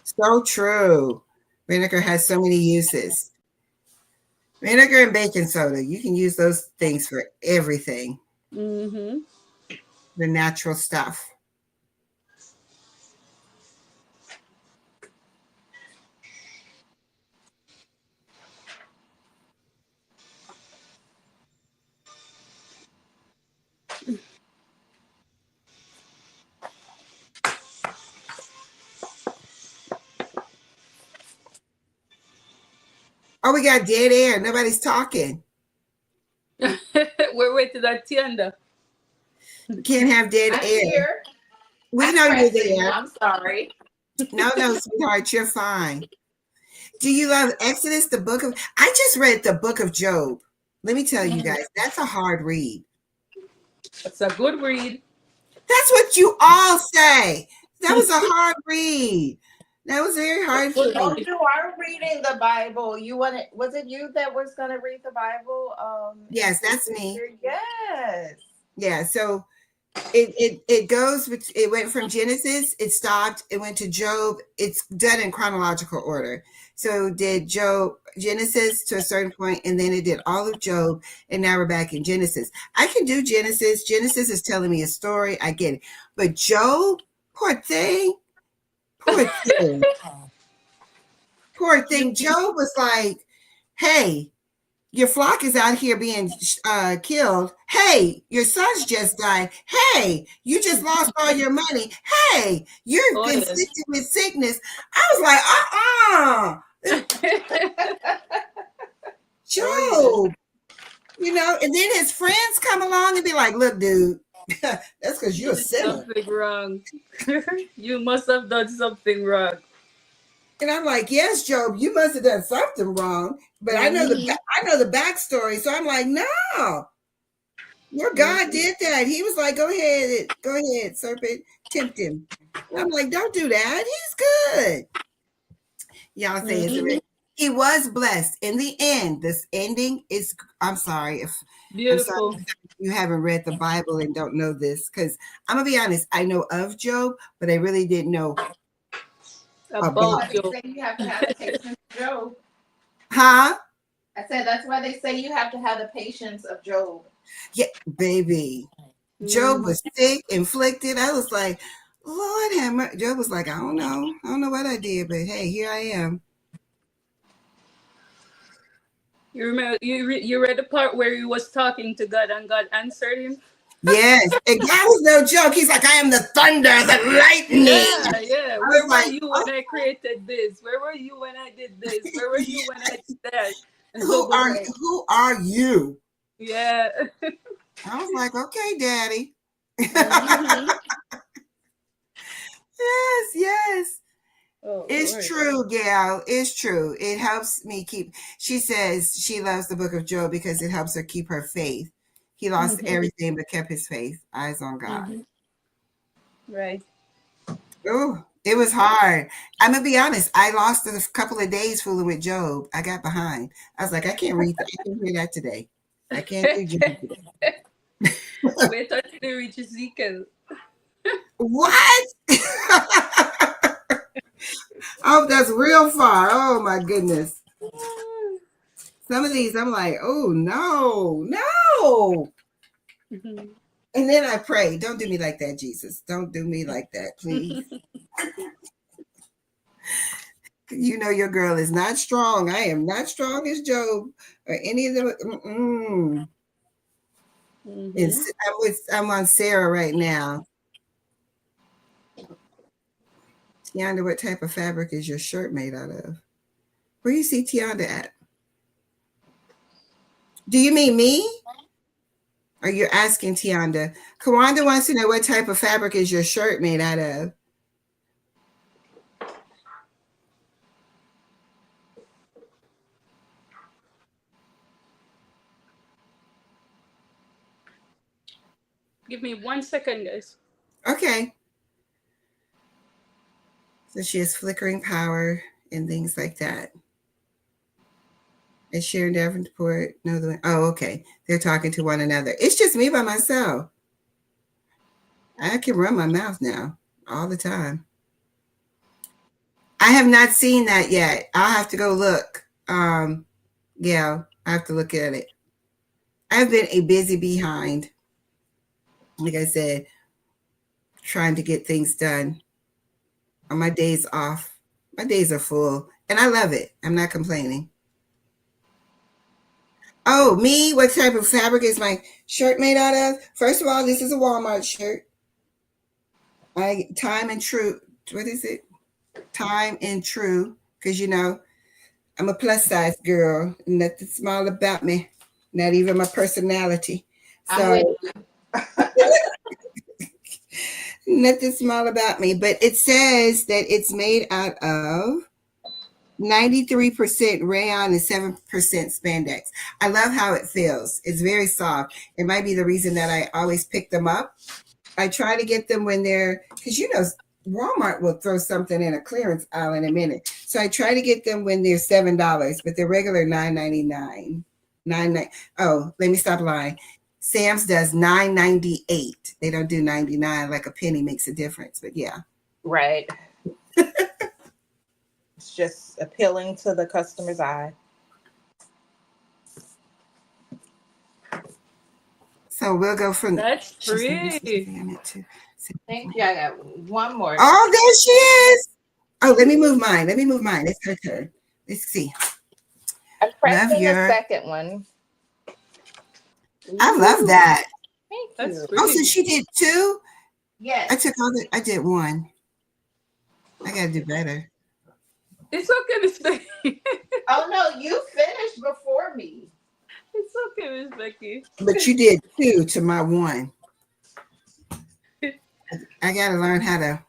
So true. Vinegar has so many uses. Vinegar and baking soda, you can use those things for everything. The natural stuff. Oh, we got dead air. Nobody's talking. We're waiting at Tianda. You can't have dead air. Here. We know you're there. I'm sorry. No, sweetheart, you're fine. Do you love Exodus, the book of? I just read the book of Job. Let me tell you guys, that's a hard read. It's a good read. That's what you all say. That was a hard read. That was very hard for me. Well, you are reading the Bible. Was it you that was going to read the Bible? Yes, that's me. Yes. Yeah, so it goes with, it went from Genesis, it stopped, it went to Job. It's done in chronological order. So did Genesis to a certain point, and then it did all of Job, and now we're back in Genesis. I can do Genesis. Genesis is telling me a story. I get it. But Job, poor thing. Poor thing. Poor thing. Job was like, hey, your flock is out here being killed. Hey, your sons just died. Hey, you just lost all your money. Hey, you're inflicted with sickness. I was like, Job. You know, and then his friends come along and be like, look, dude, that's because you're a sinner. Something wrong. You must have done something wrong. And I'm like, yes, Job, you must have done something wrong. But I know the backstory. So I'm like, no, your God did that. He was like, go ahead, serpent, tempt him. And I'm like, don't do that. He's good. Y'all say it's he was blessed. In the end, this ending is, I'm sorry if beautiful. You haven't read the Bible and don't know this, because I'm gonna be honest, I know of Job, but I really didn't know about Job. You have to have the patience of Job. Huh? I said that's why they say you have to have the patience of Job. Yeah, baby. Job was sick, inflicted. I was like, Lord have mercy. Job was like, I don't know what I did, but hey, here I am. You remember you read the part where he was talking to God and God answered him? Yes, and God was no joke. He's like, I am the thunder, the lightning. Yeah. Where were you when I created this? Where were you when I did this? Where were you when I did that? And who are you? Yeah. I was like, okay, Daddy. Yes. Oh, it's Lord. True, Gail. It's true. It helps me keep. She says she loves the book of Job because it helps her keep her faith. He lost everything but kept his faith. Eyes on God. Right. Oh, it was hard. I'm gonna be honest. I lost a couple of days fooling with Job. I got behind. I was like, I can't read that. I can't hear that today. I can't do Job today. Wait until they reach Ezekiel. What? Oh, that's real far. Oh my goodness. Some of these I'm like, oh no. And then I pray, don't do me like that, Jesus. Don't do me like that, please. You know your girl is not strong. I am not strong as Job or any of them. I'm on Sarah right now. Tianda, what type of fabric is your shirt made out of? Where you see Tianda at? Do you mean me? Or you're asking Tianda? Kawanda wants to know what type of fabric is your shirt made out of? Give me 1 second, guys. Okay. So she has flickering power and things like that. And Sharon Davenport, no, oh, okay. They're talking to one another. It's just me by myself. I can run my mouth now all the time. I have not seen that yet. I'll have to go look. Yeah, I have to look at it. I've been a busy behind. Like I said, trying to get things done on my days off. My days are full and I love it. I'm not complaining. Oh, me? What type of fabric is my shirt made out of? First of all, this is a Walmart shirt. Time and True. What is it? Time and True. Because, you know, I'm a plus size girl. Nothing small about me. Not even my personality. So nothing small about me. But it says that it's made out of 93% rayon and 7% spandex. I love how it feels. It's very soft. It might be the reason that I always pick them up. I try to get them when they're, because you know, Walmart will throw something in a clearance aisle in a minute. So I try to get them when they're $7, but they're regular $9.99. Oh, let me stop lying. Sam's does $9.98. They don't do 99. Like a penny makes a difference. But yeah. Right. It's just appealing to the customer's eye. So we'll go from. That's pretty. Thank you. I got one more. Oh, there she is. Oh, let me move mine. It's her turn. Let's see. I'm pressing the second one. I love that. Thank you. That's pretty. Oh, so she did two? Yes. I did one. I gotta do better. It's okay, Miss Becky. Oh no, you finished before me. It's okay, Miss Becky. But you did two to my one. I gotta learn how to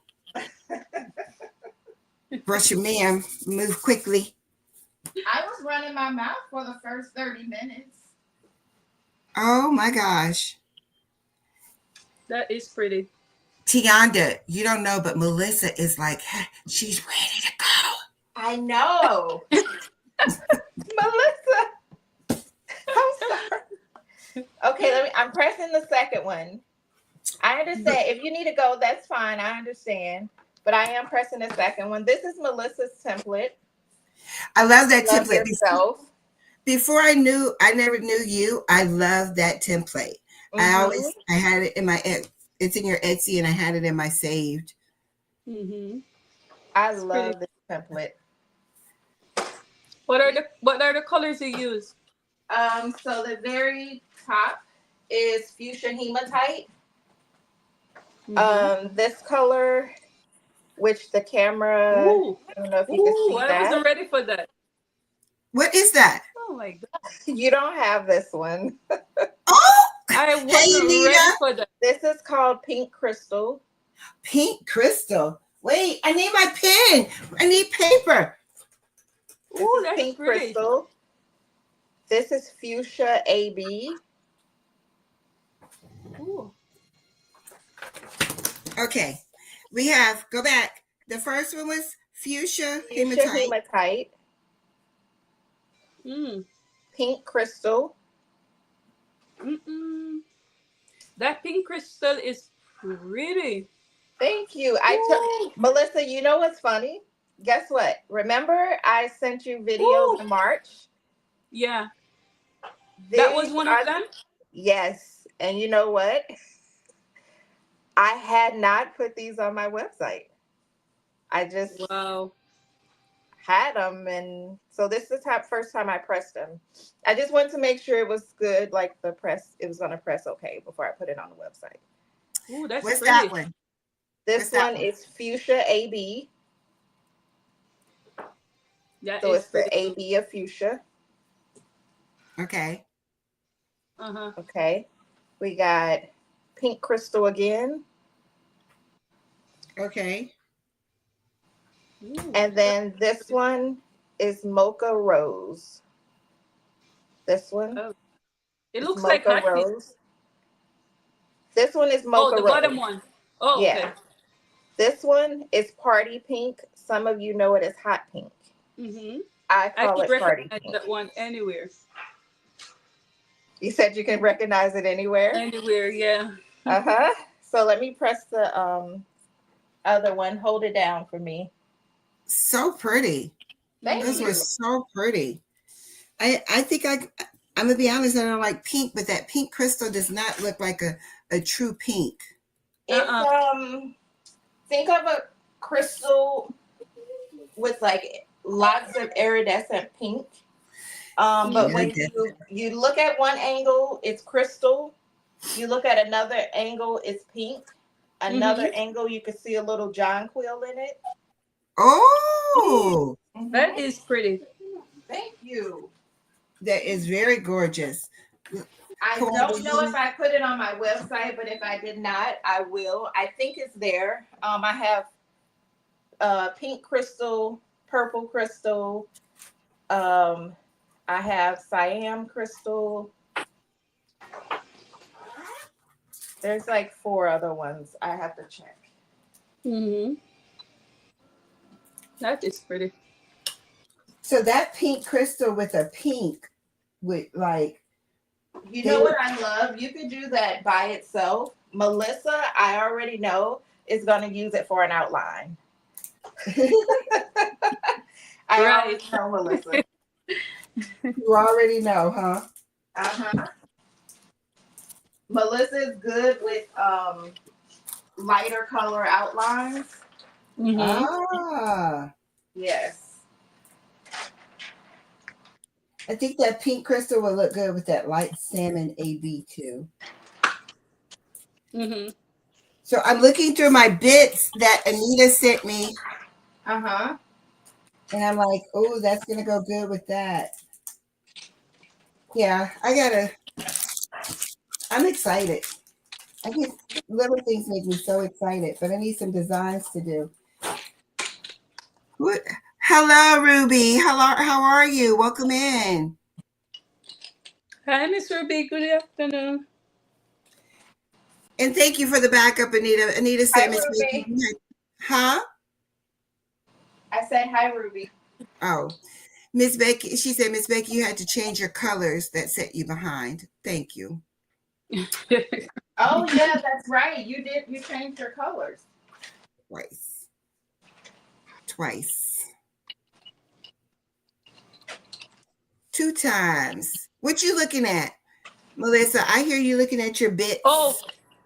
brush your man, move quickly. I was running my mouth for the first 30 minutes. Oh my gosh. That is pretty. Tianda, you don't know, but Melissa is like, she's ready to go. I know. Melissa. I'm sorry. Okay, I'm pressing the second one. I understand. If you need to go, that's fine. I understand. But I am pressing the second one. This is Melissa's template. I love that template. Yourself. Before I never knew you. I love that template. I had it in my, it's in your Etsy and I had it in my saved. Mm-hmm. I love this template. What are the colors you use? So the very top is fuchsia hematite. Mm-hmm. This color, which the camera, Ooh. I don't know if you can see that. I wasn't ready for that. What is that? Oh my God. You don't have this one. Oh, I wasn't ready for that. This is called Pink Crystal. Pink Crystal. Wait, I need my pen. I need paper. This is that's Pink pretty. Crystal. This is Fuchsia AB. Ooh. Okay, we have, go back. The first one was Fuchsia Hematite. Pink Crystal. That Pink Crystal is pretty. Thank you. Melissa, you know what's funny? Guess what? Remember I sent you videos in March? Yeah. That was one of them? Yes. And you know what? I had not put these on my website. I just had them. And so this is the first time I pressed them. I just wanted to make sure it was good, like it was going to press okay before I put it on the website. Ooh, that's What's pretty. that one? This one is Fuchsia AB. So it's the AB of Fuchsia. Okay. Okay. We got Pink Crystal again. Okay. And then this one is Mocha Rose. This one. It looks like Mocha Rose. This one is Oh, Mocha the Rose. bottom one. Oh, okay. Yeah. This one is Party Pink. Some of you know it as Hot Pink. Mm-hmm. I I call could it Party recognize Pink. that one anywhere. You said you can recognize it anywhere? Anywhere, yeah. Uh-huh. So let me press the other one. Hold it down for me. So pretty. Thank Those you. were so pretty. I think I'm gonna be honest, I don't like pink, but that pink crystal does not look like a true pink. It's think of a crystal with like lots of iridescent pink. But when you look at one angle, it's crystal. You look at another angle, it's pink. Another angle, you can see a little jonquil in it. Oh, That is pretty. Thank you. that is very gorgeous. I don't know if I put it on my website, but if I did not, I will. I think it's there. I have pink crystal, purple crystal. I have cyan crystal. There's like 4 other ones. I have to check. Mm-hmm. That is pretty. So that pink crystal with a pink with like, you know what I love? You could do that by itself. Melissa, I already know, is going to use it for an outline. I already know, Melissa. You already know, huh? Uh-huh. Melissa is good with lighter color outlines. Mm-hmm. Ah. Yes. I think that pink crystal will look good with that light salmon AB too. Mm-hmm. So I'm looking through my bits that Anita sent me. Uh-huh. And I'm like, oh, that's going to go good with that. Yeah, I'm excited. I get little things make me so excited, but I need some designs to do. What? Hello, Ruby. Hello, how are you? Welcome in. Hi, Miss Ruby. Good afternoon. And thank you for the backup, Anita. Anita said, Hi, Miss Ruby. Becky, huh? I said hi, Ruby. Oh, Miss Becky, she said, Miss Becky, you had to change your colors that set you behind. Thank you. Oh, yeah, that's right. You did. You changed your colors. Twice. 2 times. What you looking at? Melissa, I hear you looking at your bits. Oh,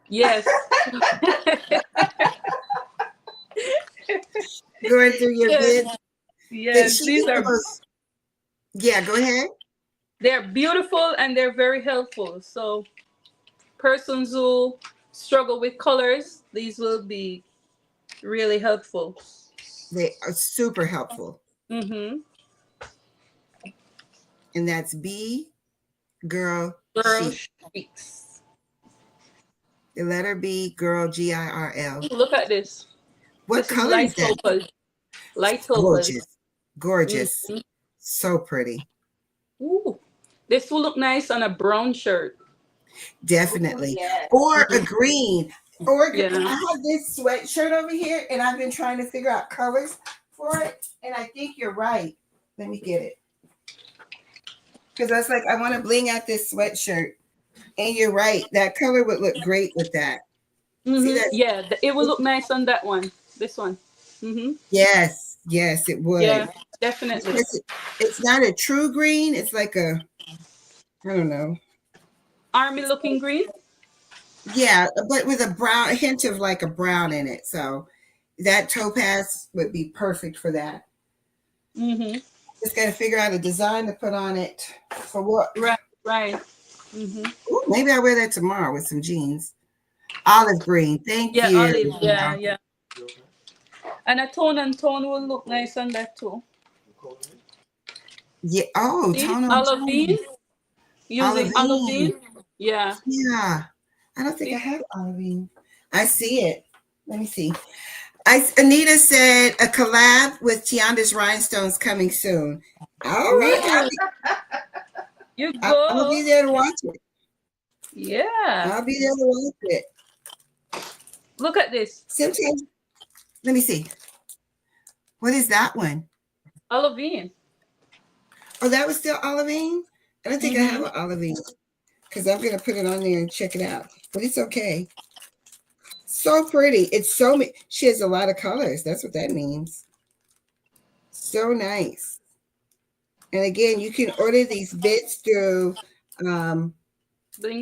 yes. Going through your bits. Yes, these are. Yeah, go ahead. They're beautiful and they're very helpful. So, persons who struggle with colors, these will be really helpful. They are super helpful. Mm-hmm. And that's B Girl Sheets. The letter B, Girl, GIRL. Look at this. What color is that? Opal. Light opal. Gorgeous. Gorgeous. Mm-hmm. So pretty. Ooh. This will look nice on a brown shirt. Definitely. Ooh, yes. Or a green. Or yeah. I have this sweatshirt over here and I've been trying to figure out colors for it. And I think you're right. Let me get it. Because I was like, I want to bling out this sweatshirt. And you're right. That color would look great with that. Mm-hmm. See that? Yeah, it will look nice on that one. This one. Mm-hmm. Yes, it would. Yeah, definitely. It's not a true green. It's like a, I don't know. Army looking green? Yeah, but with a hint of like a brown in it. So that topaz would be perfect for that. Mm-hmm. Just got to figure out a design to put on it for what. Right. Mm-hmm. Ooh, maybe I'll wear that tomorrow with some jeans. Olive green. Thank you. Olive. Yeah. And a tone and tone will look nice on that too. Yeah. Oh, tone on olivine. Using olivine. Yeah. Yeah. I don't think I have olivine. I see it. Let me see. Anita said a collab with Tianda's Rhinestones coming soon. All right. You go. I'll be there to watch it. Yeah. I'll be there to watch it. Look at this. Sometimes, let me see. What is that one? Olivine. Oh, that was still olivine? I don't think I have Mm-hmm. an olivine because I'm going to put it on there and check it out. But it's okay. So pretty. It's so, she has a lot of colors. That's what that means. So nice. And again, you can order these bits through. Bling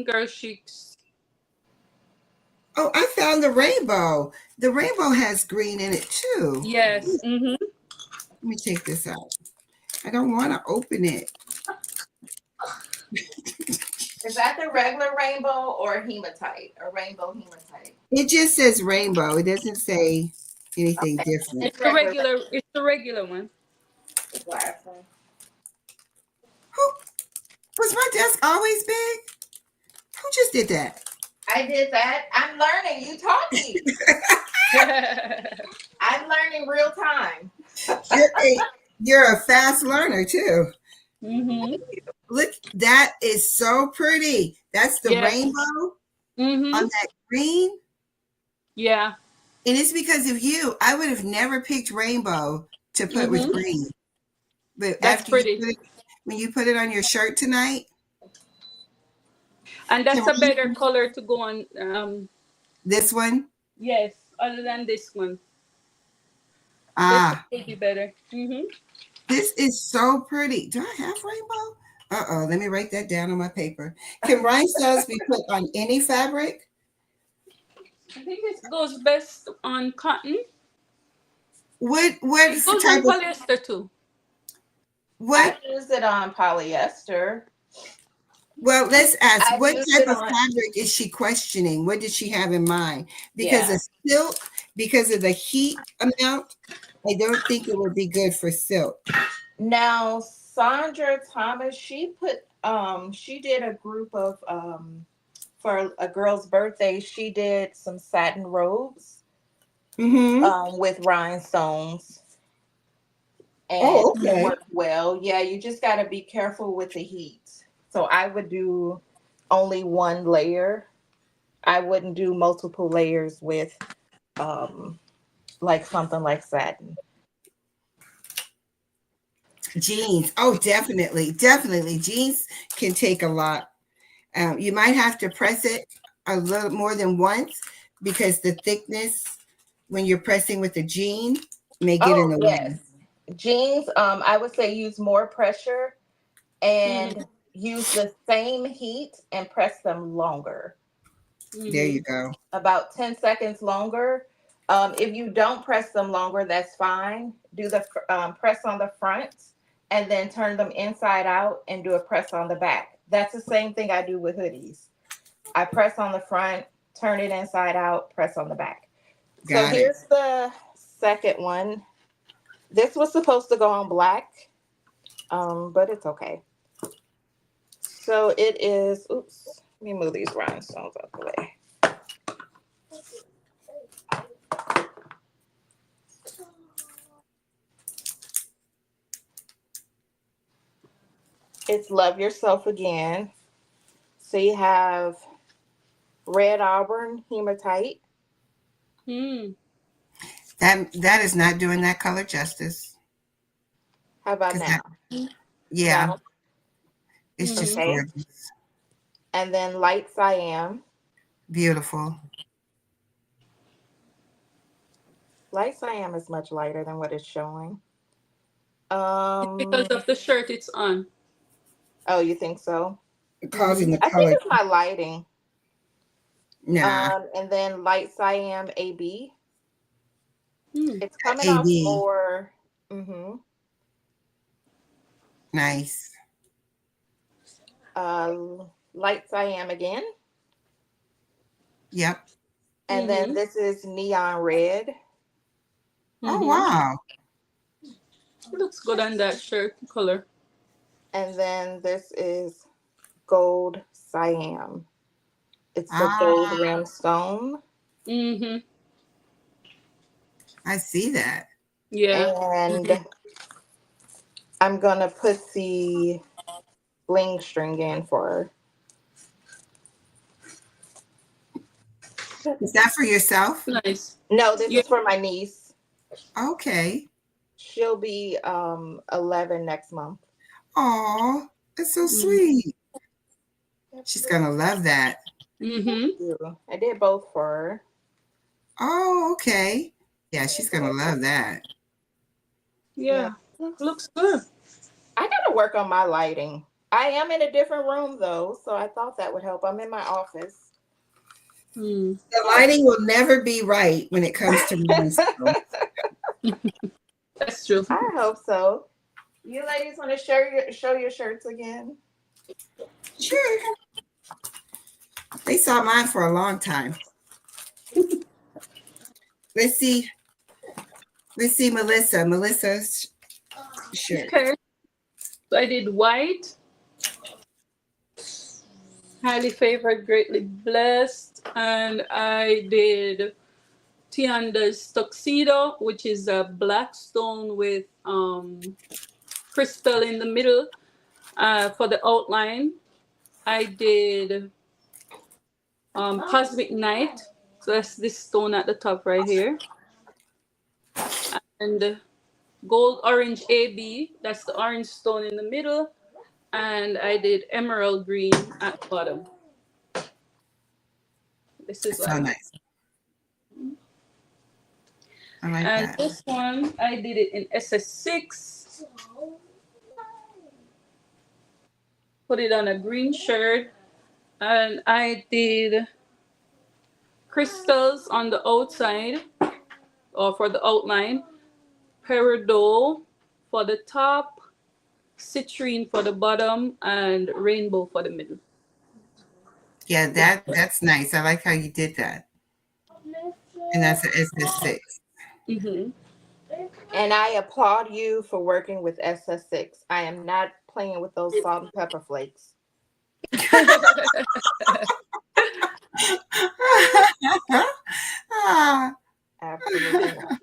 Girl Chics. Oh, I found the rainbow. The rainbow has green in it too. Yes. Mm-hmm. Let me take this out. I don't want to open it. Is that the regular rainbow or hematite? Or rainbow hematite? It just says rainbow. It doesn't say anything Okay. different. It's the regular. It's the regular one. Glass one. Who was my desk always big? Who just did that? I did that. I'm learning. You taught me. I'm learning real time. You're a fast learner too. Mm-hmm. Look, that is so pretty. That's the Yes. rainbow Mm-hmm. on that green. Yeah. And it's because of you. I would have never picked rainbow to put with Mm-hmm. green. But That's after pretty. when you put it on your shirt tonight, And that's a better color to go on. this one, Yes, other than this one. This one ah, will be better. Mm-hmm. this is so pretty. Do I have rainbow? Uh-oh, let me write that down on my paper. Can rhinestones be put on any fabric? I think it goes best on cotton. What It what's the goes type on of polyester too. I what? used it on polyester. Well, let's ask, I've what used type it of on, fabric is she questioning? What did she have in mind? Because yeah. of silk, because of the heat amount, I don't think it would be good for silk. Now, Sandra Thomas, she did a group of for a girl's birthday, she did some satin robes Mm-hmm. with rhinestones, and Oh, it okay. worked well. Yeah, you just got to be careful with the heat. So I would do only one layer. I wouldn't do multiple layers with um like something like satin. Jeans. Oh, definitely. Definitely. Jeans can take a lot. You might have to press it a little more than once because the thickness when you're pressing with the jean may get in Oh the way. yes. Jeans, I would say use more pressure Mm-hmm. and use the same heat and press them longer. There Mm-hmm. you go. About 10 seconds longer. If you don't press them longer, that's fine. Do the press on the front and then turn them inside out and do a press on the back. That's the same thing I do with hoodies. I press on the front, turn it inside out, press on the back. So Got it. here's the second one. This was supposed to go on black, but it's okay. So it is, oops, let me move these rhinestones out the way. It's Love Yourself Again. So you have red auburn hematite. Mm. That is not doing that color justice. How about 'Cause now? yeah, No? it's just Mm-hmm. Okay. gorgeous. And then light cyan. Beautiful. Light cyan is much lighter than what it's showing. It's because Um, of the shirt it's on. oh, you think so? Causing Mm-hmm. the I think color. it's my lighting. Nah. And then light cyan AB. Mm. It's coming off AB. more. Mm-hmm. Nice. Light cyan again. Yep. And then Mm-hmm. this is neon red. Oh, Mm-hmm. wow. It looks good on that shirt color. And then this is gold cyan. It's the gold Ah, rim stone. Mm-hmm. I see that. Yeah. And I'm going to put the bling string in for her. Is that for yourself? Nice. No, this Yeah. is for my niece. Okay. She'll be 11 next month. Oh, that's so Mm. sweet. She's gonna love that. Mm-hmm. I did both for her. Oh, okay. Yeah, she's gonna love that. Yeah. Looks good. I gotta work on my lighting. I am in a different room though, so I thought that would help. I'm in my office. Mm. The lighting will never be right when it comes to Rhinestones. That's true. I hope so. You ladies want to show your shirts again? Sure. They saw mine for a long time. Let's see. Let's see Melissa. Melissa's shirt. Okay. So I did white, highly favored, greatly blessed, and I did Tianda's tuxedo, which is a black stone with crystal in the middle for the outline. I did Cosmic Night, so that's this stone at the top right here, and Gold Orange AB, that's the orange stone in the middle, and I did Emerald Green at the bottom. This is So nice. I like and that. this one I did it in SS6. Put it on a green shirt, and I did crystals on the outside or for the outline, peridot for the top, citrine for the bottom, and rainbow for the middle. Yeah, that's nice. I like how you did that. And that's an SS6. Mm-hmm. And I applaud you for working with SS6. I am not playing with those salt and pepper flakes. Absolutely not.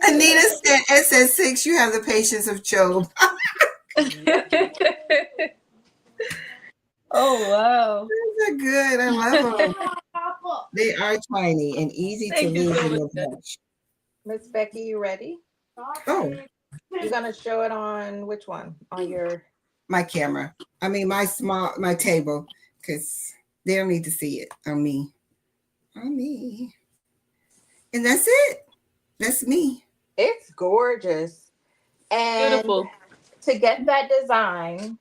Anita said SS6, you have the patience of Job. Oh wow! Those are good. I love them. They are tiny and easy to Thank you lose so in much. the brush. Miss Becky, you ready? Oh, You're gonna show it on which one? On your my camera. I mean, my table, because they don't need to see it on me. On me. And that's it. That's me. It's gorgeous. And Beautiful. to get that design,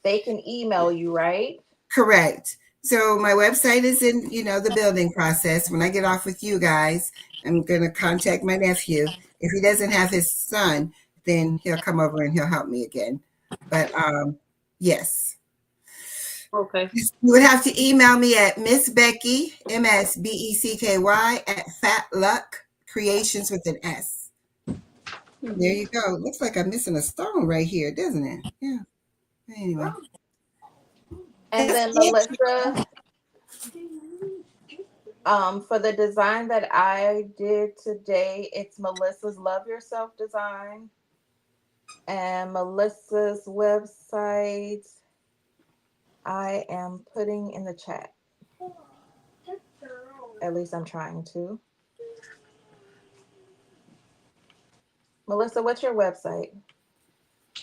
they can email you, right? Correct. So my website is in, the building process. When I get off with you guys, I'm going to contact my nephew. If he doesn't have his son, then he'll come over and he'll help me again. But yes. Okay. You would have to email me at Miss Becky, MSBECKY at FatluckCreations with an S. Mm-hmm. There you go. Looks like I'm missing a stone right here, doesn't it? Yeah. Anyway. And then Melissa, for the design that I did today, it's Melissa's Love Yourself design. And Melissa's website, I am putting in the chat. At least I'm trying to. Melissa, what's your website?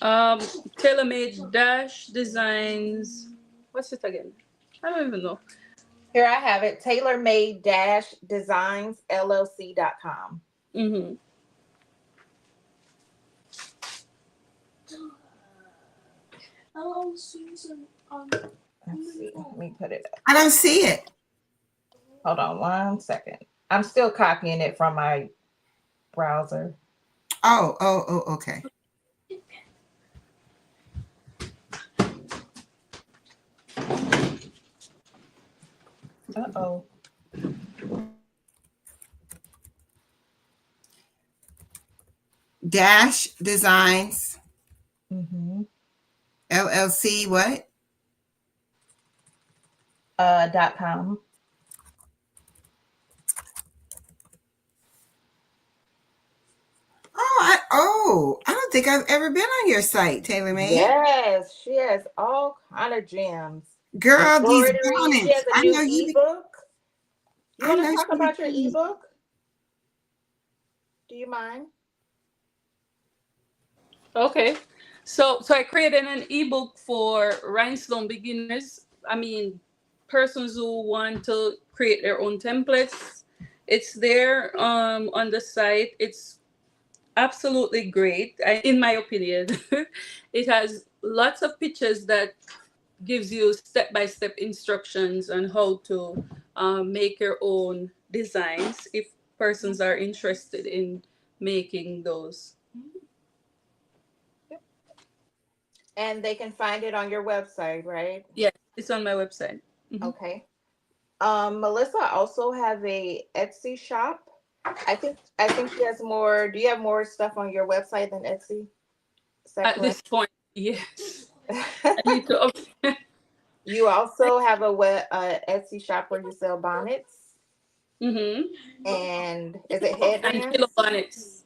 TaylorMade Designs. What's it again? I don't even know. Here I have it, TaylorMade Designs LLC.com. Mm-hmm. Let's see. Let me put it up. I don't see it. Hold on 1 second. I'm still copying it from my browser. Oh, okay. Uh-oh. Dash Designs Mm-hmm. LLC what? .com. I don't think I've ever been on your site, TaylorMade. Yes, she has all kind of gems. Girl, these embroidery. She has bonnets. a I new know you. ebook. You I want know to talk she about your be. ebook? Do you mind? Okay. So I created an ebook for rhinestone beginners. I mean, persons who want to create their own templates. It's there on the site. It's absolutely great, in my opinion. It has lots of pictures that gives you step-by-step instructions on how to make your own designs if persons are interested in making those. Yep. And they can find it on your website, right? Yes, it's on my website. Mhm. Okay. Melissa also have a Etsy shop. I think she has more. Do you have more stuff on your website than Etsy? Is that At correct? this point, yes. I need to up. You also have a Etsy shop where you sell bonnets. Mm-hmm. And is it And kilo headbands? bonnets.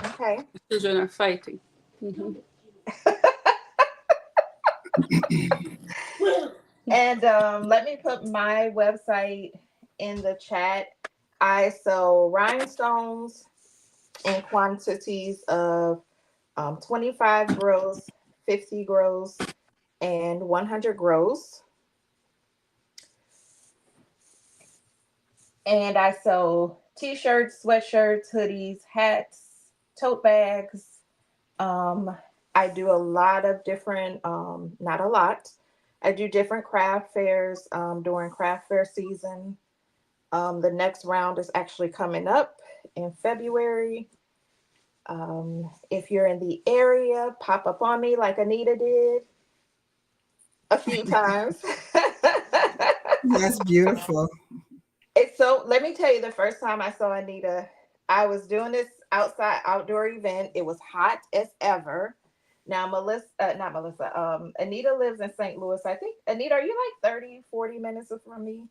Okay. Children are fighting. Mm-hmm. And let me put my website in the chat. I sell rhinestones in quantities of 25 gross, 50 gross, and 100 gross. And I sell t-shirts, sweatshirts, hoodies, hats, tote bags. Um, I do a lot of different, not a lot. I do different craft fairs during craft fair season. The next round is actually coming up in February. If you're in the area, pop up on me like Anita did a few times. That's beautiful. It's so, let me tell you, the first time I saw Anita, I was doing this outdoor event. It was hot as ever. Now, not Melissa, Anita lives in St. Louis. I think, Anita, are you like 30, 40 minutes from me?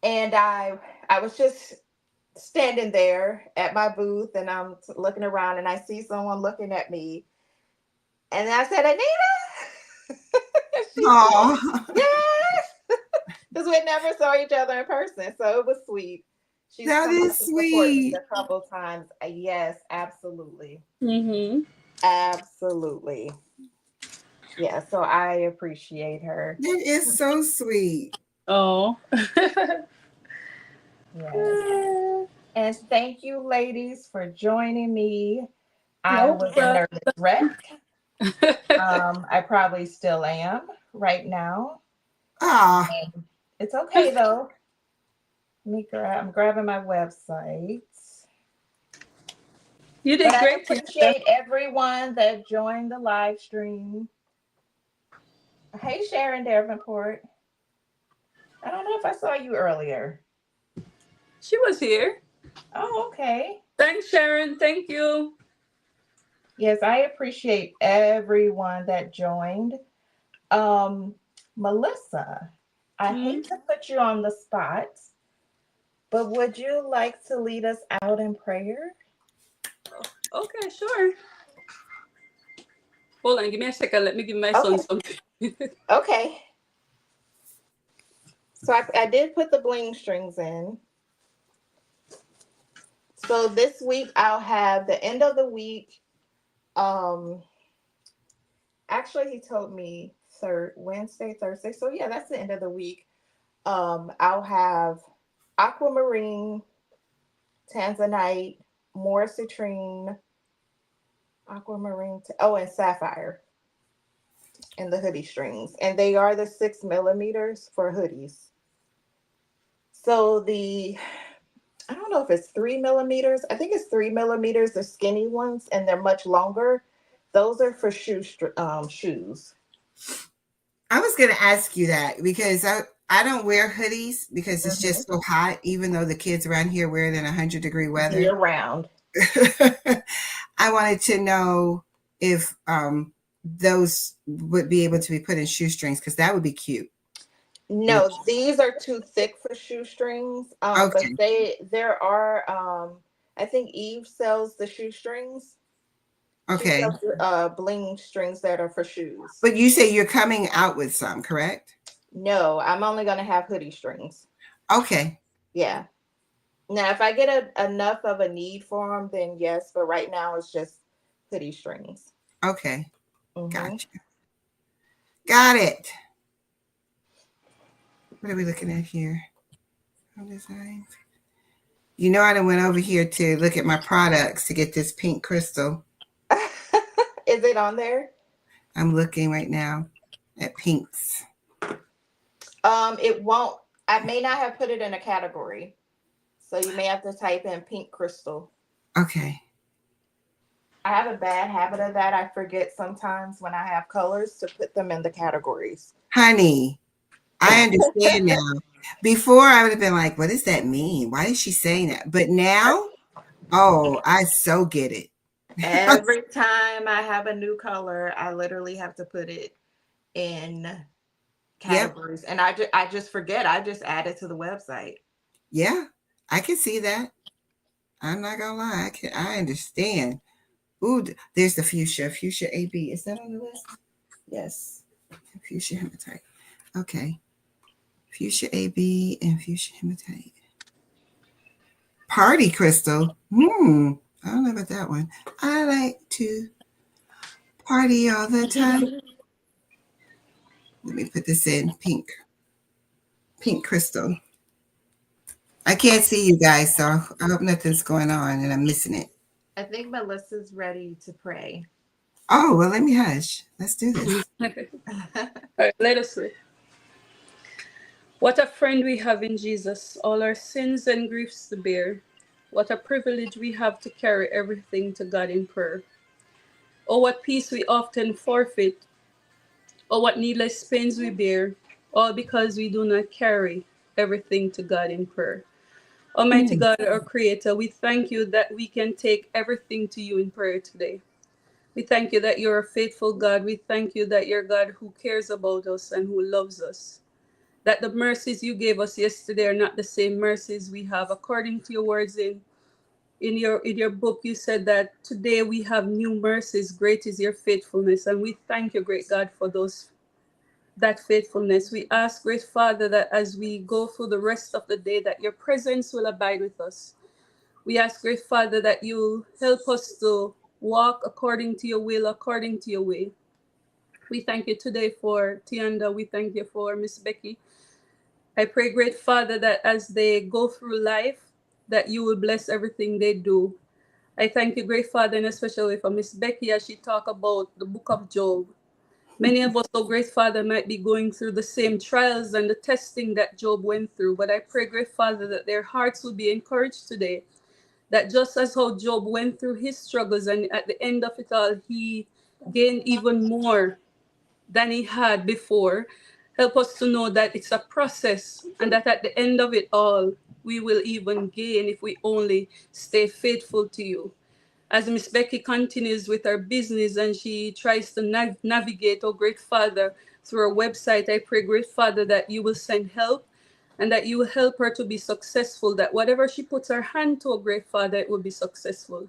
And I was just standing there at my booth and I'm looking around and I see someone looking at me. And I said, Anita? She said, Oh, yes. Because we never saw each other in person. So it was sweet. She's that come out is to support me sweet. a couple times. Yes, absolutely. Mm-hmm. Absolutely. Yeah, so I appreciate her. That is so sweet. Oh. Yes. And thank you, ladies, for joining me. I No was a problem. nervous wreck. I probably still am right now. Ah, And it's okay though. I'm grabbing my website. You But did I great, Tiana. appreciate everyone that joined the live stream. Hey, Sharon Davenport. I don't know if I saw you earlier. She was here. Oh, okay. Thanks, Sharon. Thank you. Yes, I appreciate everyone that joined. Um, Melissa, I Mm. hate to put you on the spot, but would you like to lead us out in prayer? Okay, sure. Hold on, give me a second. Let me give my son Okay. something. Okay. So I did put the bling strings in. So this week I'll have the end of the week. Um, Actually, he told me Wednesday, Thursday. So yeah, that's the end of the week. I'll have aquamarine, tanzanite, more citrine, aquamarine. And sapphire in the hoodie strings, and they are the 6 millimeters for hoodies. So I don't know if it's 3 millimeters. I think it's 3 millimeters. The skinny ones, and they're much longer. Those are for shoes. I was going to ask you that because I don't wear hoodies because it's Mhm. just so hot, even though the kids around here wear it in 100-degree weather. Year round. I wanted to know if those would be able to be put in shoestrings because that would be cute. No, these are too thick for shoestrings. But Okay. there are I think Eve sells the shoestrings. She Okay. sells bling strings that are for shoes. But you say you're coming out with some, correct? No, I'm only gonna have hoodie strings. Okay. Yeah. Now, if I get enough of a need for them, then yes. But right now, it's just hoodie strings. Okay. Mm-hmm. Gotcha. Got it. What are we looking at here? Home designs. You know, I done went over here to look at my products to get this pink crystal. Is it on there? I'm looking right now at pinks. It won't. I may not have put it in a category, so you may have to type in pink crystal. Okay. I have a bad habit of that. I forget sometimes when I have colors to put them in the categories. Honey, I understand now. Before, I would have been like, what does that mean? Why is she saying that? But now, oh, I so get it. Every time I have a new color, I literally have to put it in categories. Yep. And I just forget. I just add it to the website. Yeah, I can see that. I'm not gonna lie. I understand. Ooh, there's the fuchsia. Fuchsia AB. Is that on the list? Yes. Fuchsia hematite. Okay. Fuchsia AB and fuchsia hematite. Party crystal. I don't know about that one. I like to party all the time. Let me put this in pink. Pink crystal. I can't see you guys, so I hope nothing's going on and I'm missing it. I think Melissa's ready to pray. Oh, well, let me hush. Let's do this. All right, let us pray. What a friend we have in Jesus, all our sins and griefs to bear. What a privilege we have to carry everything to God in prayer. Oh, what peace we often forfeit. Oh, what needless pains we bear, all because we do not carry everything to God in prayer. Almighty God, our Creator, we thank you that we can take everything to you in prayer today. We thank you that you're a faithful God. We thank you that you're God who cares about us and who loves us. That the mercies you gave us yesterday are not the same mercies we have. According to your words in your book, you said that today we have new mercies. Great is your faithfulness. And we thank you, great God, for that faithfulness. We ask, great Father, that as we go through the rest of the day, that your presence will abide with us. We ask, great Father, that you help us to walk according to your will, according to your way. We thank you today for Tianda. We thank you for Miss Becky. I pray, great Father, that as they go through life, that you will bless everything they do. I thank you, great Father, and especially for Miss Becky as she talk about the book of Job. Many of us, oh great Father, might be going through the same trials and the testing that Job went through. But I pray, great Father, that their hearts will be encouraged today. That just as how Job went through his struggles and at the end of it all, he gained even more than he had before. Help us to know that it's a process and that at the end of it all, we will even gain if we only stay faithful to you. As Miss Becky continues with her business and she tries to navigate, oh great Father, through her website, I pray, great Father, that you will send help and that you will help her to be successful, that whatever she puts her hand to, oh great Father, it will be successful.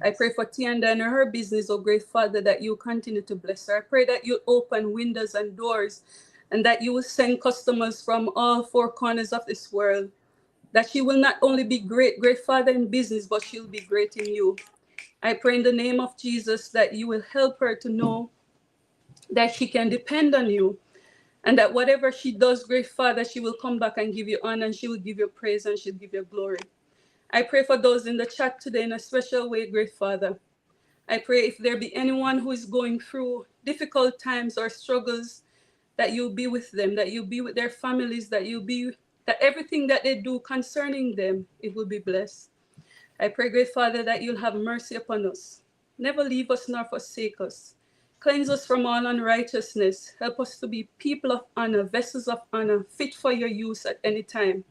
I pray for Tianda and her business, oh great Father, that you continue to bless her. I pray that you open windows and doors and that you will send customers from all four corners of this world. That she will not only be great Father in business, but she'll be great in you. I pray in the name of Jesus that you will help her to know that she can depend on you and that whatever she does, great Father, she will come back and give you honor and she will give you praise and she'll give you glory. I pray for those in the chat today in a special way, great Father. I pray if there be anyone who is going through difficult times or struggles, that you'll be with them, that you'll be with their families, that everything that they do concerning them, it will be blessed. I pray, great Father, that you'll have mercy upon us. Never leave us nor forsake us. Cleanse us from all unrighteousness. Help us to be people of honor, vessels of honor, fit for your use at any time.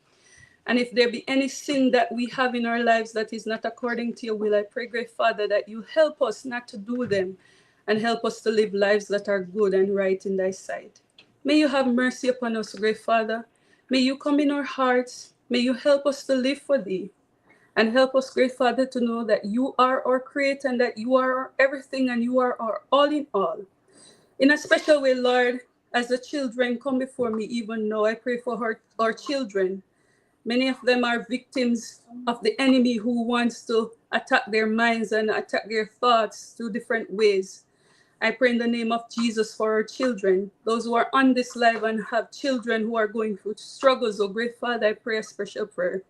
And if there be any sin that we have in our lives that is not according to your will, I pray, great Father, that you help us not to do them and help us to live lives that are good and right in thy sight. May you have mercy upon us, great Father. May you come in our hearts. May you help us to live for thee. And help us, great Father, to know that you are our creator and that you are our everything and you are our all in all. In a special way, Lord, as the children come before me, even now, I pray for our children. Many of them are victims of the enemy who wants to attack their minds and attack their thoughts through different ways. I pray in the name of Jesus for our children, those who are on this live and have children who are going through struggles. Oh, great Father, I pray a special prayer.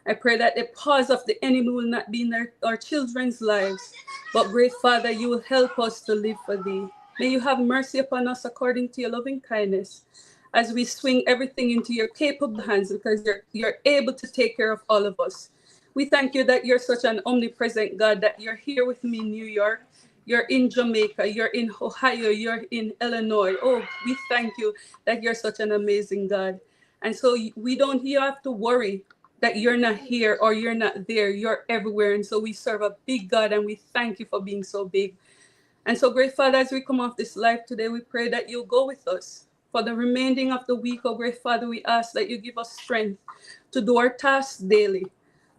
I pray that the pause of the enemy will not be in our children's lives, but great Father, you will help us to live for thee. May you have mercy upon us according to your loving kindness as we swing everything into your capable hands because you're able to take care of all of us. We thank you that you're such an omnipresent God, that you're here with me in New York, you're in Jamaica, you're in Ohio, you're in Illinois. Oh, we thank you that you're such an amazing God. And so we don't you have to worry that you're not here or you're not there. You're everywhere. And so we serve a big God and we thank you for being so big. And so, great Father, as we come off this life today, we pray that you'll go with us. For the remaining of the week, oh great Father, we ask that you give us strength to do our tasks daily.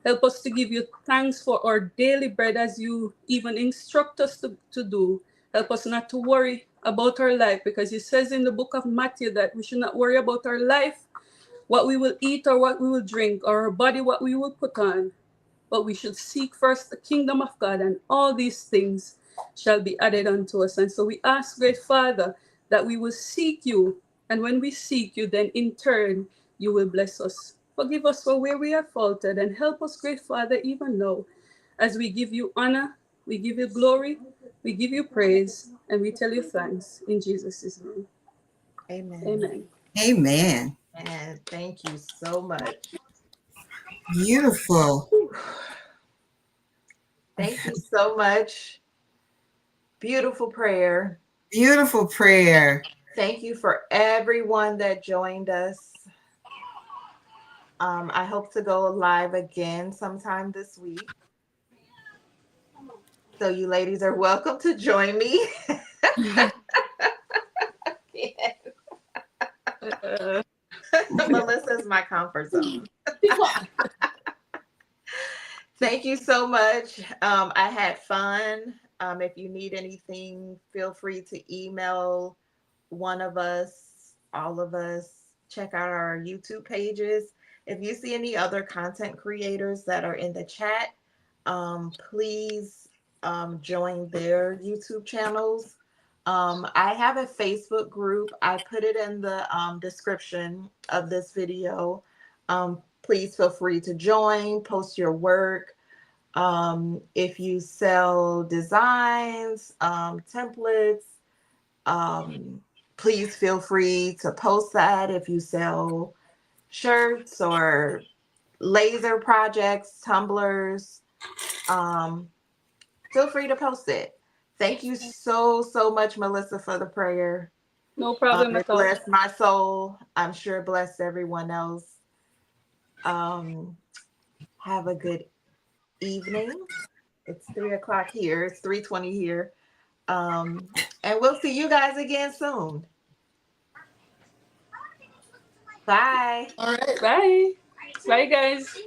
Help us to give you thanks for our daily bread as you even instruct us to do. Help us not to worry about our life because it says in the book of Matthew that we should not worry about our life, what we will eat or what we will drink, or our body, what we will put on. But we should seek first the kingdom of God, and all these things shall be added unto us. And so we ask, great Father, that we will seek you. And when we seek you, then in turn, you will bless us. Forgive us for where we have faltered, and help us, great Father, even now, as we give you honor, we give you glory, we give you praise, and we tell you thanks in Jesus' name. Amen. Amen. Amen. And thank you so much. Beautiful. Thank you so much. Beautiful prayer. Beautiful prayer. Thank you for everyone that joined us. I hope to go live again sometime this week. So you ladies are welcome to join me. Melissa's my comfort zone. Thank you so much. I had fun. If you need anything, feel free to email one of us, all of us. Check out our YouTube pages. If you see any other content creators that are in the chat, please join their YouTube channels. I have a Facebook group. I put it in the description of this video. Please feel free to join, post your work. If you sell designs, templates, please feel free to post that. If you sell shirts or laser projects, tumblers, feel free to post it. Thank you so much, Melissa, for the prayer. No problem It at all. blessed my soul. I'm sure it blessed everyone else. Have a good evening. It's 3:00 here. It's 3:20 here. And we'll see you guys again soon. Bye. All right. Bye. Bye, guys.